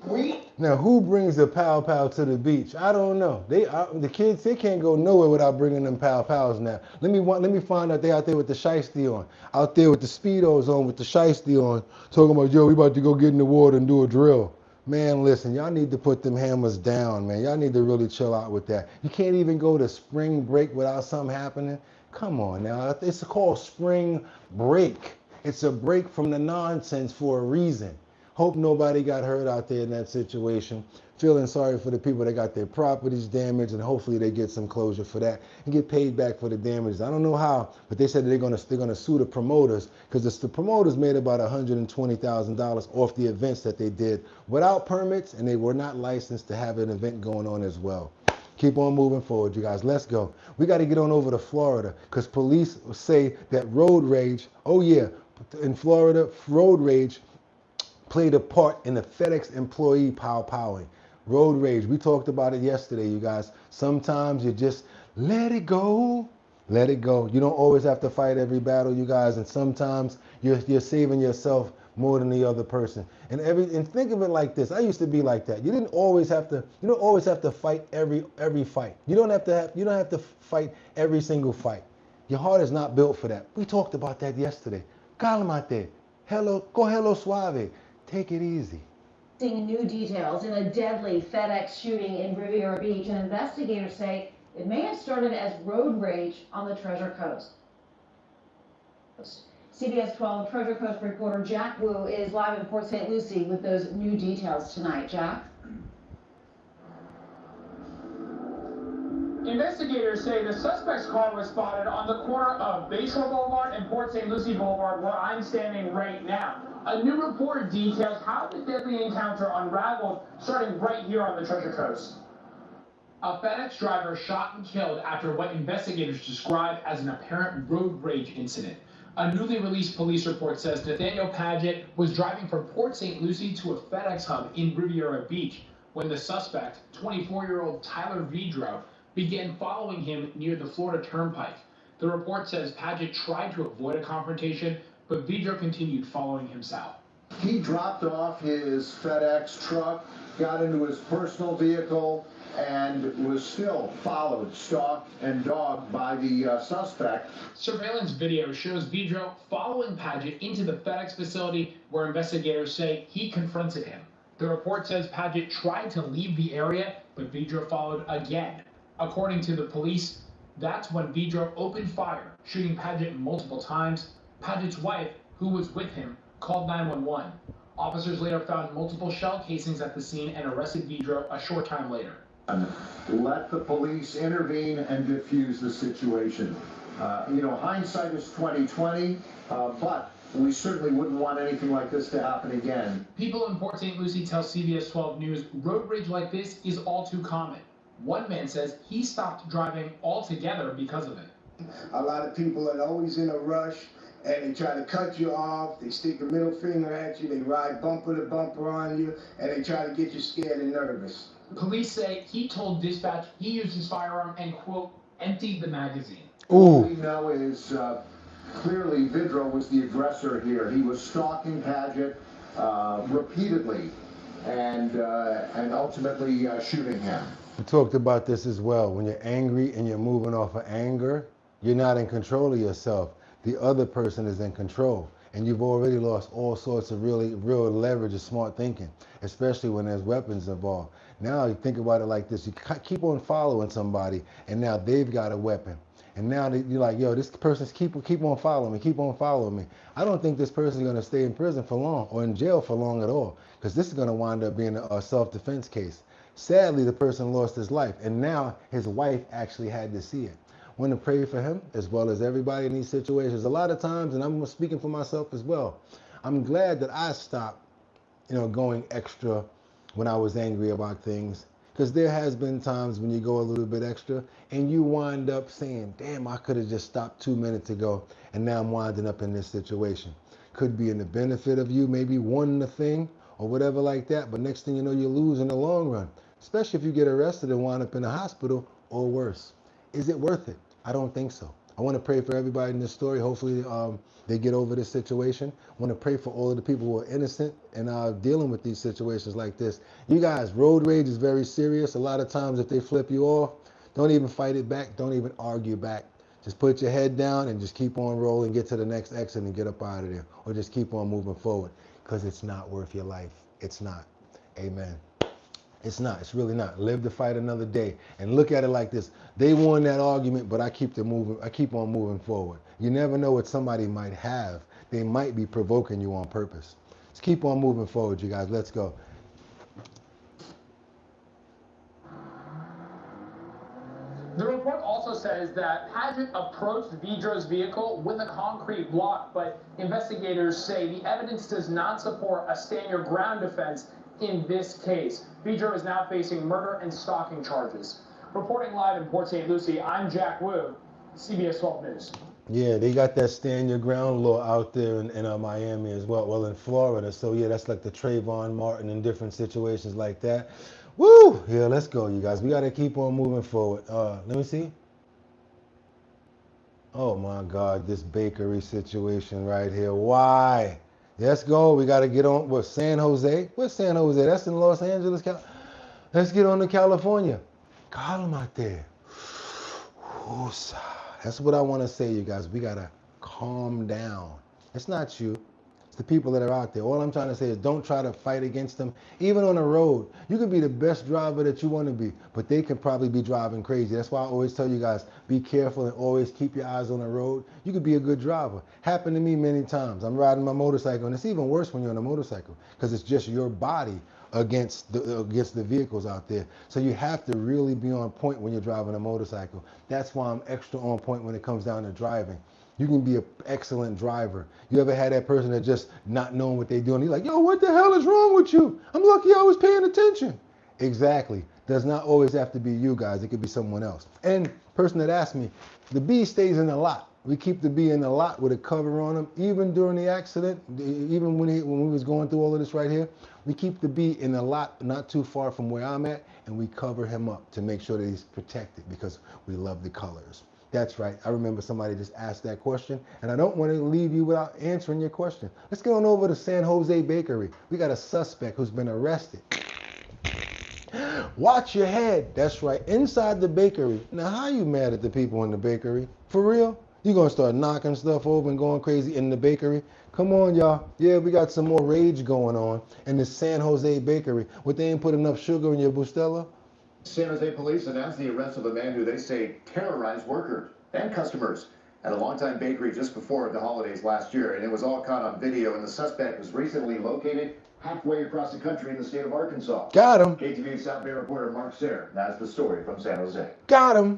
Now, who brings the pow pow to the beach? I don't know. The kids, they can't go nowhere without bringing them pow pows now. Let me find out they out there with the shiesty on, out there with the speedos on, with the shiesty on, talking about, yo, we about to go get in the water and do a drill. Man, listen, y'all need to put them hammers down, man. Y'all need to really chill out with that. You can't even go to spring break without something happening. Come on now. It's called spring break. It's a break from the nonsense for a reason. Hope nobody got hurt out there in that situation. Feeling sorry for the people that got their properties damaged, and hopefully they get some closure for that and get paid back for the damages. I don't know how, but they said that they're gonna sue the promoters because the promoters made about $120,000 off the events that they did without permits, and they were not licensed to have an event going on as well. Keep on moving forward, you guys. Let's go. We got to get on over to Florida because police say that road rage, oh yeah, in Florida, road rage played a part in the FedEx employee pow-powing. Road rage, we talked about it yesterday, you guys. Sometimes you just let it go. Let it go. You don't always have to fight every battle, you guys, and sometimes you're saving yourself more than the other person. And think of it like this. I used to be like that. You don't always have to fight every fight. You don't have to fight every single fight. Your heart is not built for that. We talked about that yesterday. Calmate. Hello suave. Take it easy. Seeing new details in a deadly FedEx shooting in Riviera Beach, and investigators say it may have started as road rage on the Treasure Coast. CBS 12 Treasure Coast reporter Jack Wu is live in Port St. Lucie with those new details tonight. Jack? Investigators say the suspect's car was spotted on the corner of Bayshore Boulevard and Port St. Lucie Boulevard, where I'm standing right now. A new report details how the deadly encounter unraveled, starting right here on the Treasure Coast. A FedEx driver shot and killed after what investigators describe as an apparent road rage incident. A newly released police report says Nathaniel Padgett was driving from Port St. Lucie to a FedEx hub in Riviera Beach when the suspect, 24-year-old Tyler Vidro, began following him near the Florida Turnpike. The report says Padgett tried to avoid a confrontation, but Vidro continued following him south. He dropped off his FedEx truck, got into his personal vehicle, and was still followed, stalked, and dogged by the suspect. Surveillance video shows Vidro following Padgett into the FedEx facility where investigators say he confronted him. The report says Padgett tried to leave the area, but Vidro followed again. According to the police, that's when Vidro opened fire, shooting Padgett multiple times. Padgett's wife, who was with him, called 911. Officers later found multiple shell casings at the scene and arrested Vidro a short time later. Let the police intervene and diffuse the situation. Hindsight is 20/20, but we certainly wouldn't want anything like this to happen again. People in Port St. Lucie tell CBS 12 News road rage like this is all too common. One man says he stopped driving altogether because of it. A lot of people are always in a rush, and they try to cut you off, they stick a middle finger at you, they ride bumper to bumper on you, and they try to get you scared and nervous. Police say he told dispatch he used his firearm and, quote, emptied the magazine. What we know is clearly Vidro was the aggressor here. He was stalking Padgett repeatedly and ultimately shooting him. We talked about this as well. When you're angry and you're moving off of anger, you're not in control of yourself. The other person is in control. And you've already lost all sorts of real leverage of smart thinking, especially when there's weapons involved. Now you think about it like this. You keep on following somebody, and now they've got a weapon. And now you're like, yo, this person's keep on following me. I don't think this person's going to stay in prison for long or in jail for long at all, because this is going to wind up being a self-defense case. Sadly, the person lost his life, and now his wife actually had to see it. I want to pray for him as well as everybody in these situations. A lot of times, and I'm speaking for myself as well, I'm glad that I stopped, going extra when I was angry about things. Because there has been times when you go a little bit extra and you wind up saying, damn, I could have just stopped 2 minutes ago, and now I'm winding up in this situation. Could be in the benefit of you maybe wanting a thing or whatever like that, but next thing you know, you lose in the long run, especially if you get arrested and wind up in a hospital or worse. Is it worth it? I don't think so. I want to pray for everybody in this story. Hopefully they get over this situation. I want to pray for all of the people who are innocent and dealing with these situations like this. You guys, road rage is very serious. A lot of times if they flip you off, don't even fight it back. Don't even argue back. Just put your head down and just keep on rolling, get to the next exit and get up out of there. Or just keep on moving forward, because it's not worth your life. It's not. Amen. It's not. It's really not. Live to fight another day. And look at it like this. They won that argument, but I keep on moving forward. You never know what somebody might have. They might be provoking you on purpose. Let's keep on moving forward, you guys. Let's go. The report also says that Padgett approached Vidro's vehicle with a concrete block, but investigators say the evidence does not support a stand your ground defense in this case. Vidro is now facing murder and stalking charges. Reporting live in Port St. Lucie, I'm Jack Wu, CBS 12 News. Yeah, they got that stand your ground law out there in Miami as well. Well, in Florida. So yeah, that's like the Trayvon Martin in different situations like that. Woo! Yeah, let's go, you guys. We got to keep on moving forward. Let me see. Oh my God, this bakery situation right here. Why? Let's go. We got to get on. What, San Jose? Where's San Jose? That's in Los Angeles. Let's get on to California. Call them out there. That's what I want to say, you guys. We got to calm down. It's not you. It's the people that are out there. All I'm trying to say is don't try to fight against them. Even on the road, you can be the best driver that you want to be, but they can probably be driving crazy. That's why I always tell you guys, be careful and always keep your eyes on the road. You could be a good driver. Happened to me many times. I'm riding my motorcycle, and it's even worse when you're on a motorcycle because it's just your body against the vehicles out there. So you have to really be on point when you're driving a motorcycle. That's why I'm extra on point when it comes down to driving. You can be an excellent driver. You ever had that person that just not knowing what they're doing? You're like, yo, what the hell is wrong with you? I'm lucky I was paying attention. Exactly. Does not always have to be you guys. It could be someone else. And person that asked me, the bee stays in the lot. We keep the bee in the lot with a cover on him. Even during the accident, even when we was going through all of this right here, we keep the bee in the lot not too far from where I'm at, and we cover him up to make sure that he's protected because we love the colors. That's right. I remember somebody just asked that question, and I don't want to leave you without answering your question. Let's get on over to San Jose Bakery. We got a suspect who's been arrested. Watch your head. That's right. Inside the bakery. Now, how you mad at the people in the bakery? For real? You gonna start knocking stuff over and going crazy in the bakery? Come on, y'all. Yeah, we got some more rage going on in the San Jose Bakery. What, they ain't put enough sugar in your Bustelo? San Jose police announced the arrest of a man who they say terrorized workers and customers at a longtime bakery just before the holidays last year, and it was all caught on video, and the suspect was recently located halfway across the country in the state of Arkansas. Got him. KTV's South Bay reporter Mark Sayre has the story from San Jose. Got him.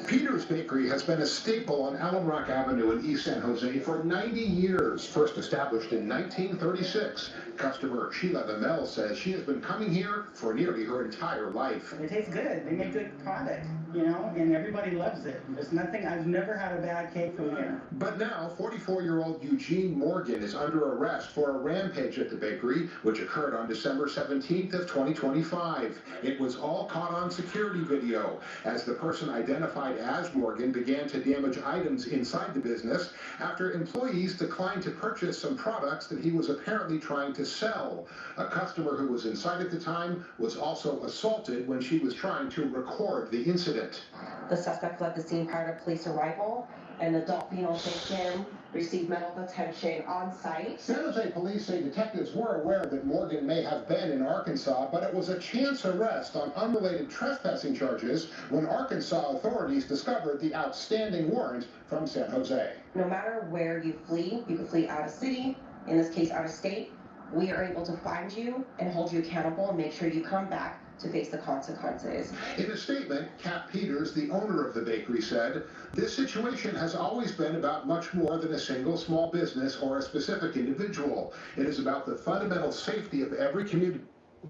Peter's Bakery has been a staple on Alum Rock Avenue in East San Jose for 90 years. First established in 1936, customer Sheila Vamel says she has been coming here for nearly her entire life. It tastes good. They make good product, you know, and everybody loves it. There's nothing, I've never had a bad cake from here. But now, 44-year-old Eugene Morgan is under arrest for a rampage at the bakery, which occurred on December 17th of 2025. It was all caught on security video as the person identified as Morgan began to damage items inside the business after employees declined to purchase some products that he was apparently trying to sell. A customer who was inside at the time was also assaulted when she was trying to record the incident. The suspect fled the scene prior to police arrival. An adult female victim received medical attention on site. San Jose police say detectives were aware that Morgan may have been in Arkansas, but it was a chance arrest on unrelated trespassing charges when Arkansas authorities discovered the outstanding warrant from San Jose. No matter where you can flee out of city, in this case out of state. We are able to find you and hold you accountable and make sure you come back to face the consequences. In a statement, Kat Peters, the owner of the bakery, said, "This situation has always been about much more than a single small business or a specific individual. It is about the fundamental safety of every community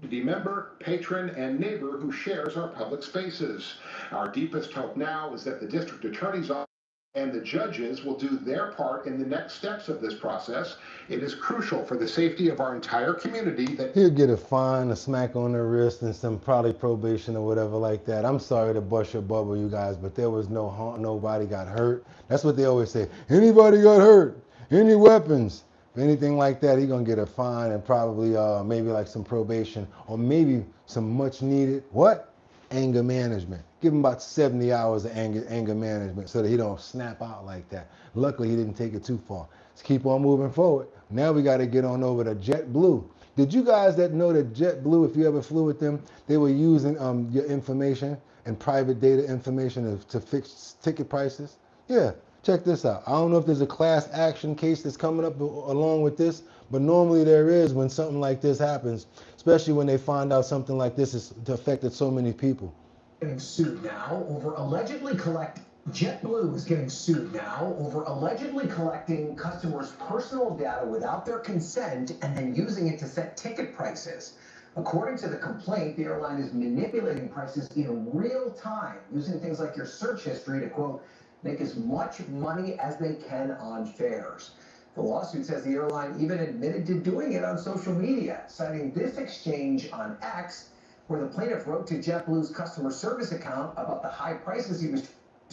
member, patron, and neighbor who shares our public spaces. Our deepest hope now is that the district attorney's office and the judges will do their part in the next steps of this process. It is crucial for the safety of our entire community that..." He'll get a fine, a smack on the wrist, and some probably probation or whatever like that. I'm sorry to bust your bubble, you guys, but there was no harm, nobody got hurt. That's what they always say. Anybody got hurt? Any weapons? Anything like that, he's gonna get a fine and probably maybe like some probation or maybe some much needed, what? Anger management. Give him about 70 hours of anger management so that he don't snap out like that. Luckily, he didn't take it too far. Let's keep on moving forward. Now we got to get on over to JetBlue. Did you guys that know that JetBlue, if you ever flew with them, they were using your information and private data information to fix ticket prices? Yeah, check this out. I don't know if there's a class action case that's coming up along with this, but normally there is when something like this happens, especially when they find out something like this has affected so many people. Getting sued now over allegedly JetBlue is getting sued now over allegedly collecting customers' personal data without their consent and then using it to set ticket prices. According to the complaint, the airline is manipulating prices in real time, using things like your search history to, quote, make as much money as they can on fares. The lawsuit says the airline even admitted to doing it on social media, citing this exchange on X, where the plaintiff wrote to JetBlue's customer service account about the high prices he was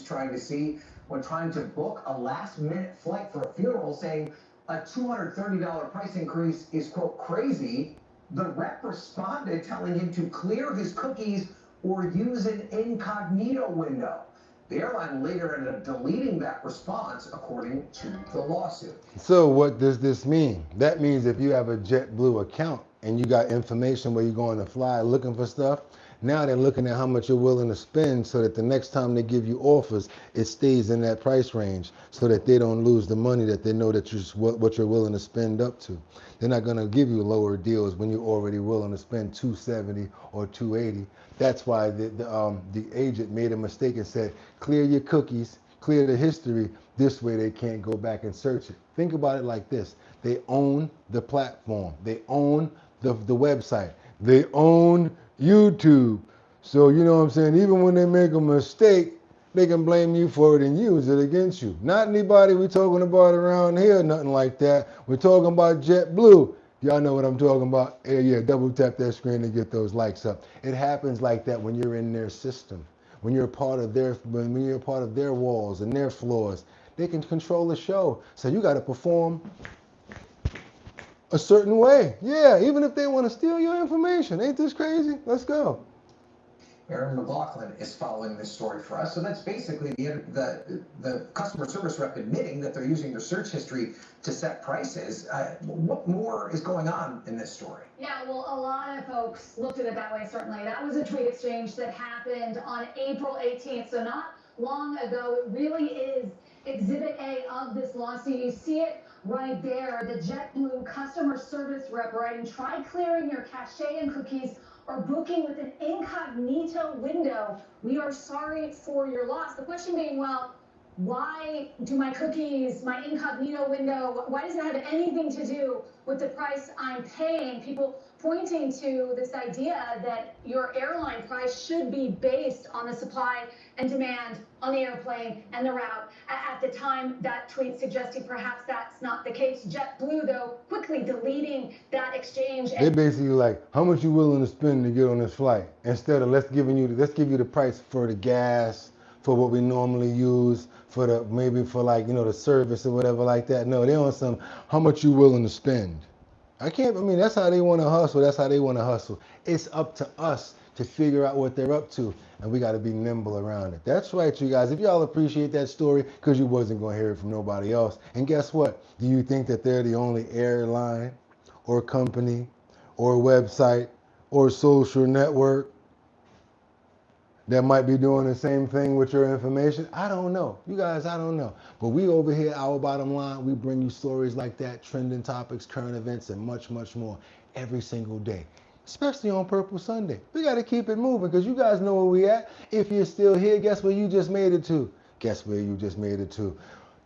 trying to see when trying to book a last-minute flight for a funeral, saying a $230 price increase is, quote, crazy. The rep responded telling him to clear his cookies or use an incognito window. The airline later ended up deleting that response, according to the lawsuit. So what does this mean? That means if you have a JetBlue account and you got information where you're going to fly looking for stuff, now they're looking at how much you're willing to spend so that the next time they give you offers, it stays in that price range so that they don't lose the money that they know that what you're willing to spend up to. They're not going to give you lower deals when you're already willing to spend $270 or $280. That's why the agent made a mistake and said, clear your cookies, clear the history. This way they can't go back and search it. Think about it like this. They own the platform. They own the website. They own YouTube. So, you know what I'm saying? Even when they make a mistake, they can blame you for it and use it against you. Not anybody we're talking about around here, nothing like that. We're talking about JetBlue. Y'all know what I'm talking about. Yeah, double tap that screen to get those likes up. It happens like that when you're in their system. when you're a part of their walls and their floors. They can control the show. So you got to perform a certain way. Yeah, even if they want to steal your information. Ain't this crazy? Let's go. Aaron McLaughlin is following this story for us. So that's basically the customer service rep admitting that they're using their search history to set prices. What more is going on in this story? Yeah, well, a lot of folks looked at it that way, certainly. That was a tweet exchange that happened on April 18th, so not long ago. It really is Exhibit A of this lawsuit. You see it right there. The JetBlue customer service rep writing, try clearing your cache and cookies or booking with an incognito window. We are sorry for your loss. The question being, well, why do my cookies, my incognito window, why does it have anything to do with the price I'm paying? People pointing to this idea that your airline price should be based on the supply and demand on the airplane and the route. At the time, that tweet suggesting perhaps that's not the case. JetBlue, though, quickly deleting that exchange. They basically like, how much you willing to spend to get on this flight? Instead of let's give you the price for the gas, for what we normally use, for the maybe for like, you know, the service or whatever like that. No, they on some how much you willing to spend. I mean, that's how they want to hustle. That's how they want to hustle. It's up to us to figure out what they're up to, and we got to be nimble around it. That's right, you guys. If y'all appreciate that story, because you wasn't going to hear it from nobody else. And guess what? Do you think that they're the only airline or company or website or social network that might be doing the same thing with your information? I don't know. You guys, I don't know. But we over here, Our Bottom Line, we bring you stories like that, trending topics, current events, and much, much more every single day, especially on Purple Sunday. We got to keep it moving because you guys know where we at. If you're still here, guess where you just made it to? Guess where you just made it to?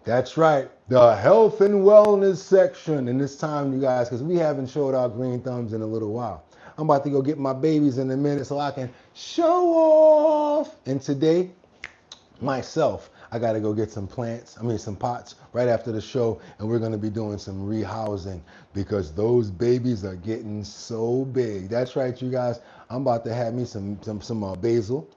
That's right, the health and wellness section. And it's time, you guys, because we haven't showed our green thumbs in a little while. I'm about to go get my babies in a minute so I can show off. And today, myself, I got to go get some pots right after the show. And we're going to be doing some rehousing because those babies are getting so big. That's right, you guys. I'm about to have me some basil.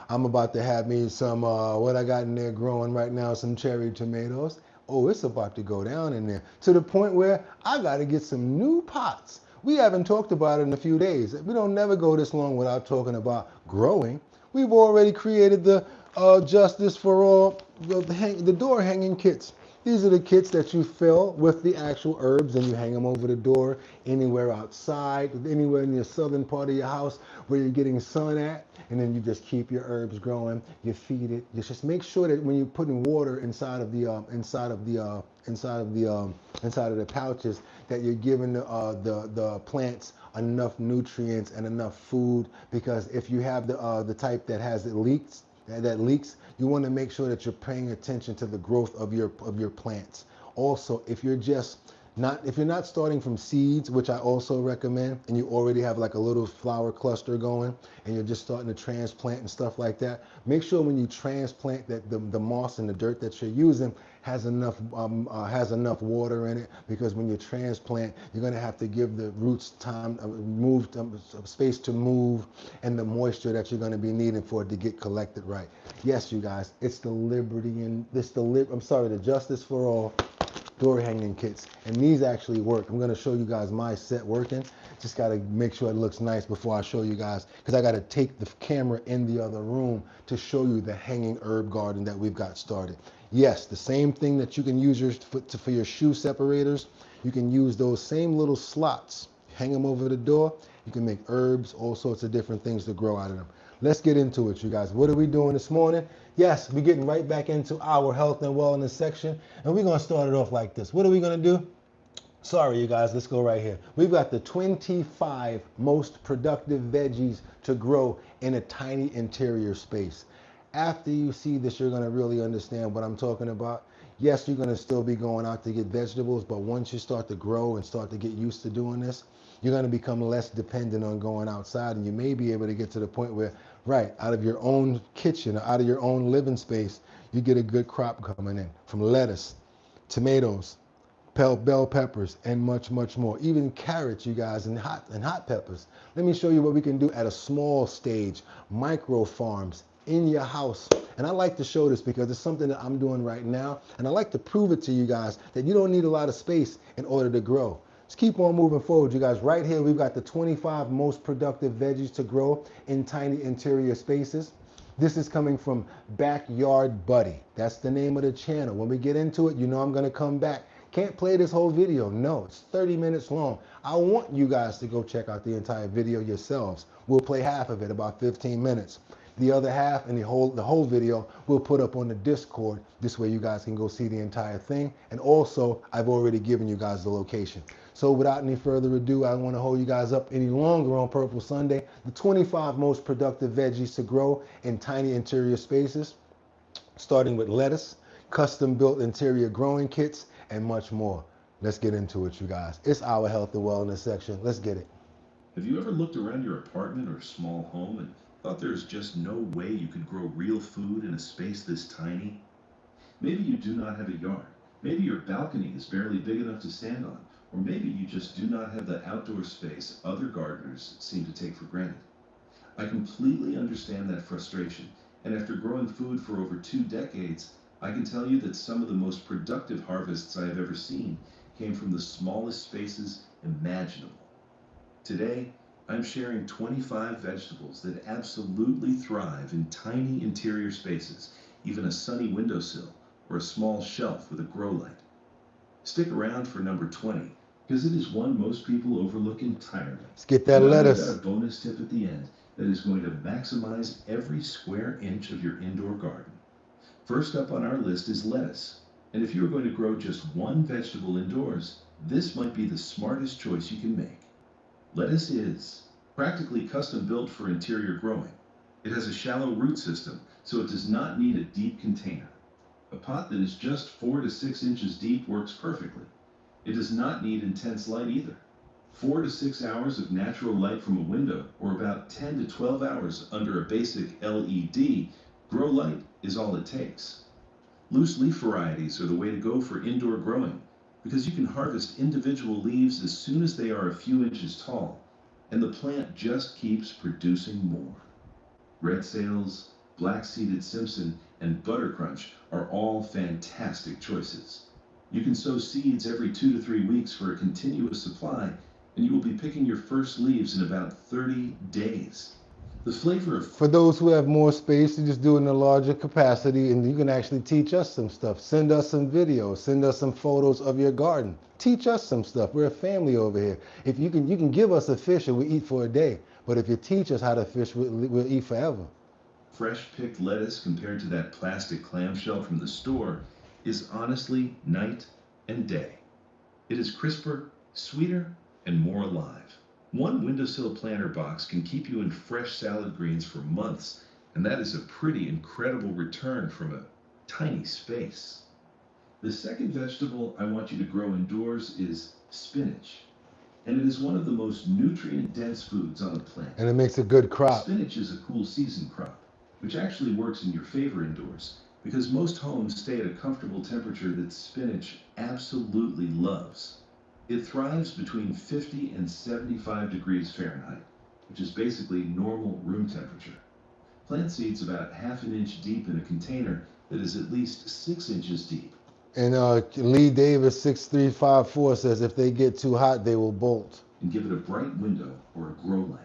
I'm about to have me some, what I got in there growing right now, some cherry tomatoes. Oh, it's about to go down in there to the point where I got to get some new pots. We haven't talked about it in a few days. We don't never go this long without talking about growing. We've already created the Justice for All, the door hanging kits. These are the kits that you fill with the actual herbs and you hang them over the door anywhere outside, anywhere in the southern part of your house where you're getting sun at, and then you just keep your herbs growing. You feed it. You just make sure that when you're putting water inside of the pouches, that you're giving the plants enough nutrients and enough food, because if you have the type that has leaks, you want to make sure that you're paying attention to the growth of your plants. Also, if you're not starting from seeds, which I also recommend, and you already have like a little flower cluster going and you're just starting to transplant and stuff like that, make sure when you transplant that the moss and the dirt that you're using has enough water in it, because when you transplant, you're going to have to give the roots time, space to move, and the moisture that you're going to be needing for it to get collected right. Yes, you guys, it's the Justice for All door hanging kits, and these actually work. I'm going to show you guys my set working. Just got to make sure it looks nice before I show you guys, because I got to take the camera in the other room to show you the hanging herb garden that we've got started. Yes, the same thing that you can use for your shoe separators, you can use those same little slots, hang them over the door. You can make herbs, all sorts of different things to grow out of them. Let's get into it, you guys. What are we doing this morning? Yes, we're getting right back into our health and wellness section, and we're going to start it off like this. What are we going to do? Sorry, you guys, let's go right here. We've got the 25 most productive veggies to grow in a tiny interior space. After you see this, you're going to really understand what I'm talking about. Yes, you're going to still be going out to get vegetables, but once you start to grow and start to get used to doing this, you're going to become less dependent on going outside, and you may be able to get to the point where, right, out of your own kitchen or out of your own living space, you get a good crop coming in from lettuce, tomatoes, bell peppers, and much, much more. Even carrots, you guys, and hot peppers. Let me show you what we can do at a small stage, micro farms, in your house. And I like to show this because it's something that I'm doing right now. And I like to prove it to you guys that you don't need a lot of space in order to grow. Let's keep on moving forward, you guys. Right here, we've got the 25 most productive veggies to grow in tiny interior spaces. This is coming from Backyard Buddy. That's the name of the channel. When we get into it, you know I'm gonna come back. Can't play this whole video. No, it's 30 minutes long. I want you guys to go check out the entire video yourselves. We'll play half of it, about 15 minutes. The other half and the whole video we'll put up on the Discord. This way you guys can go see the entire thing. And also, I've already given you guys the location. So without any further ado, I don't want to hold you guys up any longer on Purple Sunday. The 25 most productive veggies to grow in tiny interior spaces, starting with lettuce, custom built interior growing kits, and much more. Let's get into it, you guys. It's our health and wellness section. Let's get it. Have you ever looked around your apartment or small home and thought there's just no way you could grow real food in a space this tiny? Maybe you do not have a yard. Maybe your balcony is barely big enough to stand on. Or maybe you just do not have the outdoor space other gardeners seem to take for granted. I completely understand that frustration, and after growing food for over 2 decades, I can tell you that some of the most productive harvests I have ever seen came from the smallest spaces imaginable. Today, I'm sharing 25 vegetables that absolutely thrive in tiny interior spaces, even a sunny windowsill or a small shelf with a grow light. Stick around for number 20, because it is one most people overlook entirely. Let's get that lettuce. I've got a bonus tip at the end that is going to maximize every square inch of your indoor garden. First up on our list is lettuce. And if you're going to grow just one vegetable indoors, this might be the smartest choice you can make. Lettuce is practically custom built for interior growing. It has a shallow root system, so it does not need a deep container. A pot that is just 4 to 6 inches deep works perfectly. It does not need intense light either. 4 to 6 hours of natural light from a window, or about 10 to 12 hours under a basic LED, grow light is all it takes. Loose leaf varieties are the way to go for indoor growing, because you can harvest individual leaves as soon as they are a few inches tall, and the plant just keeps producing more. Red Sales, Black-Seeded Simpson, and Buttercrunch are all fantastic choices. You can sow seeds every 2 to 3 weeks for a continuous supply, and you will be picking your first leaves in about 30 days. The flavor of... For those who have more space, you just do it in a larger capacity, and you can actually teach us some stuff. Send us some videos, send us some photos of your garden. Teach us some stuff. We're a family over here. If you can give us a fish and we eat for a day, but if you teach us how to fish, we'll eat forever. Fresh picked lettuce compared to that plastic clamshell from the store is honestly night and day. It is crisper, sweeter, and more alive. One windowsill planter box can keep you in fresh salad greens for months, and that is a pretty incredible return from a tiny space. The second vegetable I want you to grow indoors is spinach, and it is one of the most nutrient-dense foods on the planet. And it makes a good crop. Spinach is a cool season crop, which actually works in your favor indoors, because most homes stay at a comfortable temperature that spinach absolutely loves. It thrives between 50 and 75 degrees Fahrenheit, which is basically normal room temperature. Plant seeds about ½ inch deep in a container that is at least 6 inches deep. And Lee Davis 6354 says if they get too hot, they will bolt. And give it a bright window or a grow light.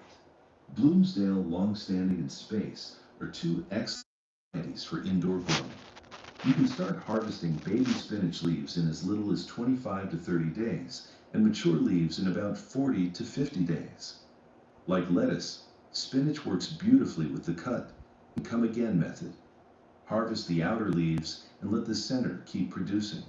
Bloomsdale, Longstanding, and Space are 2 excellent varieties for indoor growing. You can start harvesting baby spinach leaves in as little as 25 to 30 days, and mature leaves in about 40 to 50 days. Like lettuce, spinach works beautifully with the cut and come again method. Harvest the outer leaves and let the center keep producing.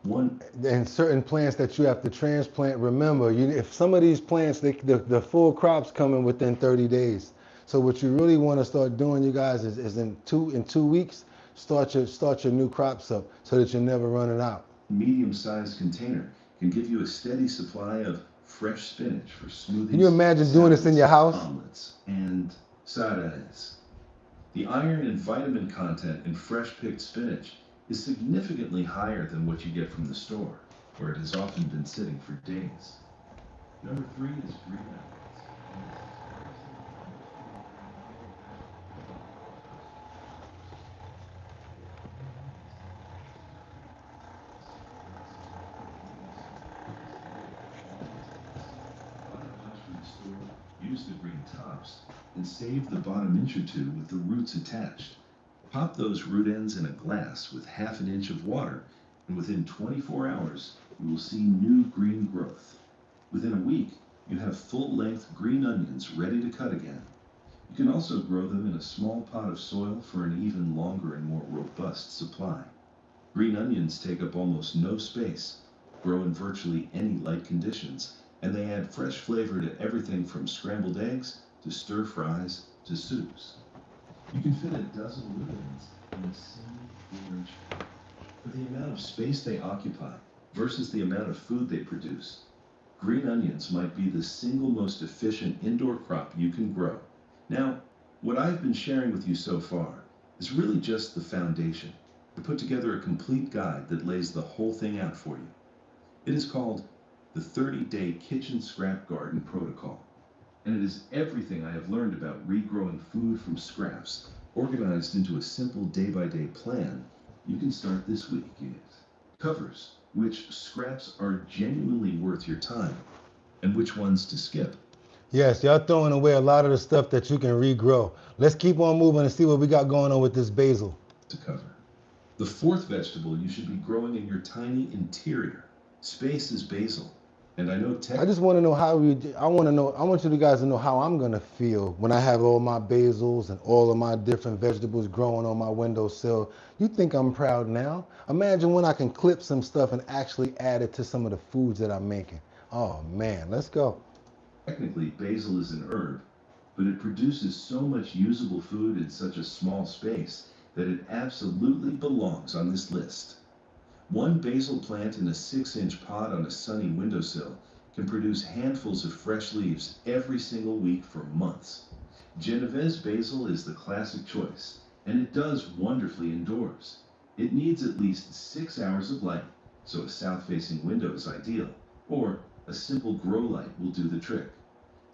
And certain plants that you have to transplant, remember, if some of these plants, the full crop's coming within 30 days. So what you really want to start doing, you guys, is in 2 weeks, start your new crops up so that you're never running out. Medium-sized container can give you a steady supply of fresh spinach for smoothies. Can you imagine doing this in your house? Omelets and salads. The iron and vitamin content in fresh-picked spinach is significantly higher than what you get from the store, where it has often been sitting for days. Number 3 is green apples. use the green tops and save the bottom inch or two with the roots attached. Pop those root ends in a glass with half an inch of water, and within 24 hours, you will see new green growth. Within a week, you have full-length green onions ready to cut again. You can also grow them in a small pot of soil for an even longer and more robust supply. Green onions take up almost no space, grow in virtually any light conditions, and they add fresh flavor to everything from scrambled eggs to stir fries to soups. You can fit a dozen root ends in a single 4-inch pot. For the amount of space they occupy versus the amount of food they produce, green onions might be the single most efficient indoor crop you can grow. Now, what I've been sharing with you so far is really just the foundation. I put together a complete guide that lays the whole thing out for you. It is called the 30-Day Kitchen Scrap Garden Protocol, and it is everything I have learned about regrowing food from scraps, organized into a simple day-by-day plan you can start this week. It covers which scraps are genuinely worth your time and which ones to skip. Yes, y'all throwing away a lot of the stuff that you can regrow. Let's keep on moving and see what we got going on with this basil. To cover. The fourth vegetable you should be growing in your tiny interior space is basil. And I know I just want to know how I want you guys to know how I'm going to feel when I have all my basils and all of my different vegetables growing on my windowsill. You think I'm proud now? Imagine when I can clip some stuff and actually add it to some of the foods that I'm making. Oh man, let's go. Technically, basil is an herb, but it produces so much usable food in such a small space that it absolutely belongs on this list. One basil plant in a 6-inch pot on a sunny windowsill can produce handfuls of fresh leaves every single week for months. Genovese basil is the classic choice, and it does wonderfully indoors. It needs at least 6 hours of light, so a south-facing window is ideal, or a simple grow light will do the trick.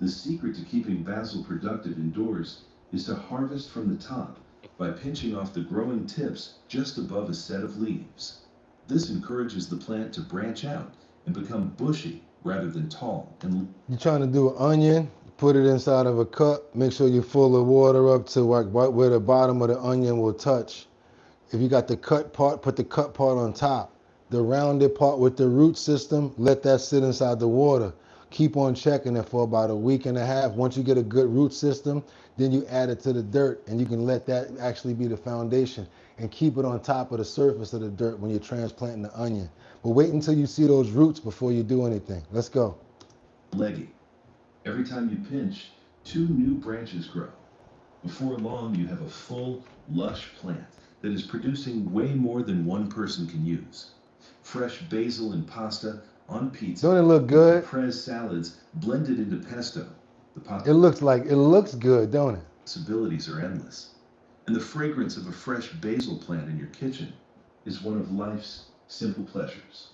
The secret to keeping basil productive indoors is to harvest from the top by pinching off the growing tips just above a set of leaves. This encourages the plant to branch out and become bushy rather than tall. And you're trying to do an onion, put it inside of a cup, make sure you fill the water up to right where the bottom of the onion will touch. If you got the cut part, put the cut part on top. The rounded part with the root system, let that sit inside the water. Keep on checking it for about a week and a half. Once you get a good root system, then you add it to the dirt, and you can let that actually be the foundation and keep it on top of the surface of the dirt when you're transplanting the onion. But wait until you see those roots before you do anything. Let's go. Leggy. Every time you pinch, 2 new branches grow. Before long, you have a full, lush plant that is producing way more than one person can use. Fresh basil and pasta on pizza. Don't it look good? Press salads blended into pesto. It looks good, don't it? Possibilities are endless. And the fragrance of a fresh basil plant in your kitchen is one of life's simple pleasures.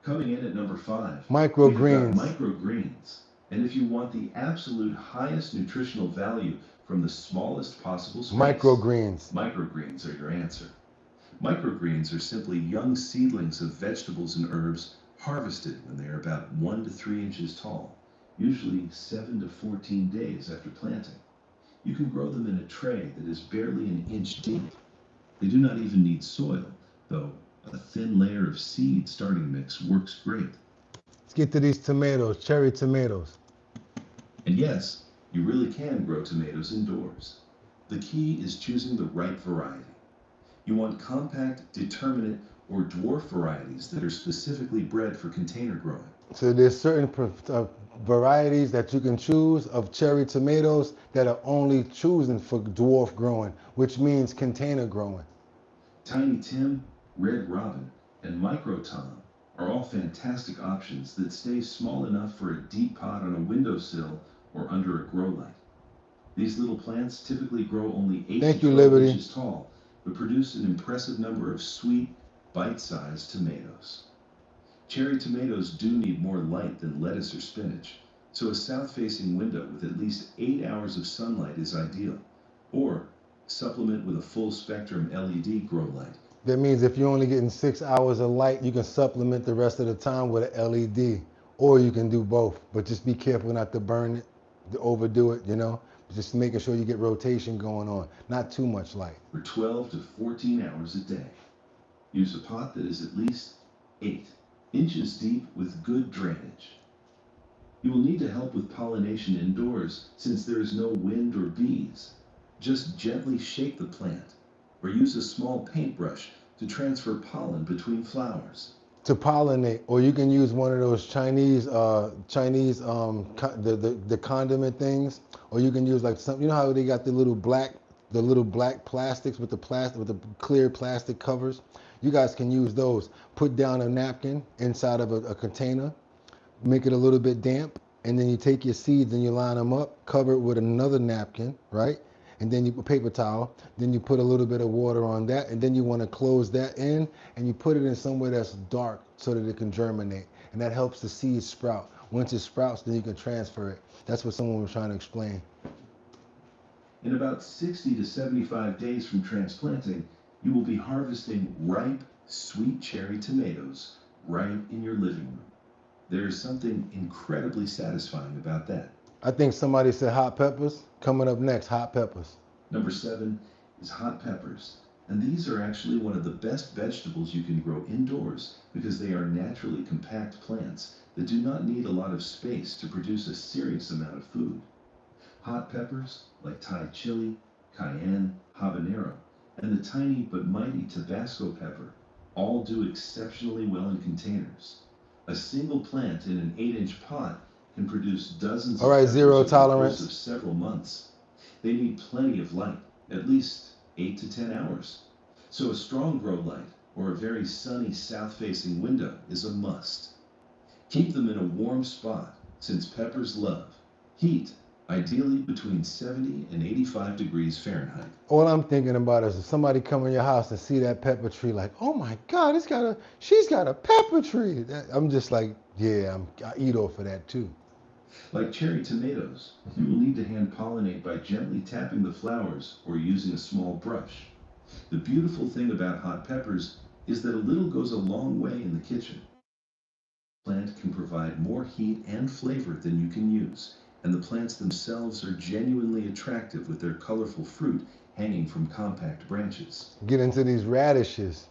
Coming in at number 5, microgreens. Microgreens. And if you want the absolute highest nutritional value from the smallest possible space, microgreens. Microgreens are your answer. Microgreens are simply young seedlings of vegetables and herbs harvested when they are about 1 to 3 inches tall, usually 7 to 14 days after planting. You can grow them in a tray that is barely an inch deep. They do not even need soil, though a thin layer of seed starting mix works great. Let's get to these tomatoes, cherry tomatoes. And yes, you really can grow tomatoes indoors. The key is choosing the right variety. You want compact, determinate, or dwarf varieties that are specifically bred for container growing. So there's certain varieties that you can choose of cherry tomatoes that are only chosen for dwarf growing, which means container growing. Tiny Tim, Red Robin, and Micro Tom are all fantastic options that stay small enough for a deep pot on a windowsill or under a grow light. These little plants typically grow only 8 to 12 inches tall, but produce an impressive number of sweet, bite-sized tomatoes. Cherry tomatoes do need more light than lettuce or spinach, so a south-facing window with at least 8 hours of sunlight is ideal, or supplement with a full-spectrum LED grow light. That means if you're only getting 6 hours of light, you can supplement the rest of the time with an LED, or you can do both, but just be careful not to burn it. overdo it, you know. Just making sure you get rotation going on, not too much light. For 12 to 14 hours a day. Use a pot that is at least 8 inches deep with good drainage. You will need to help with pollination indoors since there is no wind or bees. Just gently shake the plant or use a small paintbrush to transfer pollen between flowers. To pollinate, or you can use one of those Chinese the condiment things, or you can use like some, you know how they got the little black plastics with the clear plastic covers. You guys can use those. Put down a napkin inside of a container, make it a little bit damp, and then you take your seeds and you line them up, cover it with another napkin, right? And then you put paper towel, then you put a little bit of water on that, and then you want to close that in, and you put it in somewhere that's dark so that it can germinate, and that helps the seed sprout. Once it sprouts, then you can transfer it. That's what someone was trying to explain. In about 60 to 75 days from transplanting, you will be harvesting ripe, sweet cherry tomatoes right in your living room. There is something incredibly satisfying about that. I think somebody said hot peppers. Coming up next, hot peppers. Number 7 is hot peppers. And these are actually one of the best vegetables you can grow indoors because they are naturally compact plants that do not need a lot of space to produce a serious amount of food. Hot peppers, like Thai chili, cayenne, habanero, and the tiny but mighty Tabasco pepper, all do exceptionally well in containers. A single plant in an 8-inch pot can produce dozens of peppers zero over tolerance. the course of several months. They need plenty of light, at least 8 to 10 hours. So a strong grow light or a very sunny south-facing window is a must. Keep them in a warm spot since peppers love heat, ideally between 70 and 85 degrees Fahrenheit. All I'm thinking about is if somebody come in your house and see that pepper tree, like, oh my God, she's got a pepper tree. I'm just like, yeah, I eat off of that too. Like cherry tomatoes, you will need to hand pollinate by gently tapping the flowers or using a small brush. The beautiful thing about hot peppers is that a little goes a long way in the kitchen. The plant can provide more heat and flavor than you can use, and the plants themselves are genuinely attractive with their colorful fruit hanging from compact branches. Get into these radishes.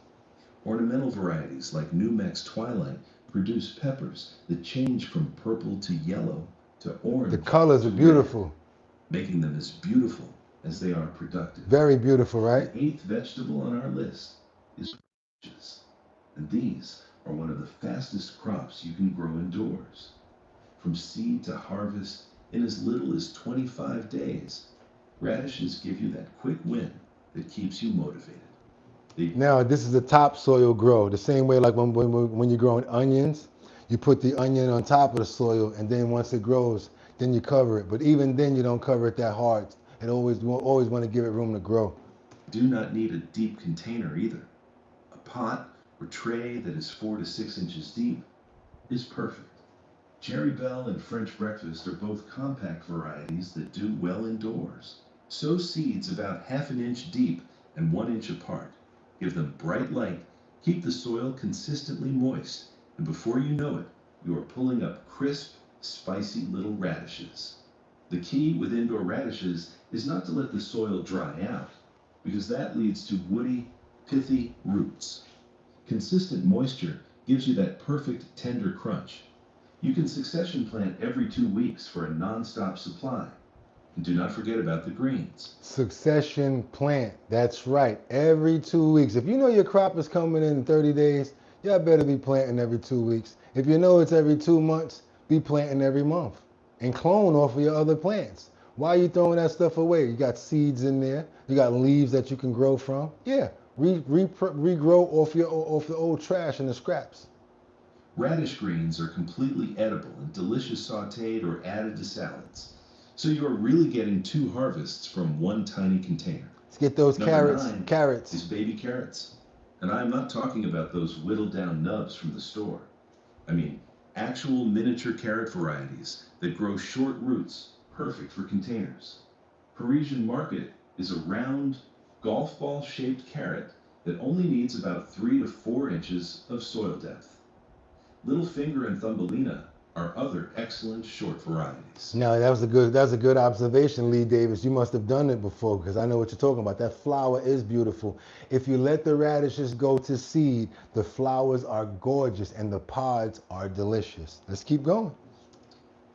Ornamental varieties like New Mex Twilight produce peppers that change from purple to yellow to orange. The colors are beautiful. Making them as beautiful as they are productive. Very beautiful, right? The 8th vegetable on our list is radishes. And these are one of the fastest crops you can grow indoors. From seed to harvest in as little as 25 days, radishes give you that quick win that keeps you motivated. Now, this is a topsoil grow. The same way like when you're growing onions, you put the onion on top of the soil, and then once it grows, then you cover it. But even then, you don't cover it that hard. You always want to give it room to grow. Do not need a deep container either. A pot or tray that is 4 to 6 inches deep is perfect. Cherry Belle and French Breakfast are both compact varieties that do well indoors. Sow seeds about ½ inch deep and 1 inch apart. Give them bright light, keep the soil consistently moist, and before you know it, you are pulling up crisp, spicy little radishes. The key with indoor radishes is not to let the soil dry out, because that leads to woody, pithy roots. Consistent moisture gives you that perfect tender crunch. You can succession plant every 2 weeks for a non-stop supply. And do not forget about the greens. Succession plant, that's right, every 2 weeks. If you know your crop is coming in 30 days, y'all better be planting every 2 weeks. If you know it's every 2 months, be planting every month. And clone off of your other plants. Why are you throwing that stuff away? You got seeds in there, you got leaves that you can grow from. Yeah, regrow off the old trash and the scraps. Radish greens are completely edible and delicious sauteed or added to salads. So you are really getting 2 harvests from 1 tiny container. Let's get those Number carrots. 9 Carrots. is baby carrots. And I'm not talking about those whittled down nubs from the store. I mean, actual miniature carrot varieties that grow short roots, perfect for containers. Parisian Market is a round, golf ball shaped carrot that only needs about 3 to 4 inches of soil depth. Little Finger and Thumbelina are other excellent short varieties. Now that's a good observation, Lee Davis. You must have done it before because I know what you're talking about. That flower is beautiful. If you let the radishes go to seed, the flowers are gorgeous and the pods are delicious. Let's keep going.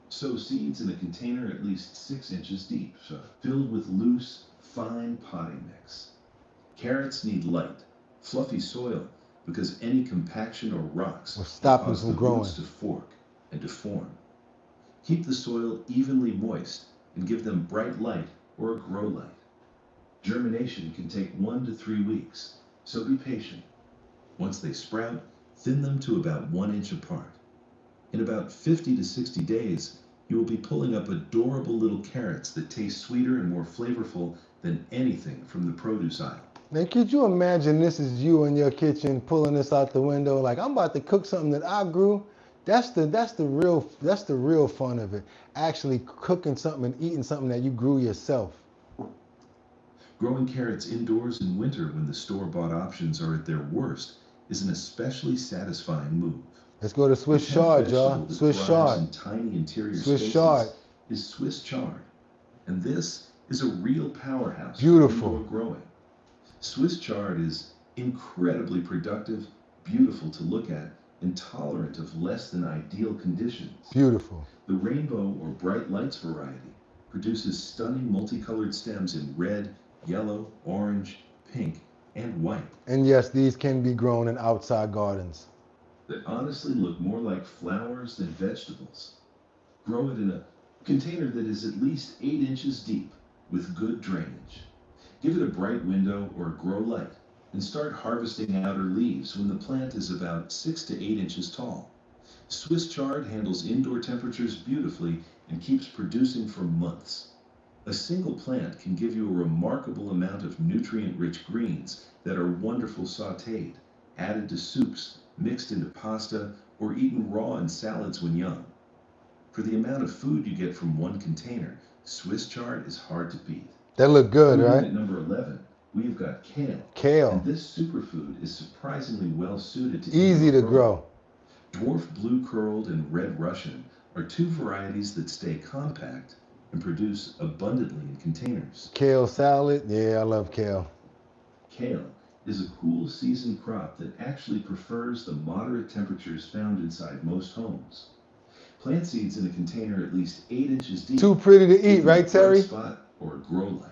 Sow seeds in a container at least 6 inches deep, filled with loose, fine potting mix. Carrots need light, fluffy soil because any compaction or rocks will stop them cause from the growing. roots to fork and to form. Keep the soil evenly moist and give them bright light or a grow light. Germination can take 1 to 3 weeks, so be patient. Once they sprout, thin them to about 1 inch apart. In about 50 to 60 days, you will be pulling up adorable little carrots that taste sweeter and more flavorful than anything from the produce aisle. Now, could you imagine this is you in your kitchen pulling this out the window like I'm about to cook something that I grew? That's the real fun of it. Actually cooking something and eating something that you grew yourself. Growing carrots indoors in winter when the store-bought options are at their worst is an especially satisfying move. Let's go to Swiss chard, y'all. Swiss chard. In tiny interior Swiss spaces chard is Swiss chard, and this is a real powerhouse Beautiful. for indoor growing. Swiss chard is incredibly productive, beautiful to look at, and tolerant of less than ideal conditions. Beautiful. The rainbow or bright lights variety produces stunning multicolored stems in red, yellow, orange, pink, and white. And yes, these can be grown in outside gardens. That honestly look more like flowers than vegetables. Grow it in a container that is at least 8 inches deep with good drainage. Give it a bright window or a grow light and start harvesting outer leaves when the plant is about 6 to 8 inches tall. Swiss chard handles indoor temperatures beautifully and keeps producing for months. A single plant can give you a remarkable amount of nutrient-rich greens that are wonderful sautéed, added to soups, mixed into pasta, or eaten raw in salads when young. For the amount of food you get from one container, Swiss chard is hard to beat. That look good, Moving right? At number 11, we've got kale. Kale. And this superfood is surprisingly well suited to Easy to indoor growing. grow. Dwarf blue curled and red Russian are 2 varieties that stay compact and produce abundantly in containers. Kale salad. Yeah, I love kale. Kale is a cool season crop that actually prefers the moderate temperatures found inside most homes. Plant seeds in a container at least 8 inches deep. Too pretty to eat, Give them right, a bright Terry? spot or a grow light.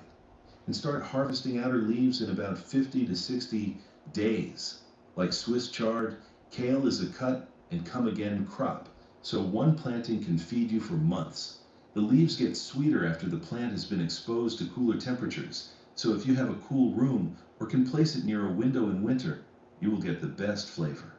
And start harvesting outer leaves in about 50 to 60 days. Like Swiss chard, kale is a cut and come again crop, so one planting can feed you for months. The leaves get sweeter after the plant has been exposed to cooler temperatures, so if you have a cool room or can place it near a window in winter, you will get the best flavor.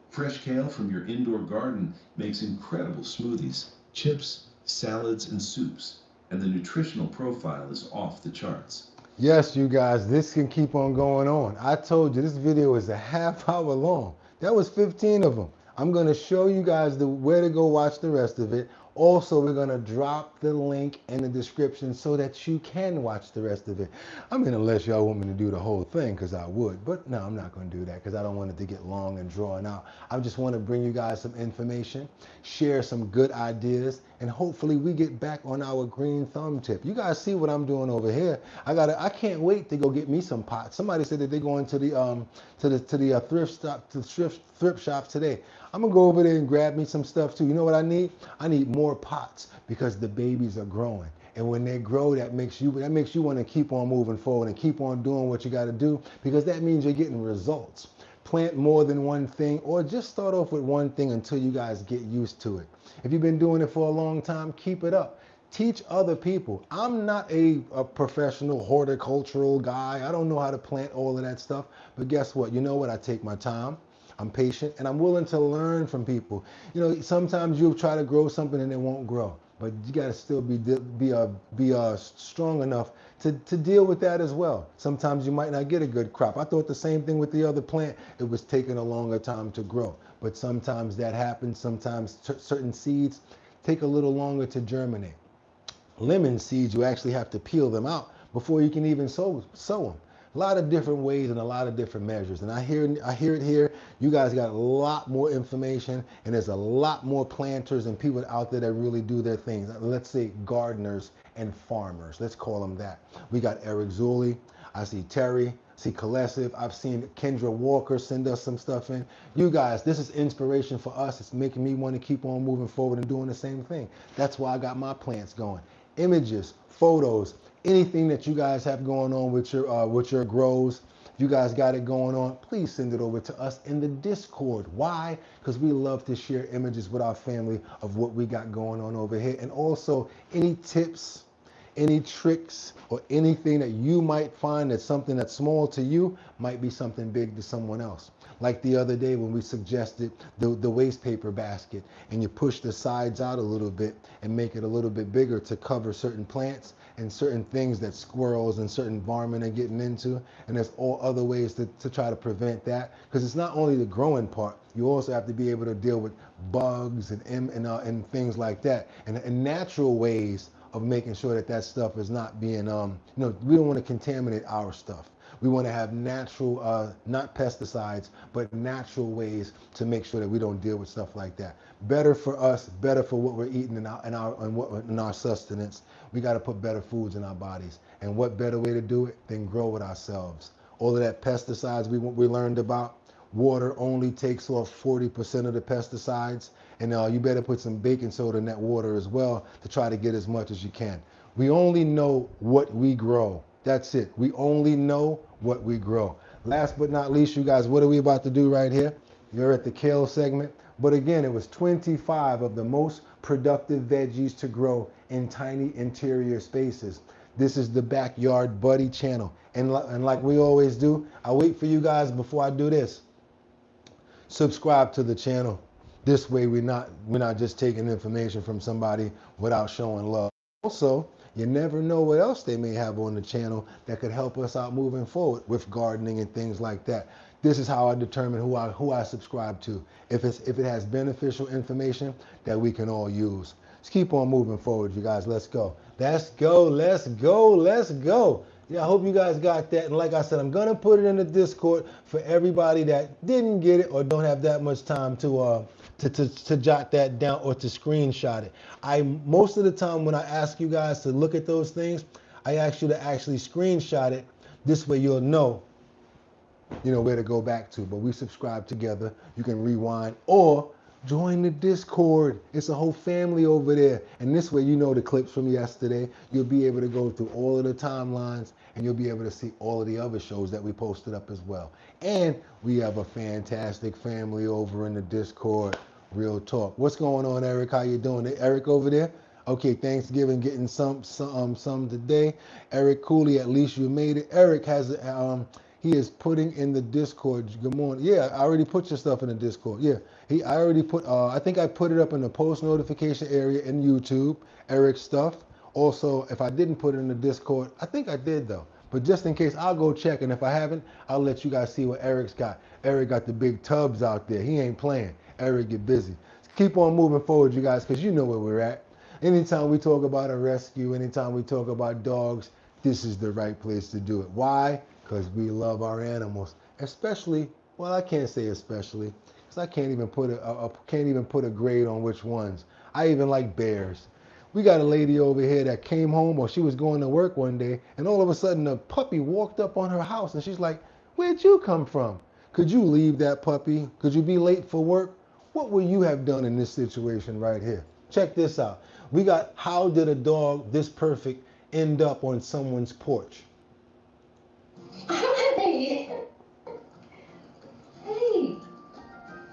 Fresh kale from your indoor garden makes incredible smoothies, chips, salads, and soups, and the nutritional profile is off the charts. Yes, you guys, this can keep on going on. I told you this video is a half hour long. That was 15 of them. I'm going to show you guys where to go watch the rest of it. Also, we're going to drop the link in the description so that you can watch the rest of it. I mean, unless y'all want me to do the whole thing, because I would. But no, I'm not going to do that because I don't want it to get long and drawn out. I just want to bring you guys some information, share some good ideas, and hopefully we get back on our green thumb tip. You guys see what I'm doing over here. I can't wait to go get me some pots. Somebody said that they're going to the thrift shop today. I'm gonna go over there and grab me some stuff too. You know what I need? I need more pots because the babies are growing. And when they grow, that makes you want to keep on moving forward and keep on doing what you got to do, because that means you're getting results. Plant more than one thing, or just start off with one thing until you guys get used to it. If you've been doing it for a long time, keep it up. Teach other people. I'm not a professional horticultural guy. I don't know how to plant all of that stuff. But guess what? You know what? I take my time. I'm patient, and I'm willing to learn from people. You know, sometimes you'll try to grow something and it won't grow, but you got to still be strong enough to deal with that as well. Sometimes you might not get a good crop. I thought the same thing with the other plant. It was taking a longer time to grow, but sometimes that happens. Sometimes certain seeds take a little longer to germinate. Lemon seeds, you actually have to peel them out before you can even sow them. A lot of different ways and a lot of different measures. And I hear it here. You guys got a lot more information, and there's a lot more planters and people out there that really do their things. Let's say gardeners and farmers. Let's call them that. We got Eric Zulli. I see Terry. See Colessive. I've seen Kendra Walker send us some stuff in. You guys, this is inspiration for us. It's making me want to keep on moving forward and doing the same thing. That's why I got my plants going. Images, photos, anything that you guys have going on with your grows. If you guys got it going on, please send it over to us in the Discord. Why? Because we love to share images with our family of what we got going on over here. And also any tips, any tricks, or anything that you might find that's something that's small to you might be something big to someone else. Like the other day when we suggested the waste paper basket, and you push the sides out a little bit and make it a little bit bigger to cover certain plants and certain things that squirrels and certain varmint are getting into. And there's all other ways to try to prevent that, because it's not only the growing part, you also have to be able to deal with bugs and things like that, and natural ways of making sure that that stuff is not being, we don't want to contaminate our stuff. We want to have natural, not pesticides, but natural ways to make sure that we don't deal with stuff like that. Better for us, better for what we're eating in our sustenance. We got to put better foods in our bodies. And what better way to do it than grow it ourselves? All of that pesticides we learned about, water only takes off 40% of the pesticides. And you better put some baking soda in that water as well to try to get as much as you can. We only know what we grow. That's it. We only know what we grow. Last but not least, you guys, what are we about to do right here? You're at the kale segment. But again, it was 25 of the most productive veggies to grow in tiny interior spaces. This is the Backyard Buddy channel. And like we always do, I wait for you guys before I do this. Subscribe to the channel. This way we're not just taking information from somebody without showing love. Also, you never know what else they may have on the channel that could help us out moving forward with gardening and things like that. This is how I determine who I subscribe to. If it has beneficial information that we can all use. Let's keep on moving forward, you guys. Let's go. Let's go. Let's go. Let's go. Yeah, I hope you guys got that. And like I said, I'm going to put it in the Discord for everybody that didn't get it or don't have that much time to jot that down or to screenshot it. Most of the time when I ask you guys to look at those things, I ask you to actually screenshot it. This way you'll know, where to go back to. But we subscribe together. You can rewind or join the Discord. It's a whole family over there. And this way, the clips from yesterday. You'll be able to go through all of the timelines, and you'll be able to see all of the other shows that we posted up as well. And we have a fantastic family over in the Discord. Real talk. What's going on, Eric? How you doing? Eric over there? Okay, Thanksgiving getting some today. Eric Cooley, at least you made it. Eric has he is putting in the Discord. Good morning. Yeah, I already put your stuff in the Discord. Yeah, I already put, I think I put it up in the post notification area in YouTube, Eric's stuff. Also, if I didn't put it in the Discord, I think I did though. But just in case, I'll go check. And if I haven't, I'll let you guys see what Eric's got. Eric got the big tubs out there. He ain't playing. Eric get busy. Keep on moving forward, you guys, because you know where we're at. Anytime we talk about a rescue, anytime we talk about dogs, this is the right place to do it. Why? Because we love our animals, especially, well, I can't say especially, because I can't even put a grade on which ones. I even like bears. We got a lady over here that came home, or she was going to work one day, and all of a sudden a puppy walked up on her house, and she's like, "Where'd you come from? Could you leave that puppy? Could you be late for work?" What would you have done in this situation right here? Check this out. We got, how did a dog this perfect end up on someone's porch? Hey,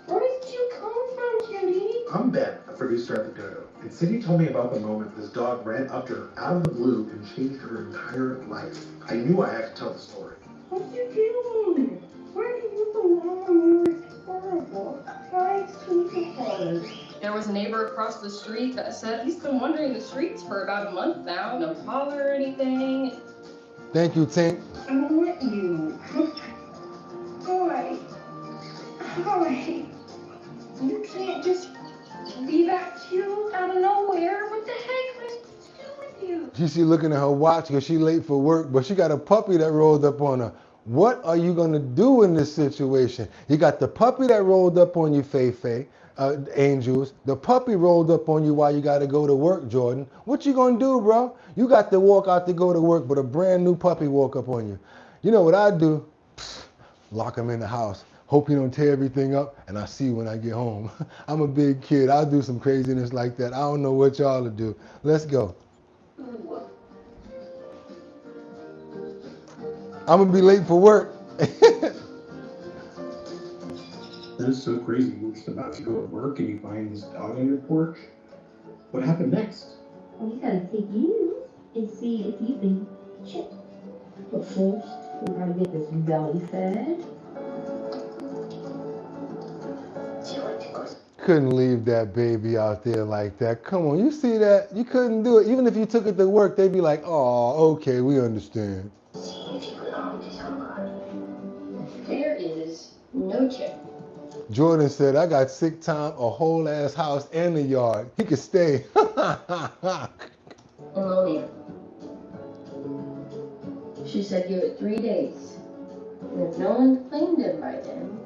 where did you come from, cutie? I'm Ben, a producer at The Dodo, and Cindy told me about the moment this dog ran up to her out of the blue and changed her entire life. I knew I had to tell the story. What you doing? Where do you belong? You're horrible. Try to hard. There was a neighbor across the street that said he's been wandering the streets for about a month now. No collar or anything. Thank you, Tink. I want you. Boy. Boy. You can't just be that cute out of nowhere. What the heck am I supposed to do with you? She looking at her watch because she late for work, but she got a puppy that rolled up on her. What are you going to do in this situation? You got the puppy that rolled up on you, Faye, Angels. The puppy rolled up on you while you got to go to work, Jordan. What you going to do, bro? You got to walk out to go to work, but a brand new puppy woke up on you. You know what I do? Lock him in the house. Hope you don't tear everything up, and I'll see you when I get home. I'm a big kid. I'll do some craziness like that. I don't know what y'all will do. Let's go. I'm going to be late for work. That's so crazy. You're just about to go to work and you find this dog on your porch. What happened next? We gotta take you and see if you've been chipped. But first, we gotta get this belly fed. Couldn't leave that baby out there like that. Come on, you see that? You couldn't do it. Even if you took it to work, they'd be like, oh, okay, we understand. There is no chip. Jordan said, I got sick time, a whole ass house and a yard. He could stay. Pneumonia. She said give it 3 days. And if no one claimed him by then,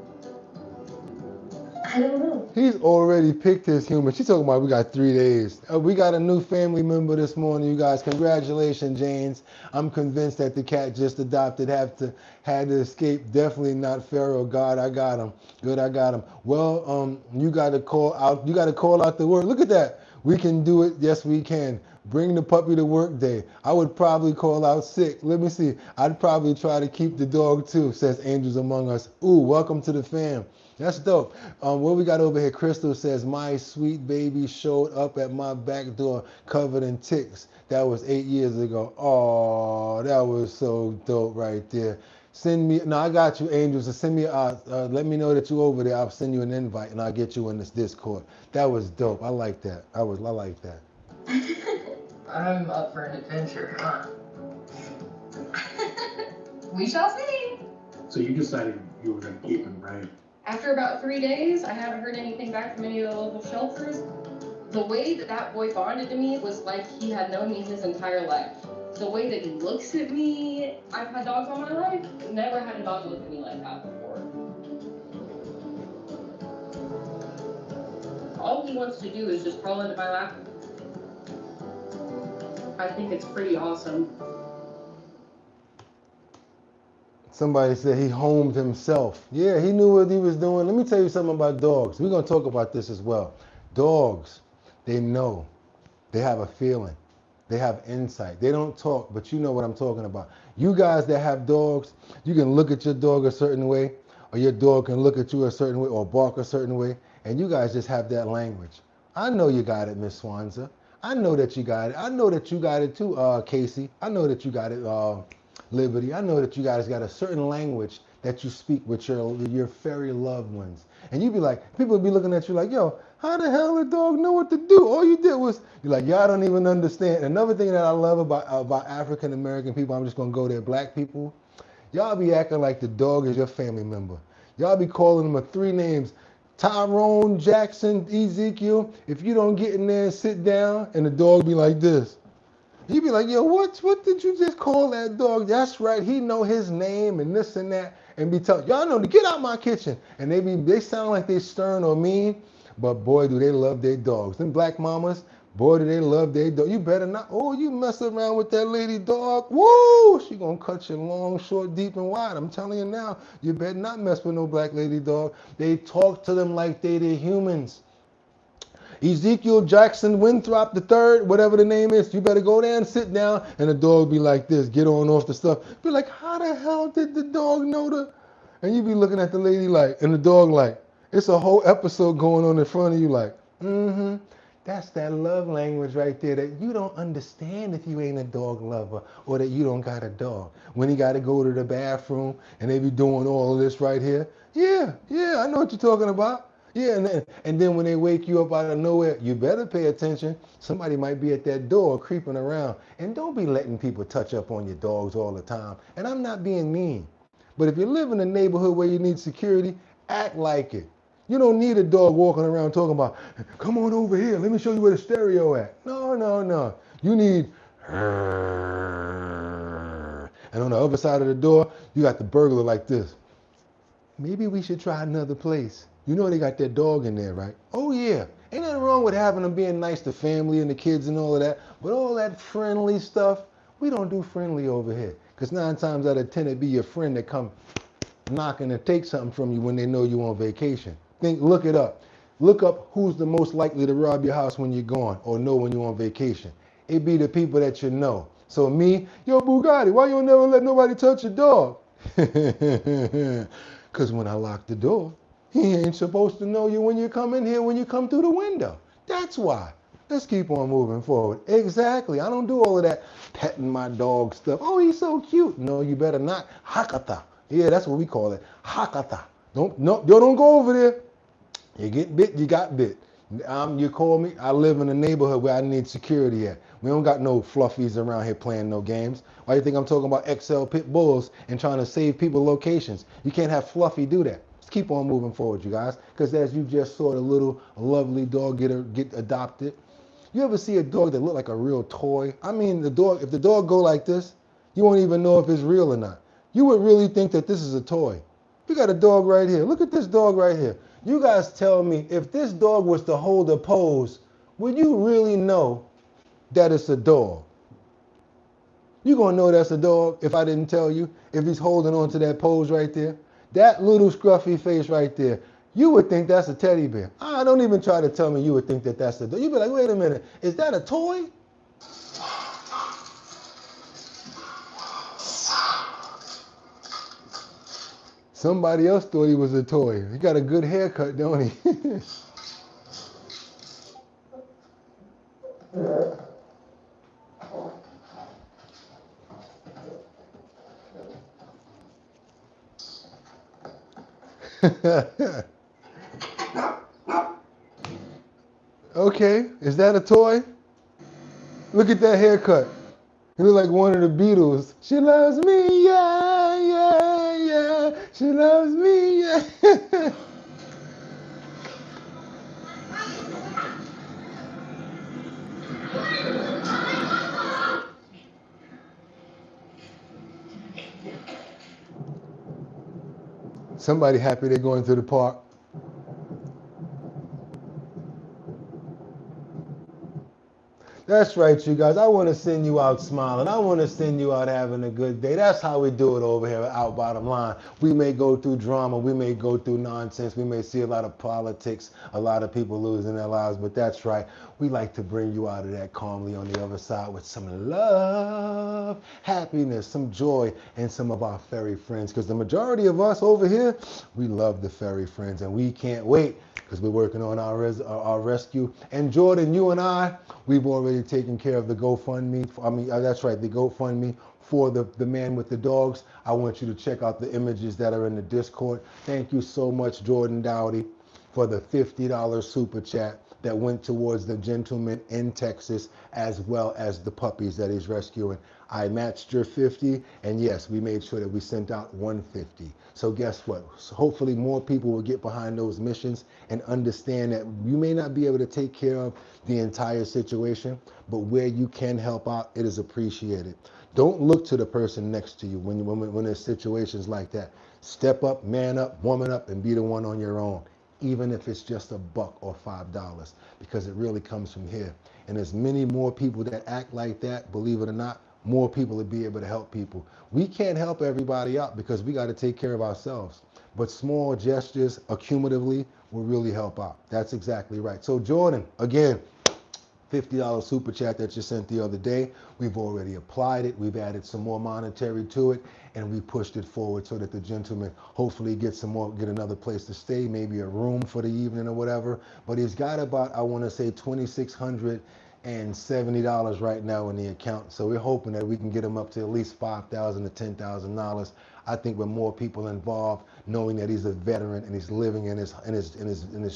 I don't know. He's already picked his human. She's talking about we got 3 days. We got a new family member this morning, you guys. Congratulations, James. I'm convinced that the cat just adopted had to escape. Definitely not Pharaoh. God, I got him. Good, I got him. Well, you got to call out. You got to call out the word. Look at that. We can do it. Yes, we can. Bring the puppy to work day. I would probably call out sick. Let me see. I'd probably try to keep the dog too, says Angels Among Us. Ooh, welcome to the fam. That's dope. What we got over here? Crystal says, my sweet baby showed up at my back door covered in ticks. That was 8 years ago. Oh, that was so dope right there. Send me, no, I got you, Angels. So send me, let me know that you're over there. I'll send you an invite and I'll get you in this Discord. That was dope. I like that. I like that. I'm up for an adventure, huh? We shall see. So you decided you were going to keep him, right? After about 3 days, I haven't heard anything back from any of the local shelters. The way that that boy bonded to me was like he had known me his entire life. The way that he looks at me, I've had dogs all my life. Never had a dog look at me like that before. All he wants to do is just crawl into my lap. I think it's pretty awesome. Somebody said he homed himself. Yeah, he knew what he was doing. Let me tell you something about dogs. We're going to talk about this as well. Dogs, they know. They have a feeling. They have insight. They don't talk, but you know what I'm talking about. You guys that have dogs, you can look at your dog a certain way, or your dog can look at you a certain way, or bark a certain way, and you guys just have that language. I know you got it, Miss Swanza. I know that you got it. I know that you got it too, Casey. I know that you got it, Liberty. I know that you guys got a certain language that you speak with your furry loved ones. And you be like, people will be looking at you like, yo, how the hell the dog know what to do? All you did was, you're like, y'all don't even understand. Another thing that I love about African American people, I'm just gonna go there, black people, y'all be acting like the dog is your family member. Y'all be calling them 3 names, Tyrone, Jackson, Ezekiel. If you don't get in there and sit down, and the dog be like this. You be like, yo, what did you just call that dog? That's right, he know his name and this and that, and be telling, y'all know to get out my kitchen. And they sound like they stern or mean, but boy, do they love their dogs. Them black mamas, boy, do they love their dog. You better not, oh, you mess around with that lady dog, woo, she gonna cut you long, short, deep, and wide. I'm telling you now, you better not mess with no black lady dog. They talk to them like they're humans. Ezekiel Jackson Winthrop III, whatever the name is, you better go there and sit down, and the dog be like this, get on off the stuff. Be like, how the hell did the dog know the? And you be looking at the lady like, and the dog like, it's a whole episode going on in front of you like, that's that love language right there that you don't understand if you ain't a dog lover or that you don't got a dog. When he got to go to the bathroom and they be doing all of this right here. Yeah, I know what you're talking about. Yeah, and then when they wake you up out of nowhere, you better pay attention. Somebody might be at that door creeping around. And don't be letting people touch up on your dogs all the time. And I'm not being mean. But if you live in a neighborhood where you need security, act like it. You don't need a dog walking around talking about, come on over here, let me show you where the stereo at. No. You need, And on the other side of the door, you got the burglar like this. Maybe we should try another place. You know they got that dog in there, right? Oh yeah. Ain't nothing wrong with having them being nice to family and the kids and all of that. But all that friendly stuff, we don't do friendly over here. Because 9 times out of 10, it be your friend that come knocking to take something from you when they know you on vacation. Look it up. Look up who's the most likely to rob your house when you're gone or know when you're on vacation. It be the people that you know. So me, yo Boogotti, why you don't never let nobody touch your dog? Because when I lock the door, he ain't supposed to know you when you come in here, when you come through the window. That's why. Let's keep on moving forward. Exactly. I don't do all of that petting my dog stuff. Oh, he's so cute. No, you better not. Hakata. Yeah, that's what we call it. Hakata. Don't go over there. You get bit, you got bit. You call me, I live in a neighborhood where I need security at. We don't got no fluffies around here playing no games. Why do you think I'm talking about XL pit bulls and trying to save people locations? You can't have Fluffy do that. Let's keep on moving forward, you guys. Because as you just saw the little lovely dog get adopted. You ever see a dog that look like a real toy? I mean, the dog, if the dog go like this, you won't even know if it's real or not. You would really think that this is a toy. We got a dog right here. Look at this dog right here. You guys tell me, if this dog was to hold a pose, would you really know that it's a dog? You gonna know that's a dog if I didn't tell you? If he's holding on to that pose right there? That little scruffy face right there, you would think that's a teddy bear. Don't even try to tell me you would think that that's a dog. You'd be like, wait a minute, is that a toy? Somebody else thought he was a toy. He got a good haircut, don't he? Okay, is that a toy? Look at that haircut. He look like one of the Beatles. She loves me, yeah, yeah, yeah. She loves me, yeah. Somebody happy they're going to the park. That's right, you guys. I want to send you out smiling. I want to send you out having a good day. That's how we do it over here at Our Bottom Line. We may go through drama. We may go through nonsense. We may see a lot of politics, a lot of people losing their lives. But that's right. We like to bring you out of that calmly on the other side with some love, happiness, some joy, and some of our furry friends. Because the majority of us over here, we love the furry friends. And we can't wait because we're working on our rescue. And Jordan, you and I, we've already taken care of the GoFundMe. That's right, the GoFundMe for the man with the dogs. I want you to check out the images that are in the Discord. Thank you so much, Jordan Dowdy, for the $50 super chat that went towards the gentleman in Texas, as well as the puppies that he's rescuing. I matched your 50, and yes, we made sure that we sent out 150. So guess what? So hopefully more people will get behind those missions and understand that you may not be able to take care of the entire situation, but where you can help out, it is appreciated. Don't look to the person next to you when there's situations like that. Step up, man up, woman up, and be the one on your own, even if it's just $1 or $5, because it really comes from here. And as many more people that act like that, believe it or not, more people will be able to help people. We can't help everybody out because we got to take care of ourselves. But small gestures accumulatively will really help out. That's exactly right. So Jordan, again, $50 super chat that you sent the other day. We've already applied it. We've added some more monetary to it, and we pushed it forward so that the gentleman hopefully get another place to stay, maybe a room for the evening or whatever. But he's got about, I want to say, $2,670 right now in the account. So we're hoping that we can get him up to at least $5,000 to $10,000. I think with more people involved, knowing that he's a veteran and he's living in his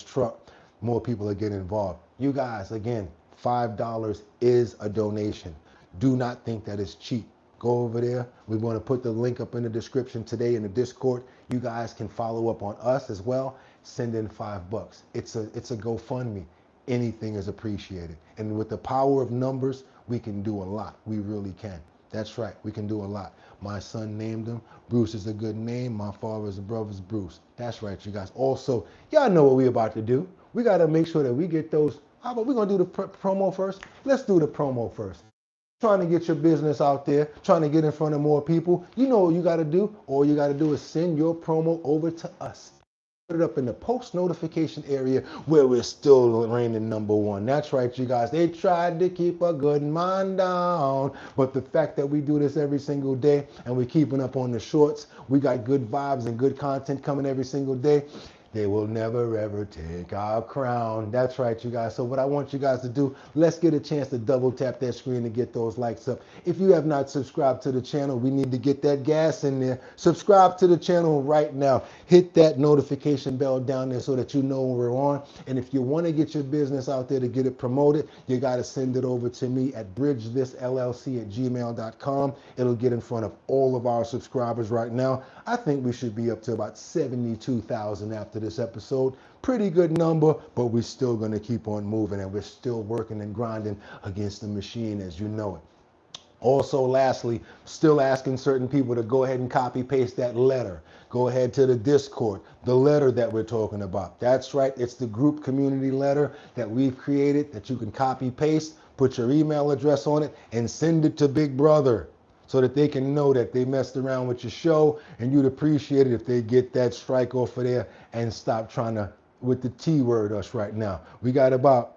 truck, more people are getting involved. You guys, again, $5 is a donation. Do not think that it's cheap. Go over there. We're going to put the link up in the description today in the Discord. You guys can follow up on us as well. Send in $5. It's a GoFundMe. Anything is appreciated. And with the power of numbers, we can do a lot. We really can. That's right, we can do a lot. My son named him. Bruce is a good name. My father's brother's Bruce. That's right, you guys. Also, y'all know what we about to do. We got to make sure that we get those. How about we're going to do the promo first? Let's do the promo first. Trying to get your business out there, trying to get in front of more people. You know what you got to do? All you got to do is send your promo over to us. Put it up in the post notification area where we're still reigning #1. That's right, you guys. They tried to keep a good mind down, but the fact that we do this every single day and we're keeping up on the shorts, we got good vibes and good content coming every single day. They will never ever take our crown. That's right, you guys. So what I want you guys to do, let's get a chance to double tap that screen to get those likes up. If you have not subscribed to the channel, we need to get that gas in there. Subscribe to the channel right now. Hit that notification bell down there so that you know when we're on. And if you want to get your business out there to get it promoted, you got to send it over to me at bridgethisllc@gmail.com. It'll get in front of all of our subscribers right now. I think we should be up to about 72,000 after this episode. Pretty good number, but we're still going to keep on moving, and we're still working and grinding against the machine, as you know it. Also, lastly, still asking certain people to go ahead and copy paste that letter. Go ahead to the Discord, the letter that we're talking about. That's right, it's the group community letter that we've created that you can copy paste, put your email address on it, and send it to Big Brother, so that they can know that they messed around with your show, and you'd appreciate it if they get that strike off of there and stop trying to, with the T word, us right now. We got about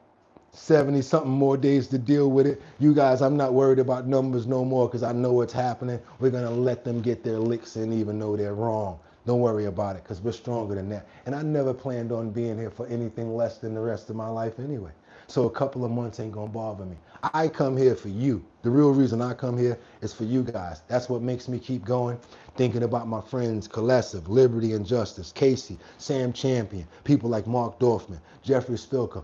70 something more days to deal with it. You guys, I'm not worried about numbers no more because I know what's happening. We're going to let them get their licks in even though they're wrong. Don't worry about it because we're stronger than that. And I never planned on being here for anything less than the rest of my life anyway. So a couple of months ain't gonna bother me. I come here for you. The real reason I come here is for you guys. That's what makes me keep going. Thinking about my friends, Colessive, Liberty and Justice, Casey, Sam Champion, people like Mark Dorfman, Jeffrey Spilker,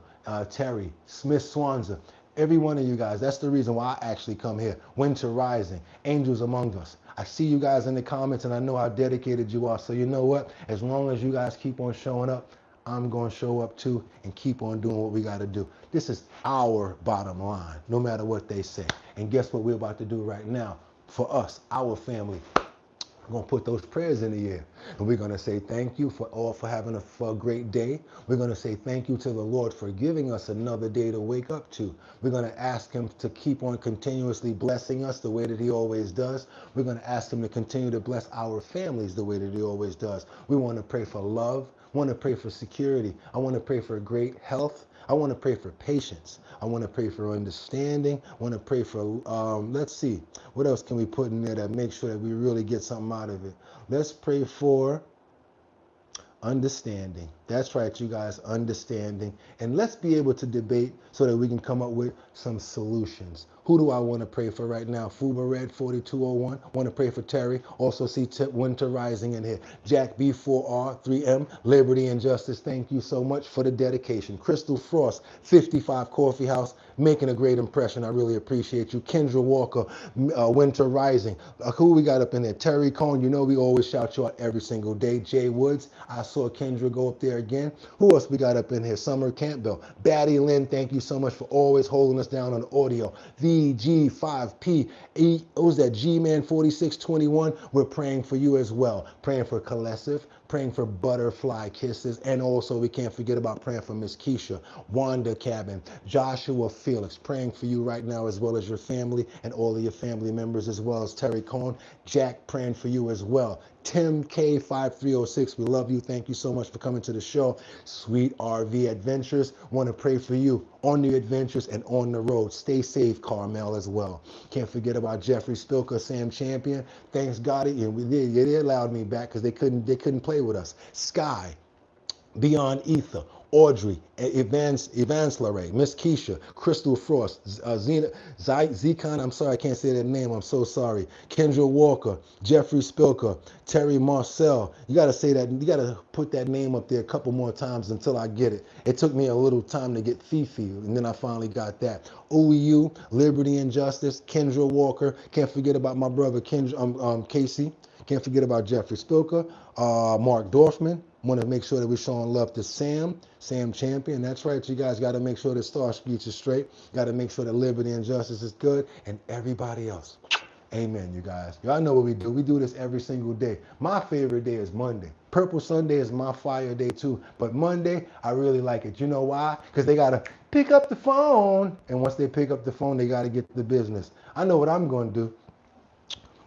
Terry, Smith Swanza, every one of you guys. That's the reason why I actually come here. Winter Rising, Angels Among Us. I see you guys in the comments and I know how dedicated you are. So you know what? As long as you guys keep on showing up, I'm going to show up too and keep on doing what we got to do. This is our bottom line, no matter what they say. And guess what we're about to do right now? For us, our family, we're going to put those prayers in the air. And we're going to say thank you for having a great day. We're going to say thank you to the Lord for giving us another day to wake up to. We're going to ask him to keep on continuously blessing us the way that he always does. We're going to ask him to continue to bless our families the way that he always does. We want to pray for love. I want to pray for security. I want to pray for great health. I want to pray for patience. I want to pray for understanding. I want to pray for, let's see, what else can we put in there that makes sure that we really get something out of it? Let's pray for understanding. That's right, you guys, understanding. And let's be able to debate so that we can come up with some solutions. Who do I want to pray for right now? Fuba Red 4201. Want to pray for Terry. Also see Winter Rising in here. Jack B4R 3M. Liberty and Justice. Thank you so much for the dedication. Crystal Frost 55 Coffee House. Making a great impression. I really appreciate you. Kendra Walker. Winter Rising. Who we got up in there? Terry Cohn. You know we always shout you out every single day. Jay Woods. I saw Kendra go up there again. Who else we got up in here? Summer Campbell. Batty Lynn. Thank you so much for always holding us down on the audio. VG5P, what was that, G-Man 4621, we're praying for you as well. Praying for Colessive, praying for Butterfly Kisses, and also we can't forget about praying for Miss Keisha, Wanda Cabin, Joshua Felix, praying for you right now as well as your family and all of your family members as well as Terry Cohn. Jack, praying for you as well. Tim K5306, we love you. Thank you so much for coming to the show. Sweet RV Adventures, want to pray for you on the adventures and on the road. Stay safe, Carmel, as well. Can't forget about Jeffrey Spilker, Sam Champion. Thanks, Gotti. And they allowed me back because they couldn't play with us. Sky, Beyond Ether, Audrey, Evans Larray, Miss Keisha, Crystal Frost, Zekon, I'm sorry, I can't say that name, I'm so sorry. Kendra Walker, Jeffrey Spilker, Terry Marcel. You got to say that, you got to put that name up there a couple more times until I get it. It took me a little time to get Fifi, and then I finally got that. OEU, Liberty and Justice, Kendra Walker. Can't forget about my brother Casey. Can't forget about Jeffrey Spilker, Mark Dorfman. Want to make sure that we're showing love to Sam Champion. That's right, you guys got to make sure that Star Speech is straight. Got to make sure that Liberty and Justice is good, and everybody else. Amen, you guys. Y'all know what we do. We do this every single day. My favorite day is Monday. Purple Sunday is my fire day too. But Monday, I really like it. You know why? Because they got to pick up the phone. And once they pick up the phone, they got to get to the business. I know what I'm going to do.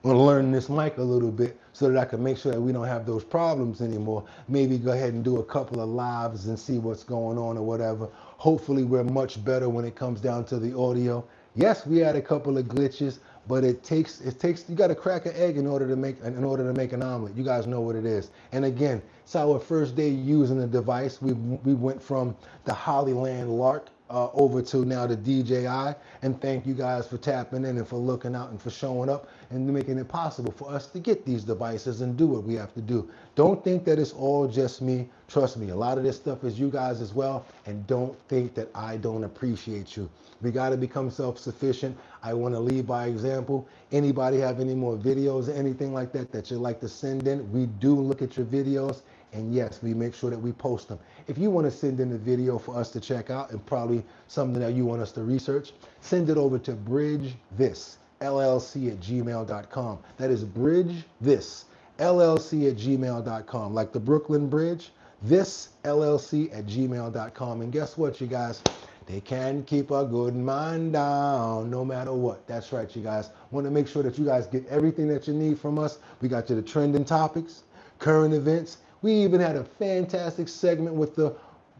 I'm going to learn this mic a little bit so that I can make sure that we don't have those problems anymore. Maybe go ahead and do a couple of lives and see what's going on or whatever. Hopefully we're much better when it comes down to the audio. Yes, we had a couple of glitches, but it takes you got to crack an egg in order to make an omelet. You guys know what it is. And again, it's our first day using the device. We went from the Hollyland Lark over to now the DJI, and thank you guys for tapping in and for looking out and for showing up and making it possible for us to get these devices and do what we have to do. Don't think that it's all just me. Trust me, a lot of this stuff is you guys as well, and don't think that I don't appreciate you. We got to become self-sufficient. I want to lead by example. Anybody have any more videos or anything like that that you'd like to send in? We do look at your videos, and yes, we make sure that we post them. If you want to send in a video for us to check out and probably something that you want us to research, send it over to bridgethisllc@gmail.com. That is bridgethisllc@gmail.com, like the Brooklyn Bridge, thisllc@gmail.com. And guess what, you guys? They can keep a good mind down no matter what. That's right, you guys. Want to make sure that you guys get everything that you need from us. We got you the trending topics, current events. We even had a fantastic segment with the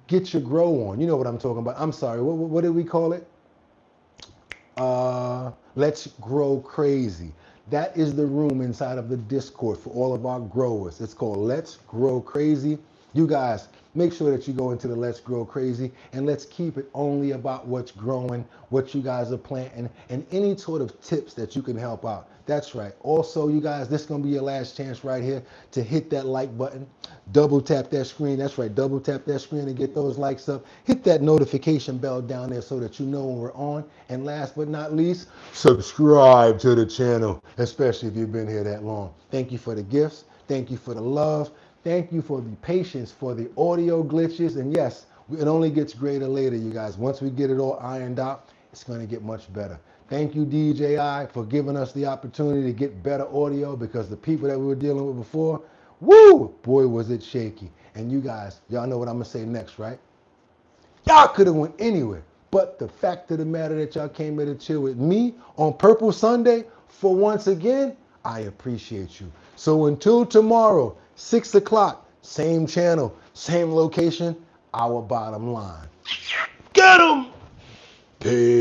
Get Your Grow On. You know what I'm talking about. I'm sorry, what did we call it? Let's Grow Crazy. That is the room inside of the Discord for all of our growers. It's called Let's Grow Crazy. You guys, make sure that you go into the Let's Grow Crazy, and let's keep it only about what's growing, what you guys are planting, and any sort of tips that you can help out. That's right. Also, you guys, this is going to be your last chance right here to hit that like button. Double tap that screen. That's right. Double tap that screen and get those likes up. Hit that notification bell down there so that you know when we're on. And last but not least, subscribe to the channel, especially if you've been here that long. Thank you for the gifts. Thank you for the love. Thank you for the patience, for the audio glitches. And yes, it only gets greater later, you guys. Once we get it all ironed out, it's going to get much better. Thank you, DJI, for giving us the opportunity to get better audio, because the people that we were dealing with before, woo, boy, was it shaky. And you guys, y'all know what I'm going to say next, right? Y'all could have went anywhere. But the fact of the matter that y'all came here to chill with me on Purple Sunday, for once again, I appreciate you. So until tomorrow, 6 o'clock, same channel, same location, Our Bottom Line. Get 'em! Peace.